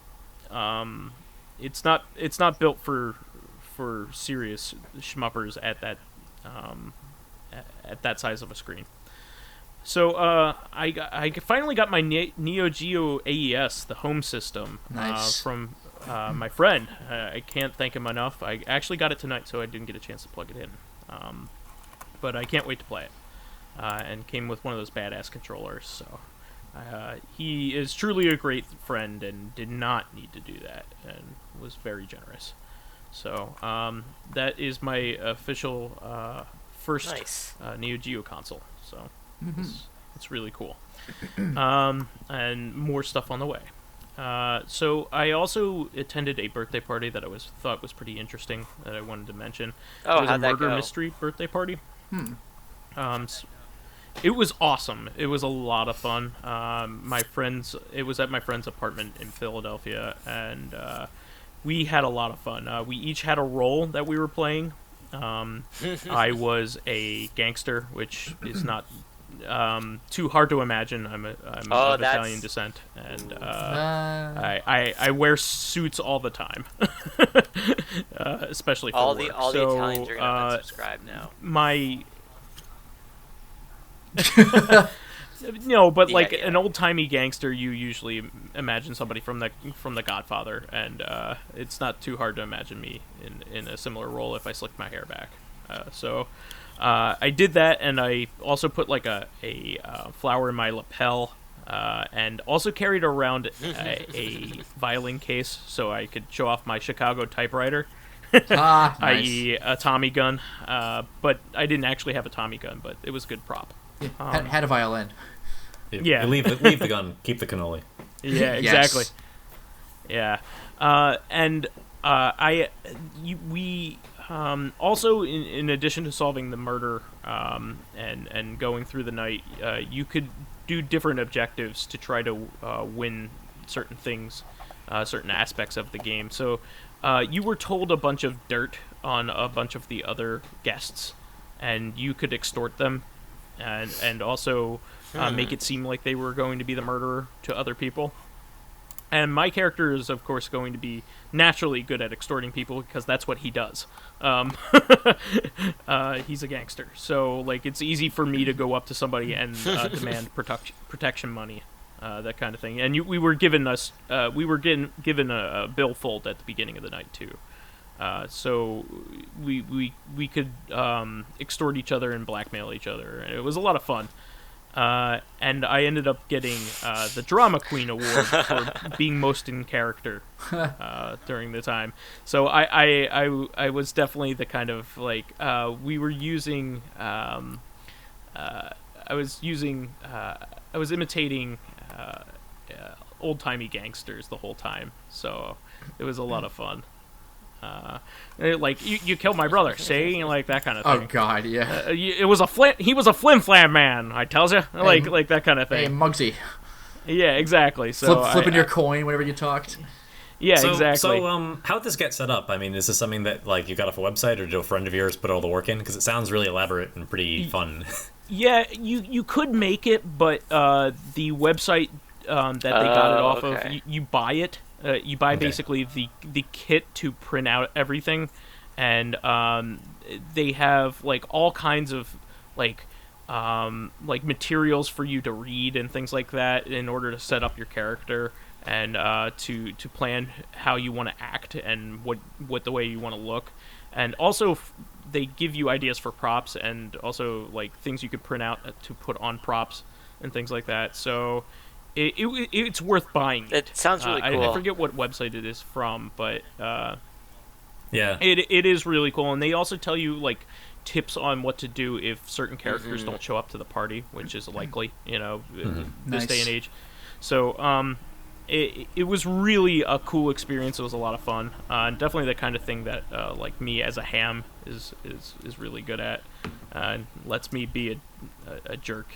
not built for serious schmuppers at that size of a screen. So I finally got my Neo Geo AES, the home system,
Nice.
from my friend. I can't thank him enough. I actually got it tonight, so I didn't get a chance to plug it in. But I can't wait to play it. And came with one of those badass controllers, so he is truly a great friend and did not need to do that and was very generous. So that is my official first
Nice.
Neo Geo console. So it's really cool. And more stuff on the way. So I also attended a birthday party that I thought was pretty interesting that I wanted to mention.
Oh,
It was
how'd
a
that
murder
go?
mystery birthday party. It was awesome. It was a lot of fun. It was at my friend's apartment in Philadelphia, and we had a lot of fun. We each had a role that we were playing. I was a gangster, which is not too hard to imagine. I'm of Italian descent, and I wear suits all the time, especially for
all
work.
the Italians are gonna unsubscribe now.
No, but like
Yeah.
an old-timey gangster, you usually imagine somebody from the Godfather, and it's not too hard to imagine me in a similar role if I slicked my hair back. So I did that, and I also put like a flower in my lapel, and also carried around a violin case so I could show off my Chicago typewriter.
Nice.
i.e. a Tommy gun, but I didn't actually have a Tommy gun, but it was a good prop.
Had a violin.
Yeah.
You leave the gun, keep the cannoli.
Yeah, exactly. Yeah, we also, in addition to solving the murder and going through the night, you could do different objectives to try to win certain things, certain aspects of the game. So you were told a bunch of dirt on a bunch of the other guests, and you could extort them, and also make it seem like they were going to be the murderer to other people. And my character is, of course, going to be naturally good at extorting people because that's what he does. He's a gangster, so like it's easy for me to go up to somebody and demand protection money, that kind of thing. And we were given a billfold at the beginning of the night too. So we could extort each other and blackmail each other, and it was a lot of fun. And I ended up getting the Drama Queen Award for being most in character during the time. So I was definitely the kind of like we were using. I was imitating old timey gangsters the whole time, so it was a lot of fun. Like you killed my brother, see, like that kind of thing.
Oh God, yeah.
He was a flim flam man, I tells you, like that kind of
Hey,
thing.
Muggsy.
Yeah, exactly. So
Flipping your coin whenever you talked.
Yeah,
So,
exactly.
So, how'd this get set up? I mean, is this something that like you got off a website, or did a friend of yours put all the work in? Because it sounds really elaborate and pretty fun.
Yeah, you could make it, but the website that they got it off of, you buy it. You buy basically the kit to print out everything, and they have like all kinds of like materials for you to read and things like that in order to set up your character and to plan how you want to act and what the way you want to look, and also they give you ideas for props and also like things you could print out to put on props and things like that. So it's worth buying.
It sounds really cool.
I forget what website it is from, but
Yeah.
it is really cool, and they also tell you like tips on what to do if certain characters don't show up to the party, which is likely, this day and age. So it was really a cool experience. It was a lot of fun, and definitely the kind of thing that like me as a ham is really good at, and lets me be a jerk.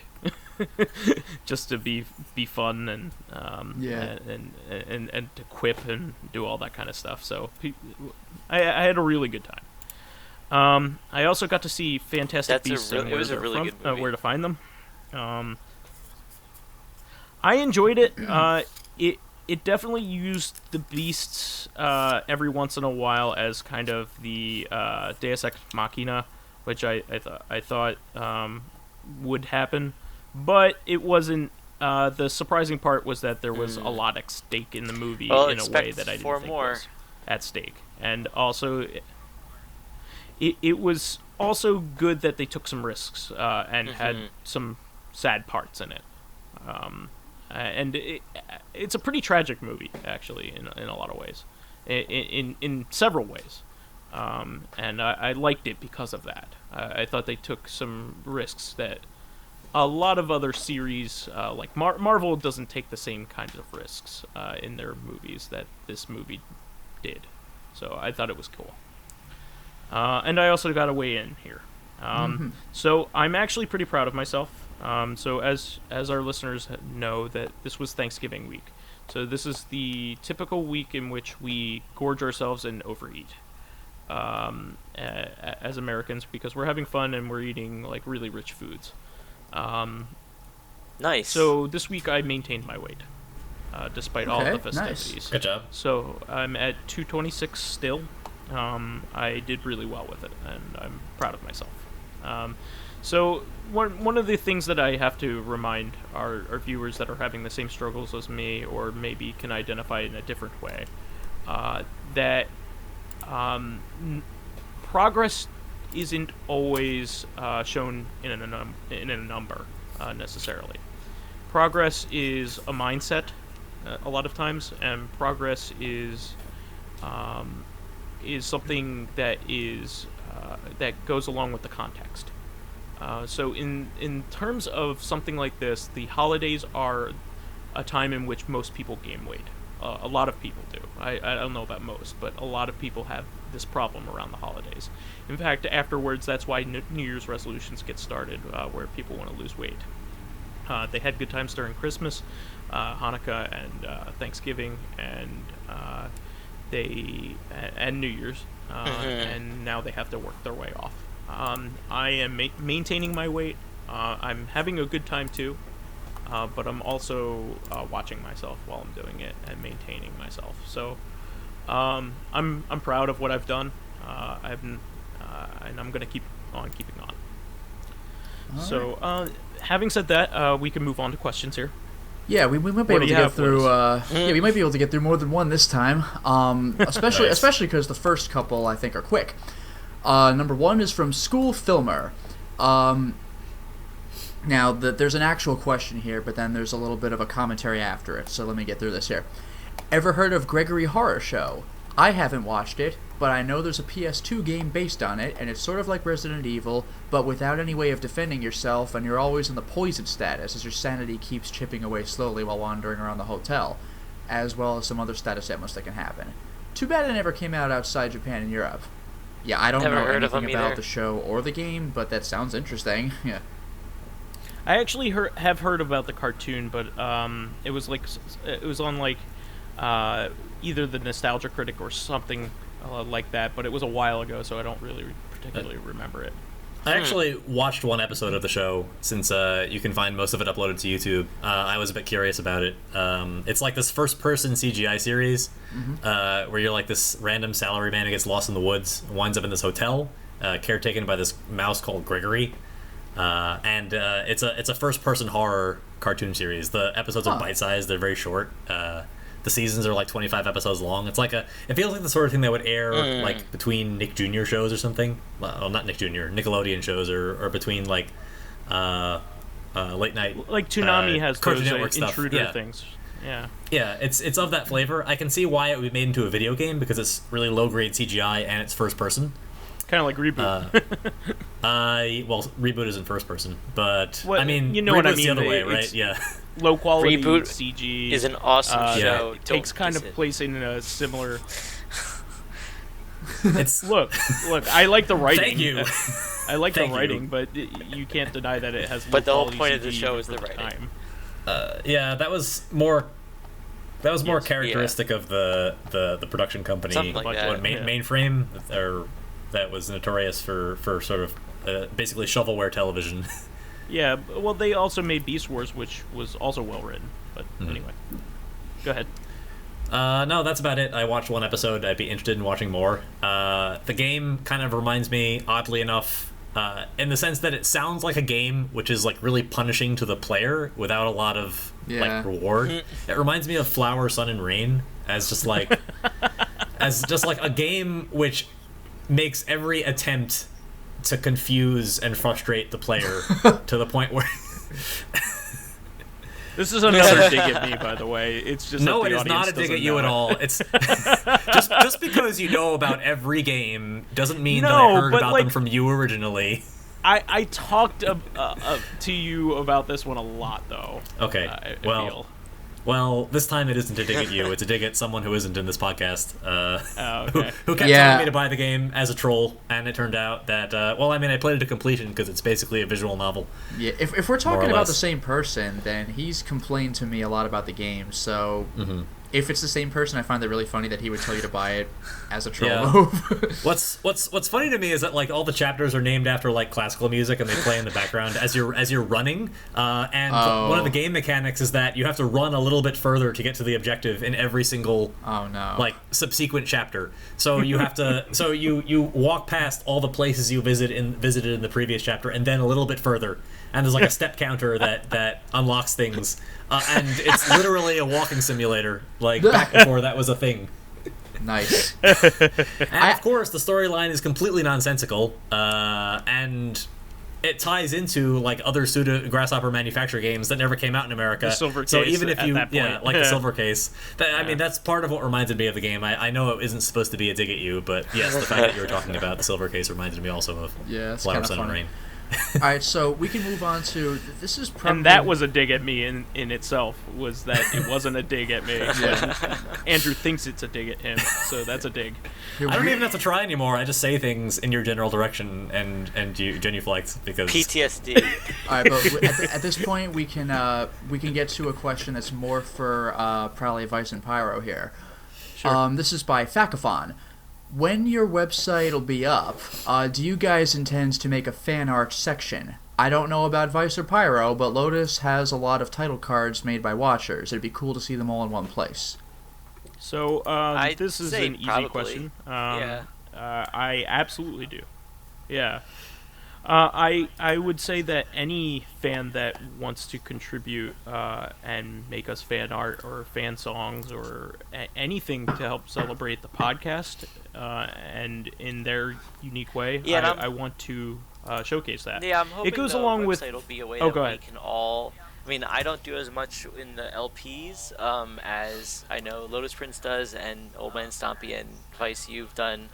Just to be fun and and to quip and do all that kind of stuff. So I had a really good time. I also got to see Fantastic Beasts and
it was a really good movie.
Where to Find Them. I enjoyed it. It definitely used the beasts every once in a while as kind of the Deus Ex Machina, which I thought would happen. But it wasn't. The surprising part was that there was a lot at stake in the movie in a way that I didn't think was at stake. And also, it was also good that they took some risks and had some sad parts in it. And it's a pretty tragic movie, actually, in a lot of ways, in several ways. And I liked it because of that. I thought they took some risks that a lot of other series, like Marvel, doesn't take the same kinds of risks in their movies that this movie did. So I thought it was cool. And I also got a weigh in here. So I'm actually pretty proud of myself. So as our listeners know, that this was Thanksgiving week. So this is the typical week in which we gorge ourselves and overeat as Americans, because we're having fun and we're eating like really rich foods.
Nice.
So this week I maintained my weight, despite all the festivities.
Nice.
Good job.
So I'm at 226 still. I did really well with it, and I'm proud of myself. So one of the things that I have to remind our viewers that are having the same struggles as me, or maybe can identify in a different way, that progress isn't always shown in a number necessarily. Progress is a mindset a lot of times, and progress is something that that goes along with the context. So in terms of something like this, the holidays are a time in which most people gain weight. A lot of people do. I don't know about most, but a lot of people have this problem around the holidays. In fact, afterwards, that's why New Year's resolutions get started, where people want to lose weight. They had good times during Christmas, Hanukkah, and Thanksgiving, and New Year's, and now they have to work their way off. I am maintaining my weight. I'm having a good time too, but I'm also watching myself while I'm doing it and maintaining myself. So I'm proud of what I've done. And I'm gonna keep on keeping on. So having said that, we can move on to questions here.
Yeah, we might be able to get through. Yeah, we might be able to get through more than one this time. Especially because the first couple I think are quick. Number one is from School Filmer. Now, there's an actual question here, but then there's a little bit of a commentary after it, so let me get through this here. Ever heard of Gregory Horror Show? I haven't watched it, but I know there's a PS2 game based on it, and it's sort of like Resident Evil, but without any way of defending yourself, and you're always in the poison status as your sanity keeps chipping away slowly while wandering around the hotel, as well as some other status ailments that can happen. Too bad it never came out outside Japan and Europe. Yeah, I don't know anything about the show or the game, but that sounds interesting. Yeah.
I actually have heard about the cartoon, but it was on like either the Nostalgia Critic or something like that, but it was a while ago, so I don't really particularly remember it.
I actually watched one episode of the show, since you can find most of it uploaded to YouTube. I was a bit curious about it. It's like this first-person CGI series where you're like this random salaryman who gets lost in the woods, winds up in this hotel, caretaken by this mouse called Gregory. And it's a first-person horror cartoon series. The episodes are bite-sized; they're very short. The seasons are like 25 episodes long. It feels like the sort of thing that would air like between Nick Jr. shows or something. Well, not Nick Jr. Nickelodeon shows, or between like late night.
Like Toonami has
Cartoon
those
Network stuff.
intruder things. Yeah.
Yeah, it's of that flavor. I can see why it would be made into a video game because it's really low grade CGI and it's first person.
Kind of like Reboot.
Well, Reboot is in first person, but
Well,
I mean,
you know what I
Reboot's
mean,
the other way,
it's-
right? Yeah.
Low quality
Reboot
CG
is an awesome show.
It takes
Don't
kind
diss
of
it.
place in a similar.
It's
Look, I like the writing.
Thank you.
I like the
Thank you.
writing, but you can't deny that it has.
But the whole
low-quality
point of the
CG
show is
for
the writing.
time.
Yeah, that was more
Yes.
characteristic of the production company.
Something like that.
What, Mainframe, or that was notorious for sort of basically shovelware television.
Yeah, well, they also made Beast Wars, which was also well written. But anyway, go ahead.
No, that's about it. I watched one episode. I'd be interested in watching more. The game kind of reminds me, oddly enough, in the sense that it sounds like a game which is like really punishing to the player without a lot of like reward. It reminds me of Flower, Sun, and Rain as just like a game which makes every attempt to confuse and frustrate the player to the point where
This is another dig at me, by the way. It's just
no,
that the
it is not a
audience
dig at
doesn't
you
know
at
it.
all. It's just because you know about every game doesn't mean that
No,
I heard
but,
about
like-
them from you originally.
I talked to you about this one a lot, though.
Okay,
I
well,
feel.
well, this time it isn't a dig at you. It's a dig at someone who isn't in this podcast.
Okay.
Who kept
Yeah.
telling me to buy the game as a troll, and it turned out that well, I mean, I played it to completion because it's basically a visual novel.
Yeah, if we're
More
talking
or
about
less.
the same person, then he's complained to me a lot about the game. So if it's the same person, I find it really funny that he would tell you to buy it as a troll
Yeah.
move.
What's funny to me is that like all the chapters are named after like classical music and they play in the background as you're running. And one of the game mechanics is that you have to run a little bit further to get to the objective in every single
Oh no!
like subsequent chapter. So you have to so you walk past all the places you visited in the previous chapter and then a little bit further. And there's like a step counter that unlocks things. And it's literally a walking simulator, like back before that was a thing.
Nice.
And of course, the storyline is completely nonsensical, and it ties into like other pseudo Grasshopper manufacturer games that never came out in America.
The Silver
so
Case
even if
at
you,
that
yeah,
point.
like the Silver Case. I mean, that's part of what reminded me of the game. I know it isn't supposed to be a dig at you, but yes, the fact that you were talking about the Silver Case reminded me also of
Yeah, it's
Flower,
kinda
Sun, and
funny.
Rain.
All right, so we can move on to this is probably
And that was a dig at me in itself, was that it wasn't a dig at me. But Andrew thinks it's a dig at him, so that's a dig.
I don't even have to try anymore. I just say things in your general direction, and you genuflect because
PTSD.
All right, but at this point we can get to a question that's more for probably Vice and Pyro here.
Sure.
This is by Facathon. When your website will be up, do you guys intend to make a fan art section? I don't know about Vice or Pyro, but Lotus has a lot of title cards made by watchers. It'd be cool to see them all in one place.
So
I'd
this is
say
an easy
probably.
question.
Yeah.
I absolutely do. Yeah. I would say that any fan that wants to contribute and make us fan art or fan songs or anything to help celebrate the podcast and in their unique way,
Yeah, and
I want to showcase that.
Yeah, I'm hoping
it goes
the
along with.
website will be a way
Oh,
that
go
we
ahead.
can all. I mean, I don't do as much in the LPs as I know Lotus Prince does, and Old Man Stompy and Vice, you've done,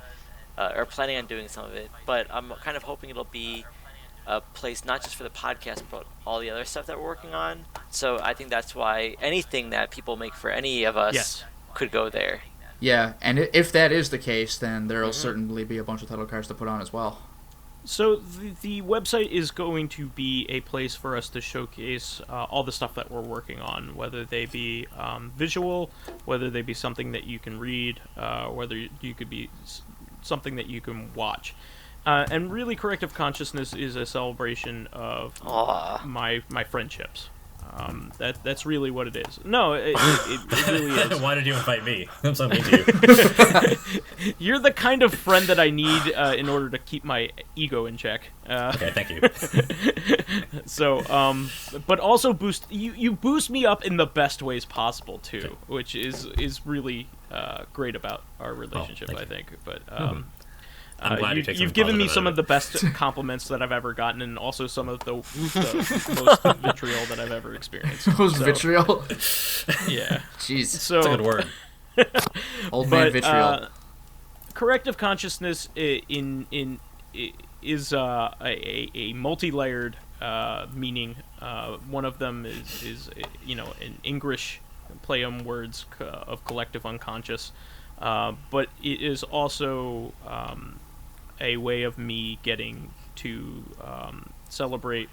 or planning on doing some of it. But I'm kind of hoping it'll be a place not just for the podcast, but all the other stuff that we're working on. So I think that's why anything that people make for any of us
Yes.
could go there.
Yeah, and if that is the case, then there'll certainly be a bunch of title cards to put on as well.
So the website is going to be a place for us to showcase all the stuff that we're working on, whether they be visual, whether they be something that you can read, whether you could be something that you can watch. And really, Corrective Consciousness is a celebration of my friendships. That's really what it is. No, it really is.
Why did you invite me? I'm so mean to you.
You're the kind of friend that I need in order to keep my ego in check.
Okay, thank you.
So, but also you boost me up in the best ways possible too, which is really great about our relationship, I think. But
I'm glad
you've given me some of the best compliments that I've ever gotten, and also some of the most vitriol that I've ever experienced.
Vitriol?
Yeah.
Jeez.
So,
that's a good word.
Old man vitriol.
Corrective Consciousness is a multi-layered meaning. One of them is an English play on words of collective unconscious, but it is also a way of me getting to celebrate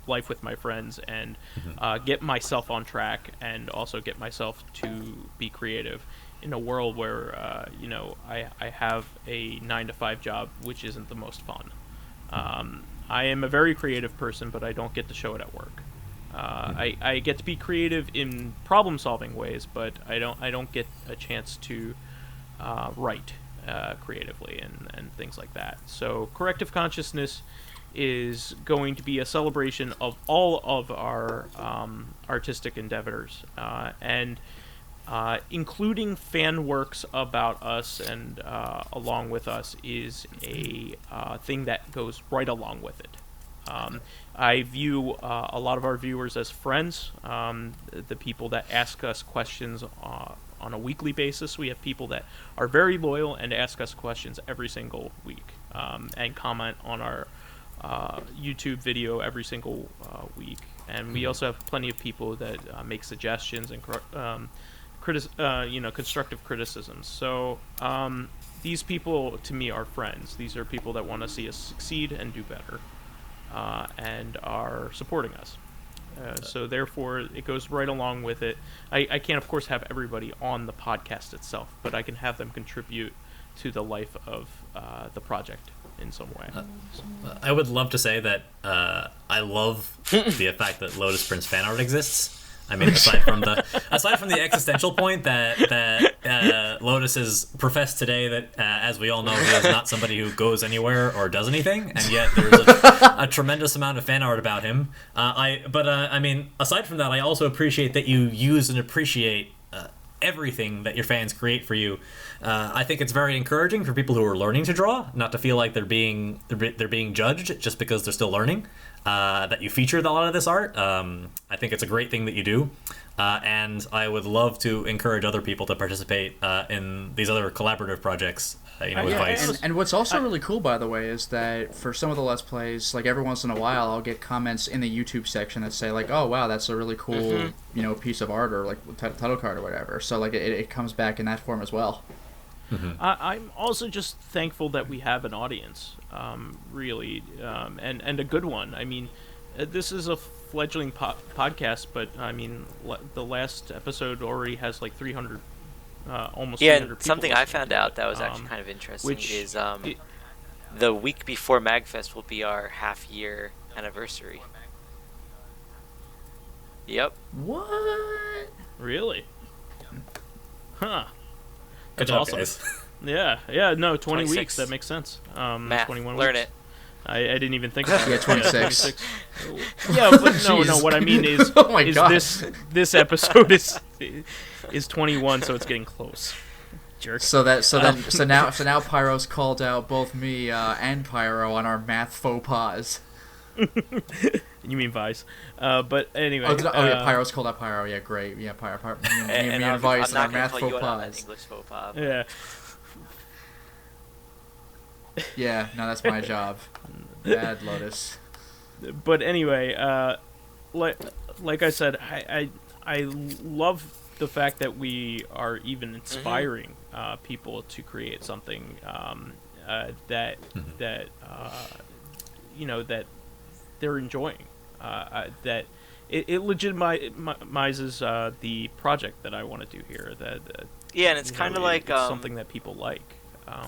life with my friends and get myself on track, and also get myself to be creative in a world where I have a 9-to-5 job, which isn't the most fun. I am a very creative person, but I don't get to show it at work. I get to be creative in problem-solving ways, but I don't get a chance to write creatively and things like that. So Corrective Consciousness is going to be a celebration of all of our artistic endeavors, and including fan works about us and along with us is a thing that goes right along with it. I view a lot of our viewers as friends, the people that ask us questions on a weekly basis. We have people that are very loyal and ask us questions every single week, and comment on our YouTube video every single week. And we also have plenty of people that make suggestions and constructive criticisms. So these people, to me, are friends. These are people that want to see us succeed and do better, and are supporting us. So therefore, it goes right along with it. I can't, of course, have everybody on the podcast itself, but I can have them contribute to the life of the project in some way.
I would love to say that I love the fact that Lotus Prince fan art exists. I mean, aside from the existential point that Lotus has professed today that, as we all know, he is not somebody who goes anywhere or does anything, and yet there's a tremendous amount of fan art about him. I mean, aside from that, I also appreciate that you use and appreciate everything that your fans create for you. I think it's very encouraging for people who are learning to draw, not to feel like they're being judged just because they're still learning. That you featured a lot of this art. I think it's a great thing that you do, and I would love to encourage other people to participate in these other collaborative projects. With Vice.
And what's also really cool, by the way, is that for some of the Let's Plays, like every once in a while, I'll get comments in the YouTube section that say like, "Oh wow, that's a really cool, piece of art," or like title card or whatever. So like it comes back in that form as well.
I'm also just thankful that we have an audience, really, and a good one. I mean, this is a fledgling podcast, but I mean, the last episode already has like 300, almost 300 people.
Something I found out that was actually kind of interesting is the week before MagFest will be our half-year anniversary. Yep.
What?
Really? Huh.
Good
That's
job,
awesome.
guys.
Yeah, no, 20
26.
weeks, that makes sense.
Math,
21
learn
weeks.
it.
I didn't even think about it.
Yeah, 26.
Yeah, but no,
Jeez.
what I mean is,
Oh my God.
this episode is 21, so it's getting close. Jerk.
So now Pyro's called out both me and Pyro on our math faux pas.
You mean Vice? But anyway.
Yeah, Pyro's called out Pyro. Yeah, great. Yeah, Pyro. Me and Vice on our math faux pas.
English faux pas.
Yeah.
Yeah, no, that's my job. Bad Lotus.
But anyway, like I said, I love the fact that we are even inspiring people to create something that that that they're enjoying. That it legitimizes the project that I want to do here.
And it's kind of like
it's something that people like.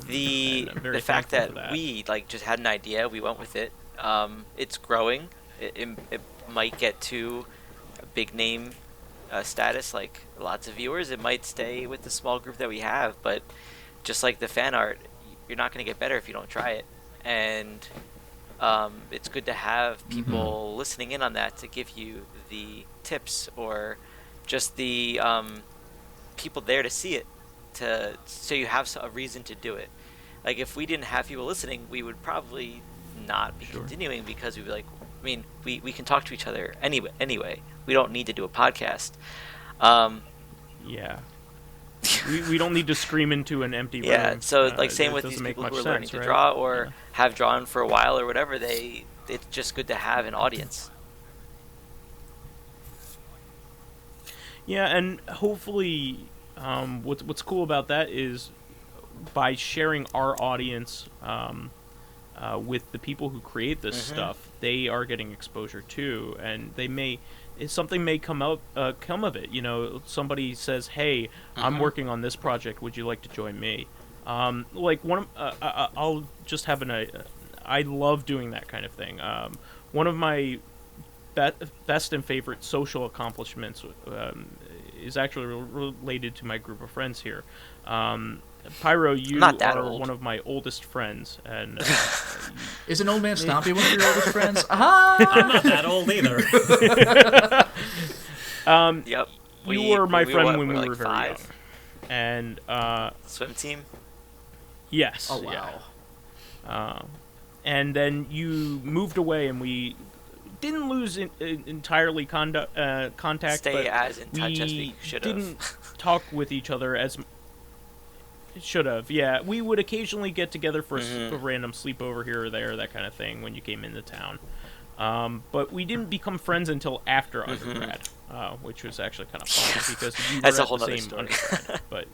The fact that we just had an idea, we went with it. It's growing. It might get to a big name status, like lots of viewers. It might stay with the small group that we have, but just like the fan art, you're not going to get better if you don't try it. And it's good to have people listening in on that to give you the tips, or just the people there to see it, so you have a reason to do it. Like if we didn't have people listening, we would probably not be continuing, because we'd be like, I mean, we can talk to each other anyway. We don't need to do a podcast.
Yeah. we don't need to scream into an empty room.
Yeah, so same with these people who are learning to draw, or have drawn for a while or whatever, it's just good to have an audience.
Yeah, and hopefully what's cool about that is by sharing our audience with the people who create this stuff, they are getting exposure too, and something may come of it. Somebody says, "Hey, I'm working on this project. Would you like to join me?" I'll just have I love doing that kind of thing. One of my best and favorite social accomplishments is actually related to my group of friends here. Pyro, you are one of my oldest friends, and
is an old man Stompy one of your oldest friends?
I'm not that old either.
Yep.
You were my friend when we were very
5?
young, and
swim team.
Yes.
Oh wow.
Yeah. And then you moved away, and we didn't lose entirely contact.
Stay
but
as in touch as we should have.
Didn't talk with each other as should have. Yeah, we would occasionally get together for a random sleepover here or there, that kind of thing, when you came into town. But we didn't become friends until after undergrad, which was actually kind of fun because you were
That's
at
a whole
the
other
same
story.
undergrad. But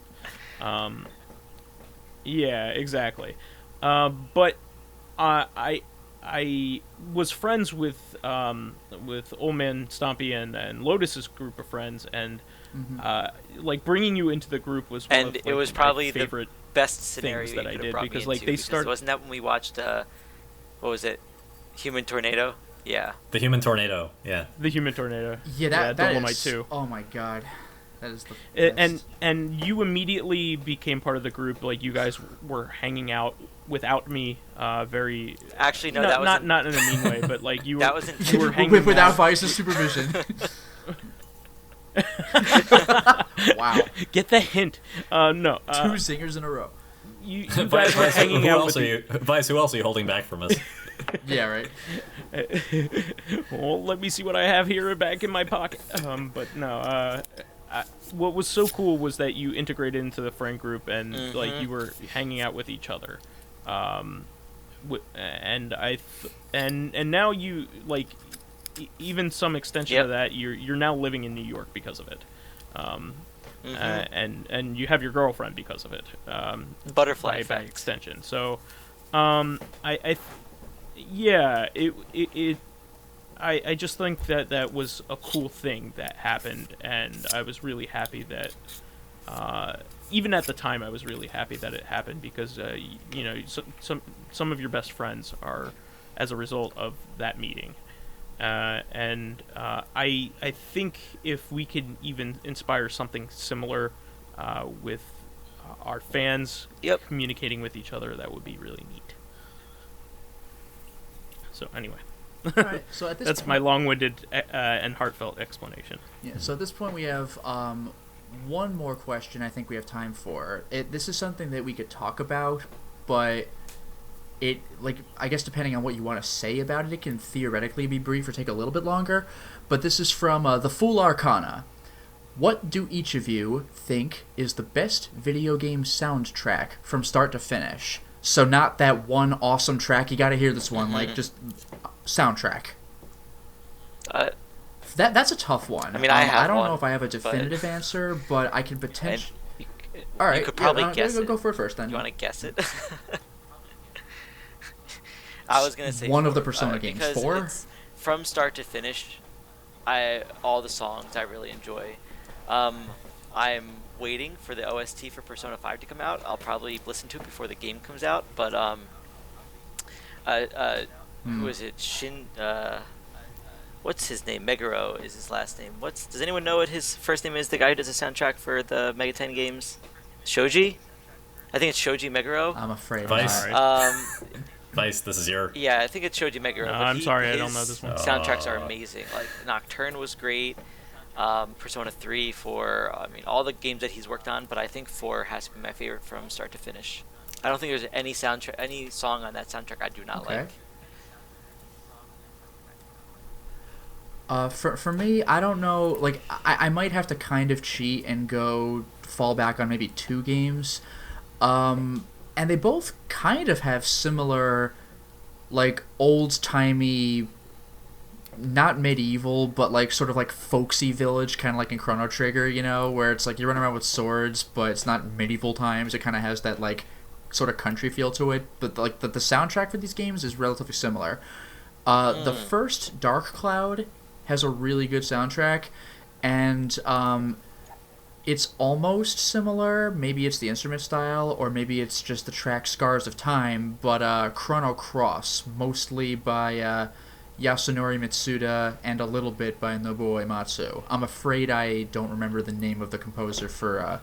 yeah, exactly. But I was friends with Old Man Stompy and Lotus's group of friends, and bringing you into the group was one of,
it was
my
probably
favorite
the best scenario
things that I
you could have
did,
brought
because
me into,
they started.
Wasn't that when we watched what was it, Human Tornado? Yeah,
The Human Tornado. Yeah,
The Human Tornado.
Yeah, that
Dolomite
is,
too.
Oh my god, that is the best.
And you immediately became part of the group. Like, you guys were hanging out without me. Very
actually no,
not,
that was
not in a mean way, but like you
that
were,
wasn't
you were hanging
without
out.
Vice's supervision. Wow,
Get the hint. No,
2 singers in a row.
you guys were hanging out with
Vice, who else are you holding back from us?
Yeah, right.
Well, let me see what I have here back in my pocket. But no, what was so cool was that you integrated into the friend group, and like you were hanging out with each other. And now you like even some extension of that. You're now living in New York because of it. And you have your girlfriend because of it.
butterfly
by
effect.
extension. So, I just think that was a cool thing that happened, and I was really happy that, even at the time, I was really happy that it happened, because some of your best friends are as a result of that meeting, and I think if we could even inspire something similar with our fans communicating with each other, that would be really neat. So anyway.
All right, so at this
That's
point,
my long-winded and heartfelt explanation.
Yeah, so at this point we have one more question I think we have time for. This is something that we could talk about, but I guess depending on what you want to say about it, it can theoretically be brief or take a little bit longer. But this is from the Fool Arcana. What do each of you think is the best video game soundtrack from start to finish? So not that one awesome track, you gotta hear this one, like just soundtrack. That's a tough one.
I mean, I
don't
one,
know if I have a definitive answer, but I can potentially... All right,
you could probably guess
go
it.
for it first then.
You want to guess it? I was gonna say
one of the
4,
Persona games.
because
4?
it's from start to finish. All the songs I really enjoy. I'm waiting for the OST for Persona 5 to come out. I'll probably listen to it before the game comes out. But who is it? What's his name? Meguro is his last name. Does anyone know what his first name is? The guy who does the soundtrack for the Mega 10 games? Shoji? I think it's Shoji Meguro.
I'm afraid.
Vice.
Not.
Vice, this is your...
Yeah, I think it's Shoji Meguro.
No,
but
I'm sorry, I don't know this one.
Soundtracks are amazing. Like Nocturne was great. Persona 3, 4. I mean, all the games that he's worked on. But I think 4 has to be my favorite from start to finish. I don't think there's any song on that soundtrack I do not like.
For me, I don't know. Like, I might have to kind of cheat and fall back on maybe 2 games. And they both kind of have similar, like, old-timey, not medieval, but, like, sort of, like, folksy village, kind of like in Chrono Trigger, you know, where it's, like, you run around with swords, but it's not medieval times. It kind of has that, like, sort of country feel to it. But, like, the soundtrack for these games is relatively similar. The first Dark Cloud has a really good soundtrack, and it's almost similar. Maybe it's the instrument style, or maybe it's just the track Scars of Time, but Chrono Cross, mostly by Yasunori Mitsuda and a little bit by Nobuo Uematsu. I'm afraid I don't remember the name of the composer for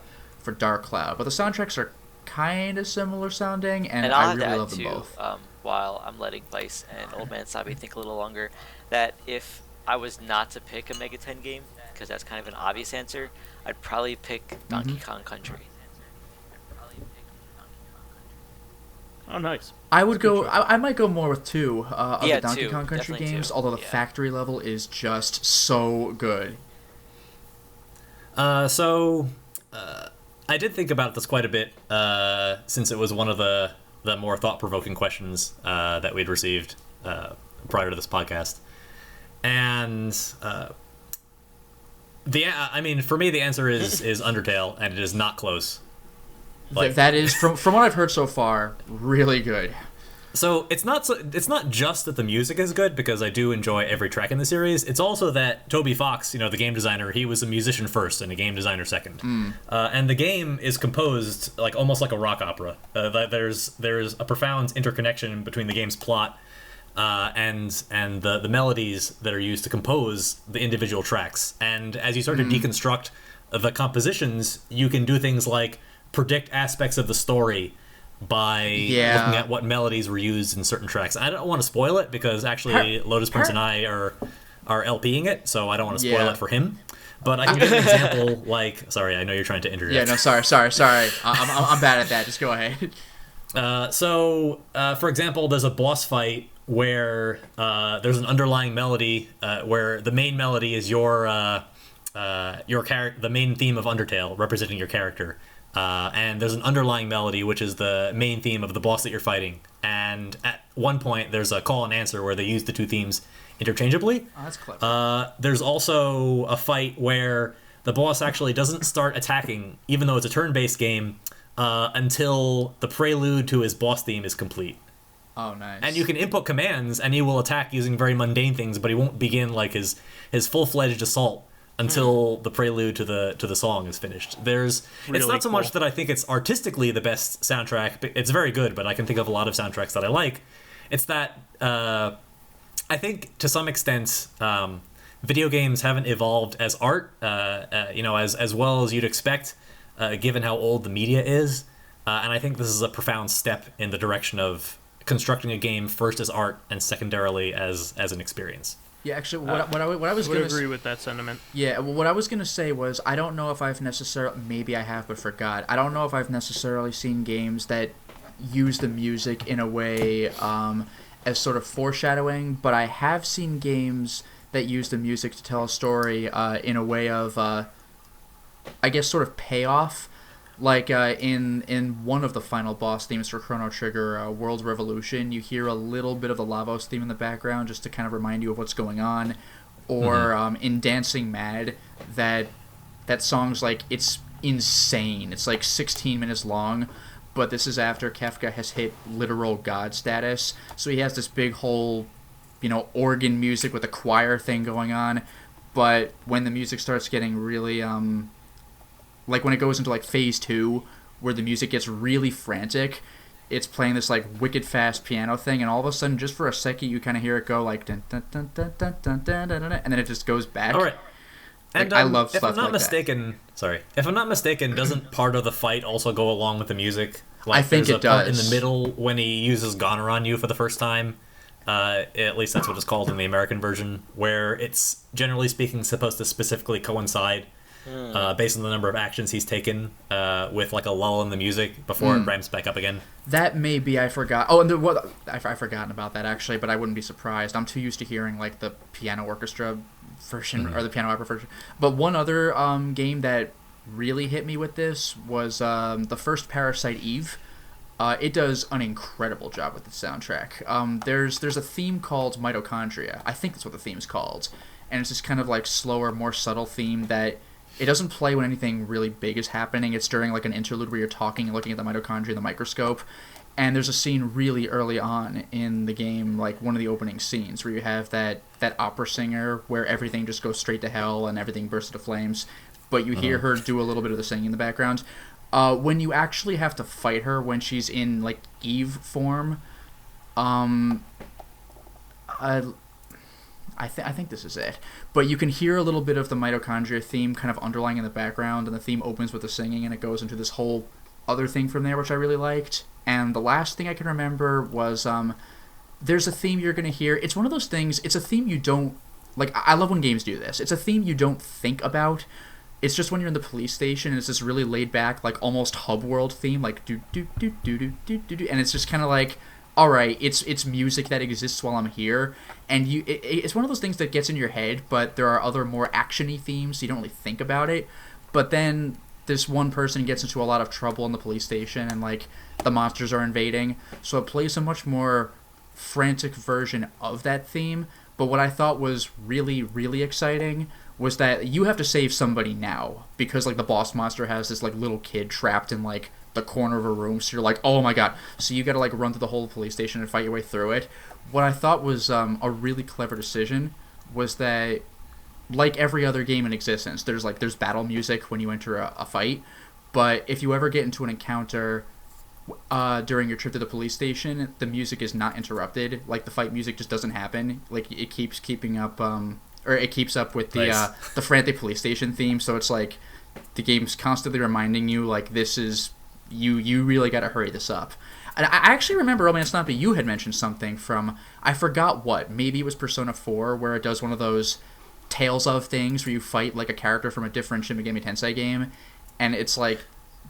Dark Cloud, but the soundtracks are kind of similar sounding, and I really love them both.
While I'm letting Vice and Old Man Sabi think a little longer, that if I was not to pick a Mega 10 game, because that's kind of an obvious answer, I'd probably pick Donkey Kong Country.
Oh, nice.
I would go. I might go more with 2 of the Donkey
2,
Kong Country games,
2.
although the factory level is just so good.
So I did think about this quite a bit, since it was one of the more thought-provoking questions that we'd received prior to this podcast. And I mean, for me, the answer is Undertale, and it is not close. Like,
that is, from what I've heard so far, really good.
So it's not just that the music is good, because I do enjoy every track in the series. It's also that Toby Fox, the game designer, he was a musician first and a game designer second. And the game is composed like almost like a rock opera. There's a profound interconnection between the game's plot and the melodies that are used to compose the individual tracks. And as you start to deconstruct the compositions, you can do things like predict aspects of the story by looking at what melodies were used in certain tracks. I don't want to spoil it, because actually Lotus Prince and I are LPing it, so I don't want to spoil it for him. But I can give an example, like... Sorry, I know you're trying to interject.
Yeah, no, sorry. I'm bad at that. Just go ahead.
For example, there's a boss fight where there's an underlying melody where the main melody is your character, the main theme of Undertale, representing your character. And there's an underlying melody, which is the main theme of the boss that you're fighting. And at one point, there's a call and answer where they use the two themes interchangeably.
Oh, that's clever.
There's also a fight where the boss actually doesn't start attacking, even though it's a turn-based game, until the prelude to his boss theme is complete.
Oh, nice.
And you can input commands, and he will attack using very mundane things, but he won't begin like his full-fledged assault until the prelude to the song is finished. It's not so much that I think it's artistically the best soundtrack. It's very good, but I can think of a lot of soundtracks that I like. It's that I think to some extent video games haven't evolved as art, as well as you'd expect, given how old the media is. And I think this is a profound step in the direction of constructing a game first as art and secondarily as an experience.
Yeah, actually, what I was
would
going to
agree with that sentiment.
Yeah, what I was going to say was, I don't know if I've necessarily, maybe I have but forgot, I don't know if I've necessarily seen games that use the music in a way as sort of foreshadowing, but I have seen games that use the music to tell a story in a way of, I guess, sort of payoff. Like in one of the final boss themes for Chrono Trigger, World Revolution, you hear a little bit of the Lavos theme in the background just to kind of remind you of what's going on. Or in Dancing Mad, that song's like, it's insane. It's like 16 minutes long, but this is after Kefka has hit literal god status. So he has this big whole, organ music with a choir thing going on. But when the music starts getting really, like when it goes into like phase 2, where the music gets really frantic, it's playing this like wicked fast piano thing, and all of a sudden, just for a second, you kind of hear it go like dun dun dun dun dun dun dun dun, and then it just goes back.
All right. And
I love stuff
if I'm not
like
mistaken, if I'm not mistaken, doesn't part of the fight also go along with the music?
I think
there's
it
a part
does.
in the middle when he uses Goner on you for the first time. At least that's what it's called in the American version, where it's generally speaking supposed to specifically coincide based on the number of actions he's taken with like a lull in the music before it ramps back up again.
That may be, I forgot. Oh, and I've forgotten about that actually, but I wouldn't be surprised. I'm too used to hearing like the piano orchestra version or the piano opera version. But one other game that really hit me with this was the first Parasite Eve. It does an incredible job with the soundtrack. There's a theme called Mitochondria. I think that's what the theme's called. And it's this kind of like slower, more subtle theme that it doesn't play when anything really big is happening. It's during like an interlude where you're talking and looking at the mitochondria in the microscope. And there's a scene really early on in the game, like one of the opening scenes, where you have that opera singer where everything just goes straight to hell and everything bursts into flames. But you hear her do a little bit of the singing in the background. When you actually have to fight her when she's in like Eve form, I think this is it. But you can hear a little bit of the mitochondria theme kind of underlying in the background, and the theme opens with the singing, and it goes into this whole other thing from there, which I really liked. And the last thing I can remember was there's a theme you're going to hear. It's one of those things, it's a theme you don't... Like, I love when games do this. It's a theme you don't think about. It's just when you're in the police station, and it's this really laid-back, like, almost hub world theme, like, do-do-do-do-do-do-do, and it's just kind of like, all right, it's music that exists while I'm here, and it's one of those things that gets in your head, but there are other more action-y themes, so you don't really think about it, but then this one person gets into a lot of trouble in the police station, and, like, the monsters are invading, so it plays a much more frantic version of that theme, but what I thought was really, really exciting was that you have to save somebody now, because, like, the boss monster has this, like, little kid trapped in, like, the corner of a room, so you're like, oh my god, so you gotta, like, run through the whole police station and fight your way through it. What I thought was a really clever decision was that, like every other game in existence, there's battle music when you enter a fight, but if you ever get into an encounter during your trip to the police station, the music is not interrupted. Like, the fight music just doesn't happen. Like, it keeps keeping up, or it keeps up with the the frantic police station theme, so it's like the game's constantly reminding you, like, this is... You really gotta hurry this up. And I actually remember, Romance Stompy, you had mentioned something from... I forgot what. Maybe it was Persona 4, where it does one of those Tales of things where you fight, like, a character from a different Shin Megami Tensei game, and it's, like,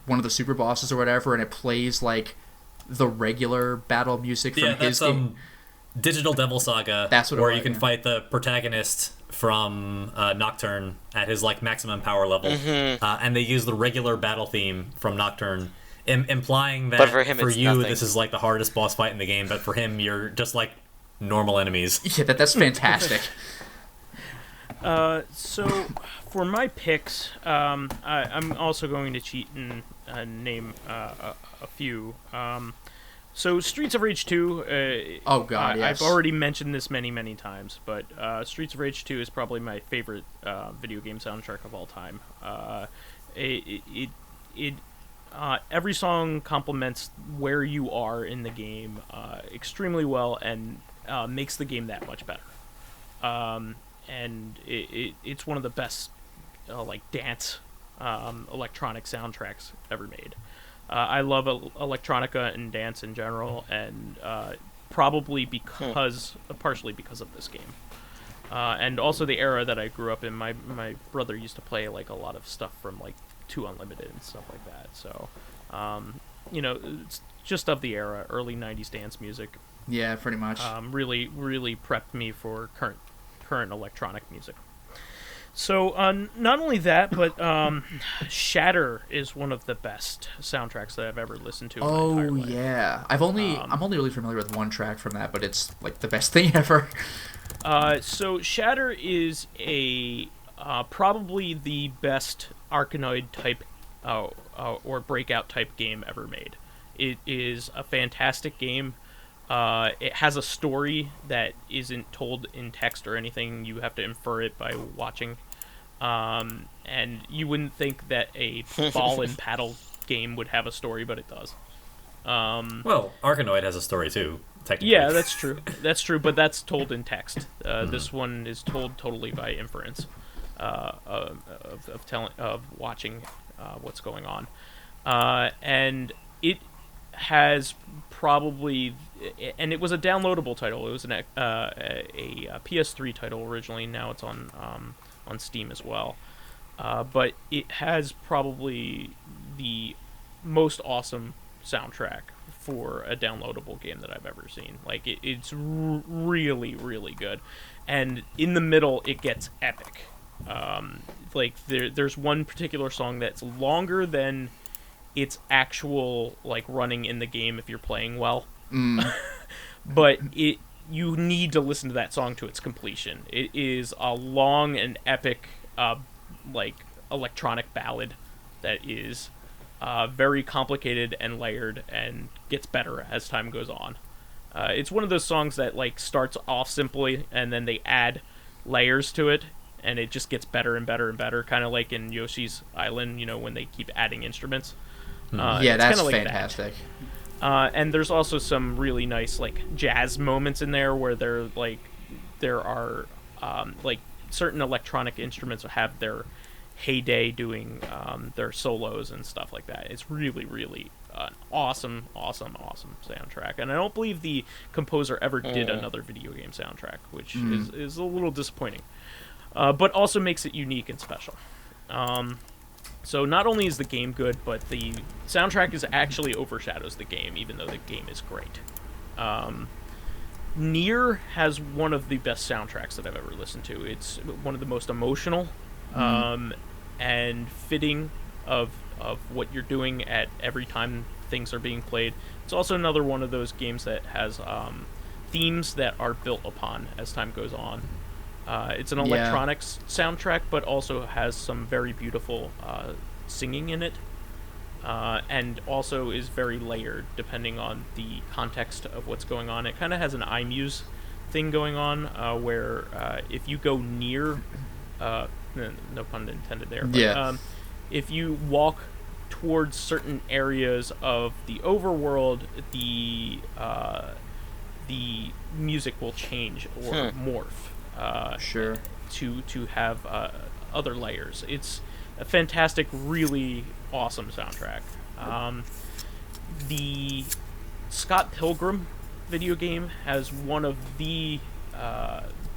one of the super bosses or whatever, and it plays, like, the regular battle music from his game.
Digital Devil Saga,
that's what
where you can fight the protagonist from Nocturne at his, like, maximum power level, and they use the regular battle theme from Nocturne, implying that for you nothing. This is, like, the hardest boss fight in the game, but for him you're just, like, normal enemies.
Yeah, that's fantastic.
So for my picks, I'm also going to cheat and name a few. So Streets of Rage 2,
oh god, yes.
I've already mentioned this many times, but Streets of Rage 2 is probably my favorite video game soundtrack of all time. Every song complements where you are in the game extremely well, and makes the game that much better. And it's one of the best like dance electronic soundtracks ever made. I love electronica and dance in general, and probably partially because of this game. And also the era that I grew up in. My brother used to play, like, a lot of stuff from, like, 2 Unlimited and stuff like that. So, it's just of the era, early 90s dance music.
Yeah, pretty much.
Really prepped me for current electronic music. So, not only that, but Shatter is one of the best soundtracks that I've ever listened to in my entire life.
Yeah. I'm only really familiar with one track from that, but it's, like, the best thing ever.
So Shatter is probably the best Arkanoid type or Breakout type game ever made. It is a fantastic game. It has a story that isn't told in text or anything. You have to infer it by watching. And you wouldn't think that a ball and paddle game would have a story, but it does.
Well, Arkanoid has a story too, technically.
Yeah, that's true. That's true, but that's told in text. This one is told totally by inference of watching what's going on, and it has probably, and it was a downloadable title. It was a PS3 title originally. Now it's on Steam as well, but it has probably the most awesome soundtrack for a downloadable game that I've ever seen. Like, it's really, really good. And in the middle, it gets epic. Like, there's one particular song that's longer than its actual, like, running in the game if you're playing well. But you need to listen to that song to its completion. It is a long and epic, like, electronic ballad that is very complicated and layered and gets better as time goes on. It's one of those songs that, like, starts off simply and then they add layers to it, and it just gets better and better and better, kind of like in Yoshi's Island, you know, when they keep adding instruments.
Yeah, that's like fantastic.
And there's also some really nice, like, jazz moments in there where there are like, certain electronic instruments have their heyday doing their solos and stuff like that. It's really, really an awesome soundtrack. And I don't believe the composer ever did another video game soundtrack, which is a little disappointing. But also makes it unique and special. So not only is the game good, but the soundtrack actually overshadows the game, even though the game is great. Nier has one of the best soundtracks that I've ever listened to. It's one of the most emotional and fitting of what you're doing at every time things are being played. It's also another one of those games that has themes that are built upon as time goes on. It's an electronic soundtrack, but also has some very beautiful singing in it, and also is very layered depending on the context of what's going on. It kind of has an iMuse thing going on, where if you go near, no pun intended there, but if you walk towards certain areas of the overworld, the music will change or morph. To have other layers. It's a fantastic, really awesome soundtrack. The Scott Pilgrim video game has one of the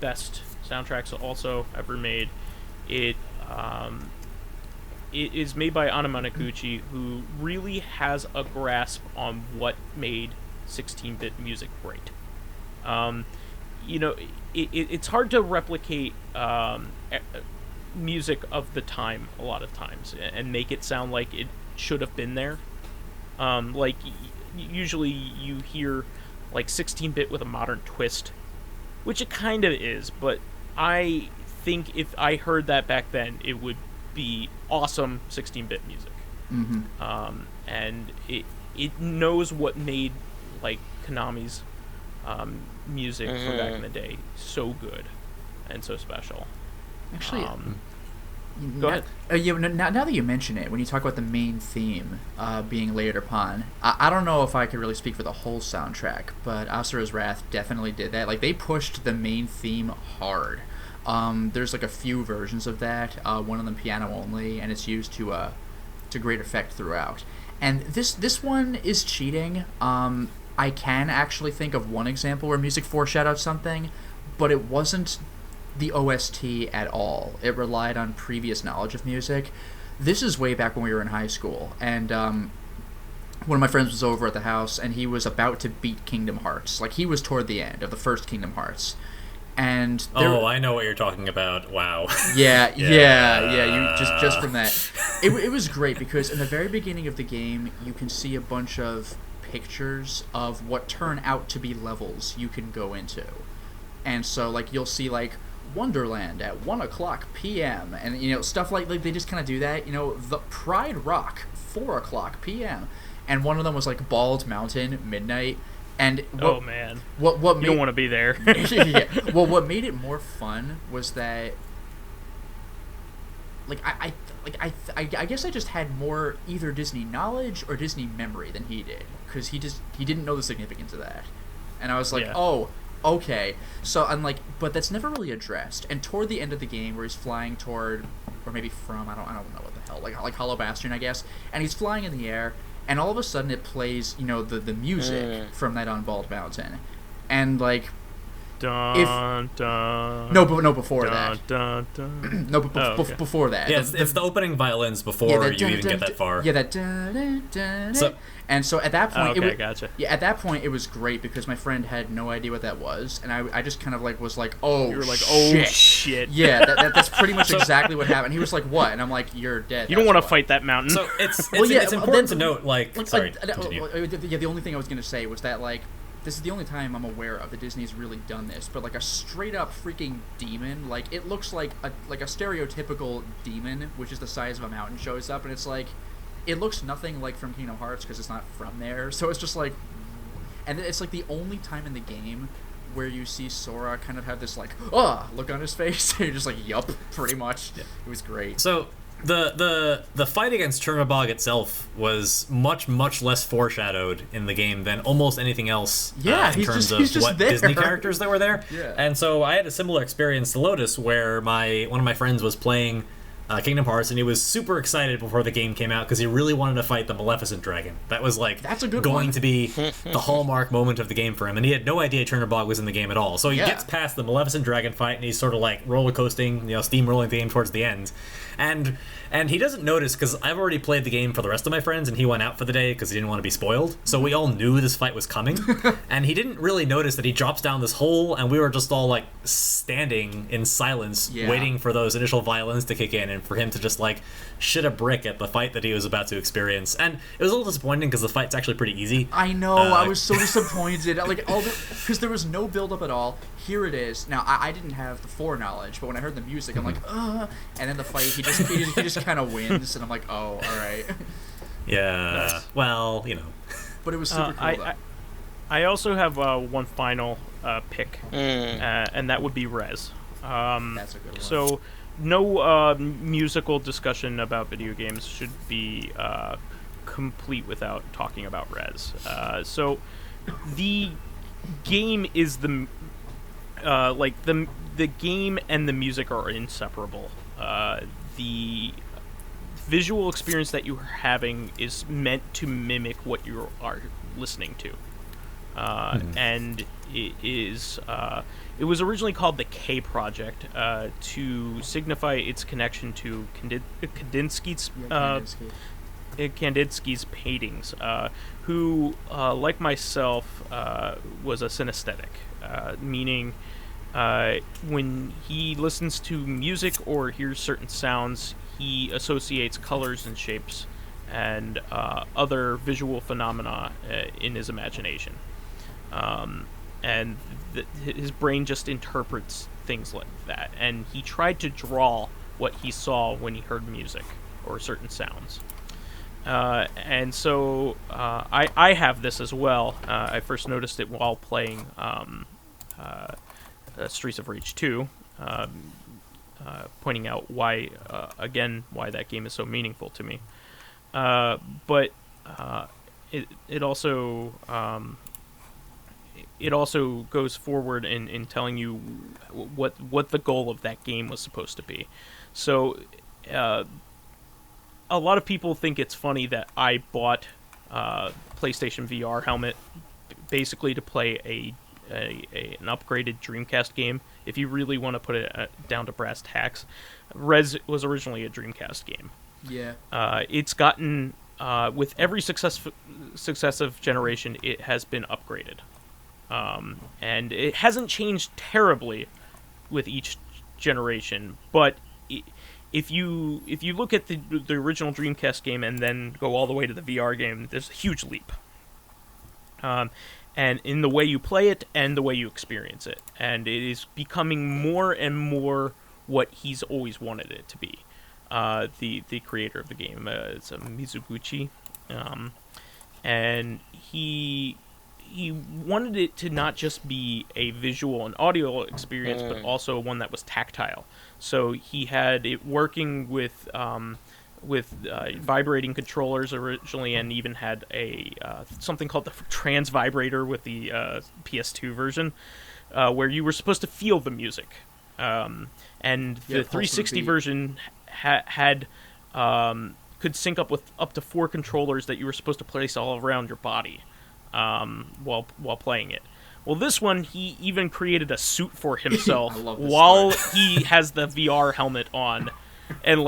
best soundtracks also ever made. It is made by Anamanaguchi, who really has a grasp on what made 16-bit music great. You know, it's hard to replicate music of the time a lot of times and make it sound like it should have been there. Like, usually you hear, like, 16-bit with a modern twist, which it kind of is, but I think if I heard that back then, it would be awesome 16-bit music. And it knows what made, like, Konami's music from back in the day so good and so special.
Actually,
go ahead.
Now that you mention it, when you talk about the main theme being layered upon, I don't know if I could really speak for the whole soundtrack, but Asura's Wrath definitely did that. Like, they pushed the main theme hard. There's like a few versions of that, one of them piano only, and it's used to great effect throughout. And this one is cheating. I can actually think of one example where music foreshadowed something, but it wasn't the OST at all. It relied on previous knowledge of music. This is way back when we were in high school, and one of my friends was over at the house, and he was about to beat Kingdom Hearts. Like, he was toward the end of the first Kingdom Hearts. And
I know what you're talking about. Wow.
Yeah. You just from that, it was great because in the very beginning of the game, you can see a bunch of pictures of what turn out to be levels you can go into, and so, like, you'll see, like, Wonderland at 1:00 p.m. and, you know, stuff like they just kind of do that. You know, the Pride Rock 4:00 p.m. And one of them was like Bald Mountain Midnight. And
oh man,
what
you don't want to be there.
Yeah. Well, what made it more fun was that, like, I guess I just had more either Disney knowledge or Disney memory than he did, because he didn't know the significance of that, and I was like, oh, okay. So I'm like, but that's never really addressed. And toward the end of the game, where he's flying toward, or maybe from, I don't know what the hell, like Hollow Bastion, I guess, and he's flying in the air. And all of a sudden it plays, the music from that on Bald Mountain. And, like...
Dun, dun,
no, before
dun,
that.
Dun, dun.
No,
okay.
Before that.
Yeah, it's the opening violins before you even get that far.
Yeah, that dun, dun, dun, dun. And so at that point...
gotcha.
Yeah, at that point it was great because my friend had no idea what that was. And I just kind of, like, was like, oh,
you were like,
shit.
Oh, shit.
Yeah, that's pretty much exactly what happened. He was like, what? And I'm like, you're dead.
You don't want to fight that mountain.
So it's important to note, sorry, continue.
Yeah, the only thing I was going to say was that, like, this is the only time I'm aware of that Disney's really done this, but like a straight up freaking demon, like it looks like a stereotypical demon, which is the size of a mountain, shows up, and it's like, it looks nothing like from Kingdom Hearts because it's not from there. So it's just like, and it's like the only time in the game where you see Sora kind of have this like, look on his face. You're just like, yup, pretty much. Yeah. It was great.
So the fight against Chernobog itself was much less foreshadowed in the game than almost anything else.
Yeah,
in terms of what
there.
Disney characters that were there.
Yeah.
And so I had a similar experience to Lotus, where one of my friends was playing Kingdom Hearts, and he was super excited before the game came out because he really wanted to fight the Maleficent dragon. That was like
That's a good
going
one.
to be the hallmark moment of the game for him, and he had no idea Chernobog was in the game at all. So he gets past the Maleficent dragon fight, and he's sort of like roller coasting, steamrolling the game towards the end, and he doesn't notice because I've already played the game for the rest of my friends, and he went out for the day because he didn't want to be spoiled. So we all knew this fight was coming, and he didn't really notice that he drops down this hole, and we were just all like standing in silence, waiting for those initial violins to kick in, and for him to just like shit a brick at the fight that he was about to experience. And it was a little disappointing because the fight's actually pretty easy.
I know, I was so disappointed. Like because there was no build up at all. Here it is. Now I didn't have the foreknowledge, but when I heard the music, I'm like, and then the fight, he just kind of wins, and I'm like, oh, all right.
Yeah.
Nice.
Well,
But it was super cool. Though.
I also have one final pick, and that would be Rez.
That's a good one.
So, no musical discussion about video games should be complete without talking about Rez. So, the game is the game and the music are inseparable. The visual experience that you're having is meant to mimic what you are listening to. And it is it was originally called the K Project to signify its connection to Kandinsky's paintings, who, like myself, was a synesthetic, meaning when he listens to music or hears certain sounds, he associates colors and shapes and other visual phenomena in his imagination. And his brain just interprets things like that. And he tried to draw what he saw when he heard music or certain sounds. And so I have this as well. I first noticed it while playing Streets of Rage 2, pointing out why that game is so meaningful to me. But it also goes forward in telling you what the goal of that game was supposed to be. So a lot of people think it's funny that I bought PlayStation VR helmet basically to play an upgraded Dreamcast game. If you really want to put it down to brass tacks, Rez was originally a Dreamcast game.
Yeah.
It's gotten with every successive generation, it has been upgraded, and it hasn't changed terribly with each generation. But if you look at the original Dreamcast game and then go all the way to the VR game, there's a huge leap. And in the way you play it and the way you experience it. And it is becoming more and more what he's always wanted it to be. the creator of the game. It's Mizuguchi, and he wanted it to not just be a visual and audio experience, but also one that was tactile. So he had it working with vibrating controllers originally, and even had a something called the trans vibrator with the PS2 version, where you were supposed to feel the music. And the 360 version had could sync up with up to 4 controllers that you were supposed to place all around your body while playing it. Well, this one, he even created a suit for himself while he has the VR helmet on, and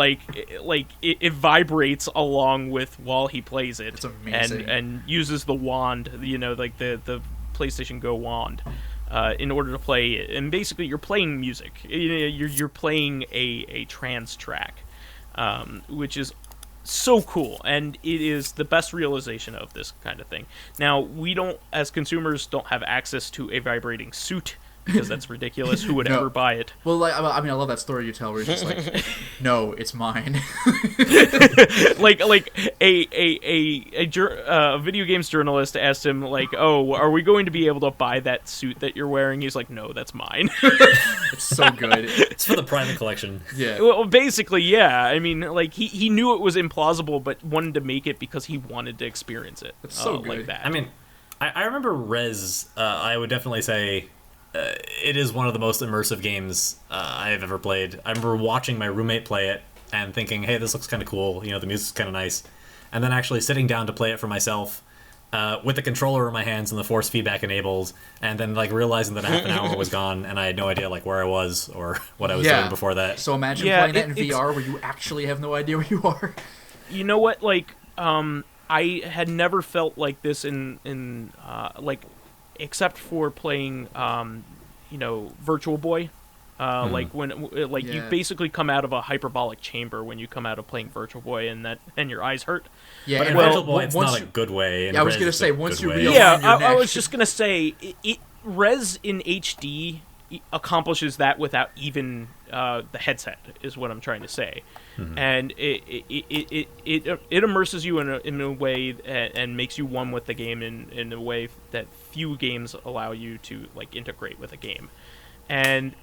it vibrates along with while he plays it.
It's amazing.
And uses the wand, like the PlayStation Go wand, in order to play it. And basically, you're playing music. You're playing a trance track, which is so cool, and it is the best realization of this kind of thing. Now, we don't, as consumers, don't have access to a vibrating suit, because that's ridiculous. Who would ever buy it?
Well, I love that story you tell where it's just like, no, it's mine.
like a video games journalist asked him, like, oh, are we going to be able to buy that suit that you're wearing? He's like, no, that's mine.
It's so good.
It's for the private collection.
Yeah.
Well, basically, yeah. I mean, like, he knew it was implausible, but wanted to make it because he wanted to experience it.
It's so good.
Like that.
I mean, I remember Rez. I would definitely say it is one of the most immersive games I have ever played. I remember watching my roommate play it and thinking, hey, this looks kind of cool. The music's kind of nice. And then actually sitting down to play it for myself with the controller in my hands and the force feedback enabled, and then realizing that half an hour was gone and I had no idea where I was or what I was doing before that.
So imagine playing that in VR where you actually have no idea where you are.
You know what? I had never felt like this in except for playing, Virtual Boy. You basically come out of a hyperbolic chamber when you come out of playing Virtual Boy, and your eyes hurt.
Yeah,
but in Virtual Boy, it's not a good way.
Yeah, I was gonna say once you realize.
Yeah, I was just gonna say Res in HD accomplishes that without even the headset, is what I'm trying to say. Mm-hmm. And it immerses you in a way and makes you one with the game in a way that few games allow you to integrate with a game. And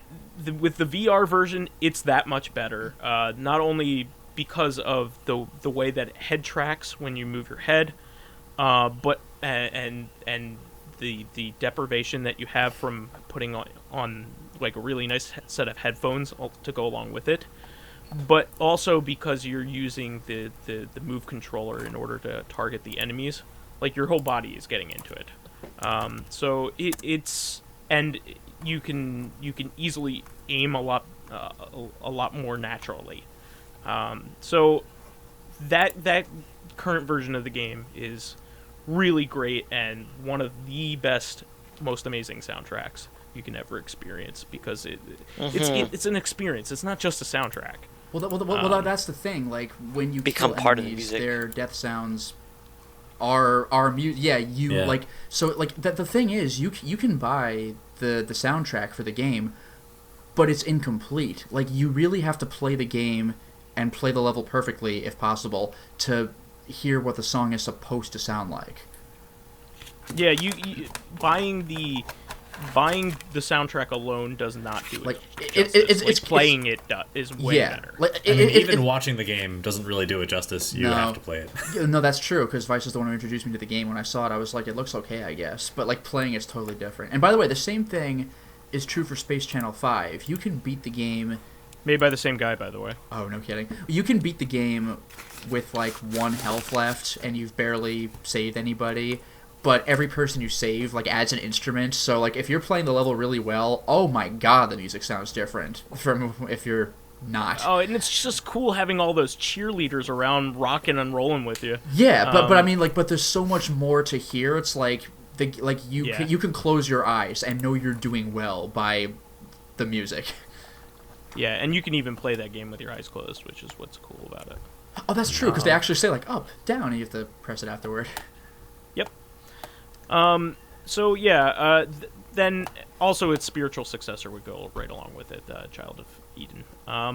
with the VR version, it's that much better. Not only because of the way that it head tracks when you move your head, but and the deprivation that you have from putting on a really nice set of headphones to go along with it, but also because you're using the move controller in order to target the enemies. Your whole body is getting into it. So it's and you can easily aim a lot more naturally. So that current version of the game is really great and one of the best, most amazing soundtracks you can ever experience, because it's an experience. It's not just a soundtrack.
Well, that's the thing. When you
become
kill
part of the
enemies,
music,
their death sounds are music. Yeah, the thing is, you can buy the soundtrack for the game, but it's incomplete. You really have to play the game and play the level perfectly, if possible, to hear what the song is supposed to sound like.
Yeah, you buying the soundtrack alone does not do it. It's playing it is way better.
Even watching the game doesn't really do it justice. You have to play it.
No, that's true, because Vice is the one who introduced me to the game. When I saw it, I was like, it looks okay, I guess. But playing is totally different. And by the way, the same thing is true for Space Channel 5. You can beat the game...
Made by the same guy, by the way.
Oh, no kidding. You can beat the game with 1 health left, and you've barely saved anybody. But every person you save adds an instrument. So if you're playing the level really well, oh my god, the music sounds different from if you're not.
Oh, and it's just cool having all those cheerleaders around rocking and rolling with you.
Yeah, but I mean but there's so much more to hear. It's you can close your eyes and know you're doing well by the music.
Yeah, and you can even play that game with your eyes closed, which is what's cool about it.
Oh, that's true, because they actually say up, down, and you have to press it afterward.
Yep. So yeah, then also its spiritual successor would go right along with it, Child of Eden.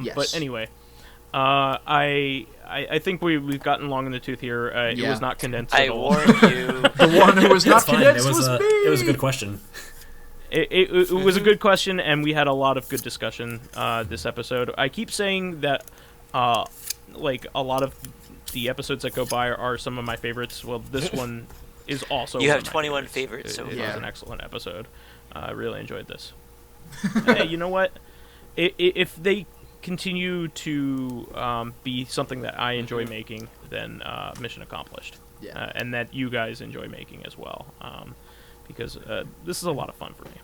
Yes.
But anyway, I think we've gotten long in the tooth here. It
Yeah.
was not condensed
I
at all.
warn you.
The one who was not
It's fine.
condensed was me.
It was a good question.
It was a good question, and we had a lot of good discussion this episode. I keep saying that, like, a lot of the episodes that go by are some of my favorites. Well, this one is also
You
one
have
of my
21
favorites.
favorites so
It
far.
was an excellent episode. I really enjoyed this. Hey, you know what? If they continue to be something that I enjoy making, then mission accomplished.
Yeah.
And that you guys enjoy making as well. Because this is a lot of fun for me.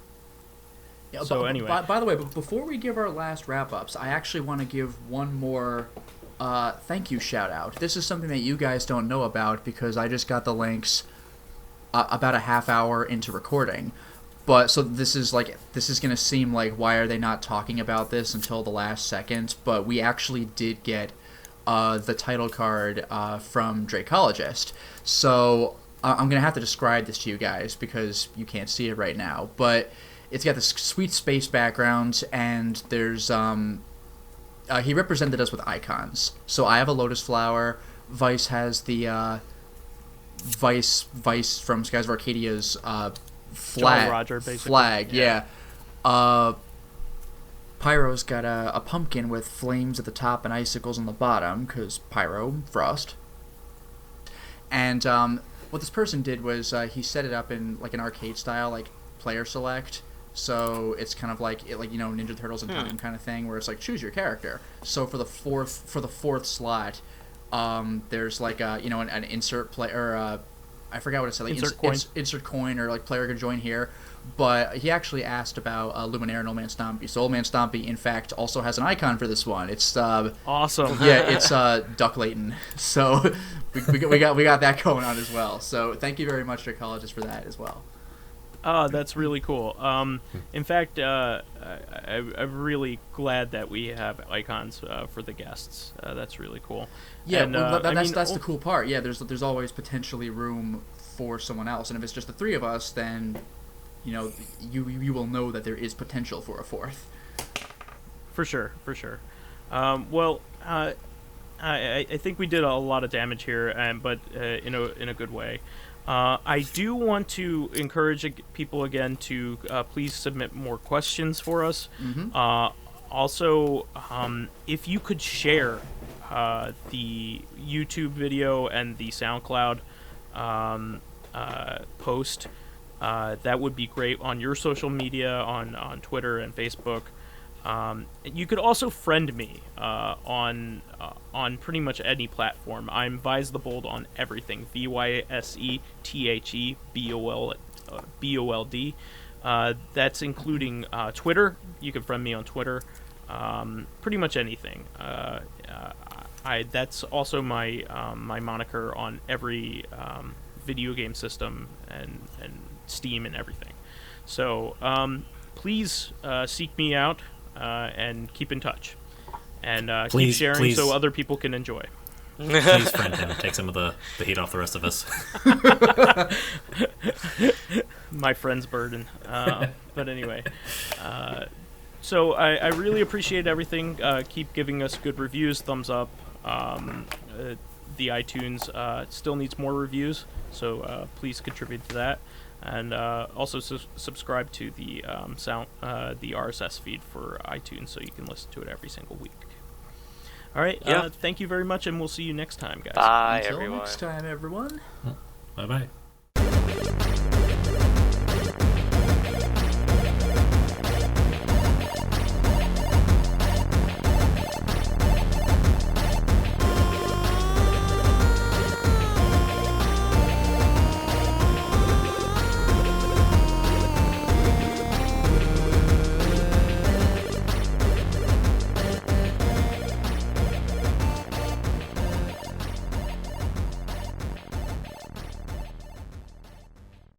Yeah,
So
by,
anyway.
by the way, but before we give our last wrap-ups, I actually want to give one more thank you shout-out. This is something that you guys don't know about because I just got the links about a half hour into recording. But so this is going to seem like, why are they not talking about this until the last second? But we actually did get the title card from Dracologist. So I'm going to have to describe this to you guys because you can't see it right now. But it's got this sweet space background, and there's he represented us with icons. So I have a lotus flower. Vice has the Vice from Skies of Arcadia's
Jolly Roger, basically.
flag. Yeah. Pyro's got a pumpkin with flames at the top and icicles on the bottom, because Pyro, frost. And what this person did was he set it up in like an arcade style, like player select. So it's kind of like Ninja Turtles in Time kind of thing, where it's like choose your character. So for the fourth slot, there's like an insert play, or I forgot what it said, like insert coin, or like player could join here. But he actually asked about Luminaire and Old Man Stompy. So Old Man Stompy, in fact, also has an icon for this one. It's
Awesome.
yeah, it's Duck Layton. So we got that going on as well. So thank you very much, Dracologist, for that as well.
Oh, that's really cool. In fact, I'm really glad that we have icons for the guests. That's really cool.
Yeah,
and,
well, that's the cool part. Yeah, there's always potentially room for someone else, and if it's just the three of us, then you will know that there is potential for a fourth.
For sure. Well, I think we did a lot of damage here, but in a good way. I do want to encourage people again to please submit more questions for us.
Mm-hmm.
Also, if you could share the YouTube video and the SoundCloud post, that would be great on your social media, on Twitter and Facebook. You could also friend me on pretty much any platform. I'm Vise the Bold on everything. VYSETHEBOLD. That's including Twitter. You can friend me on Twitter. Pretty much anything. That's also my my moniker on every video game system and Steam and everything. So please seek me out. And keep in touch, and keep sharing so other people can enjoy.
Please friend him. Take some of the heat off the rest of us.
My friend's burden. But anyway, so I really appreciate everything. Keep giving us good reviews, thumbs up. The iTunes still needs more reviews, so please contribute to that. And also subscribe to the the RSS feed for iTunes, so you can listen to it every single week. All right.
Yeah.
Thank you very much, and we'll see you next time, guys.
Bye,
Until
everyone.
next time, everyone.
Bye bye.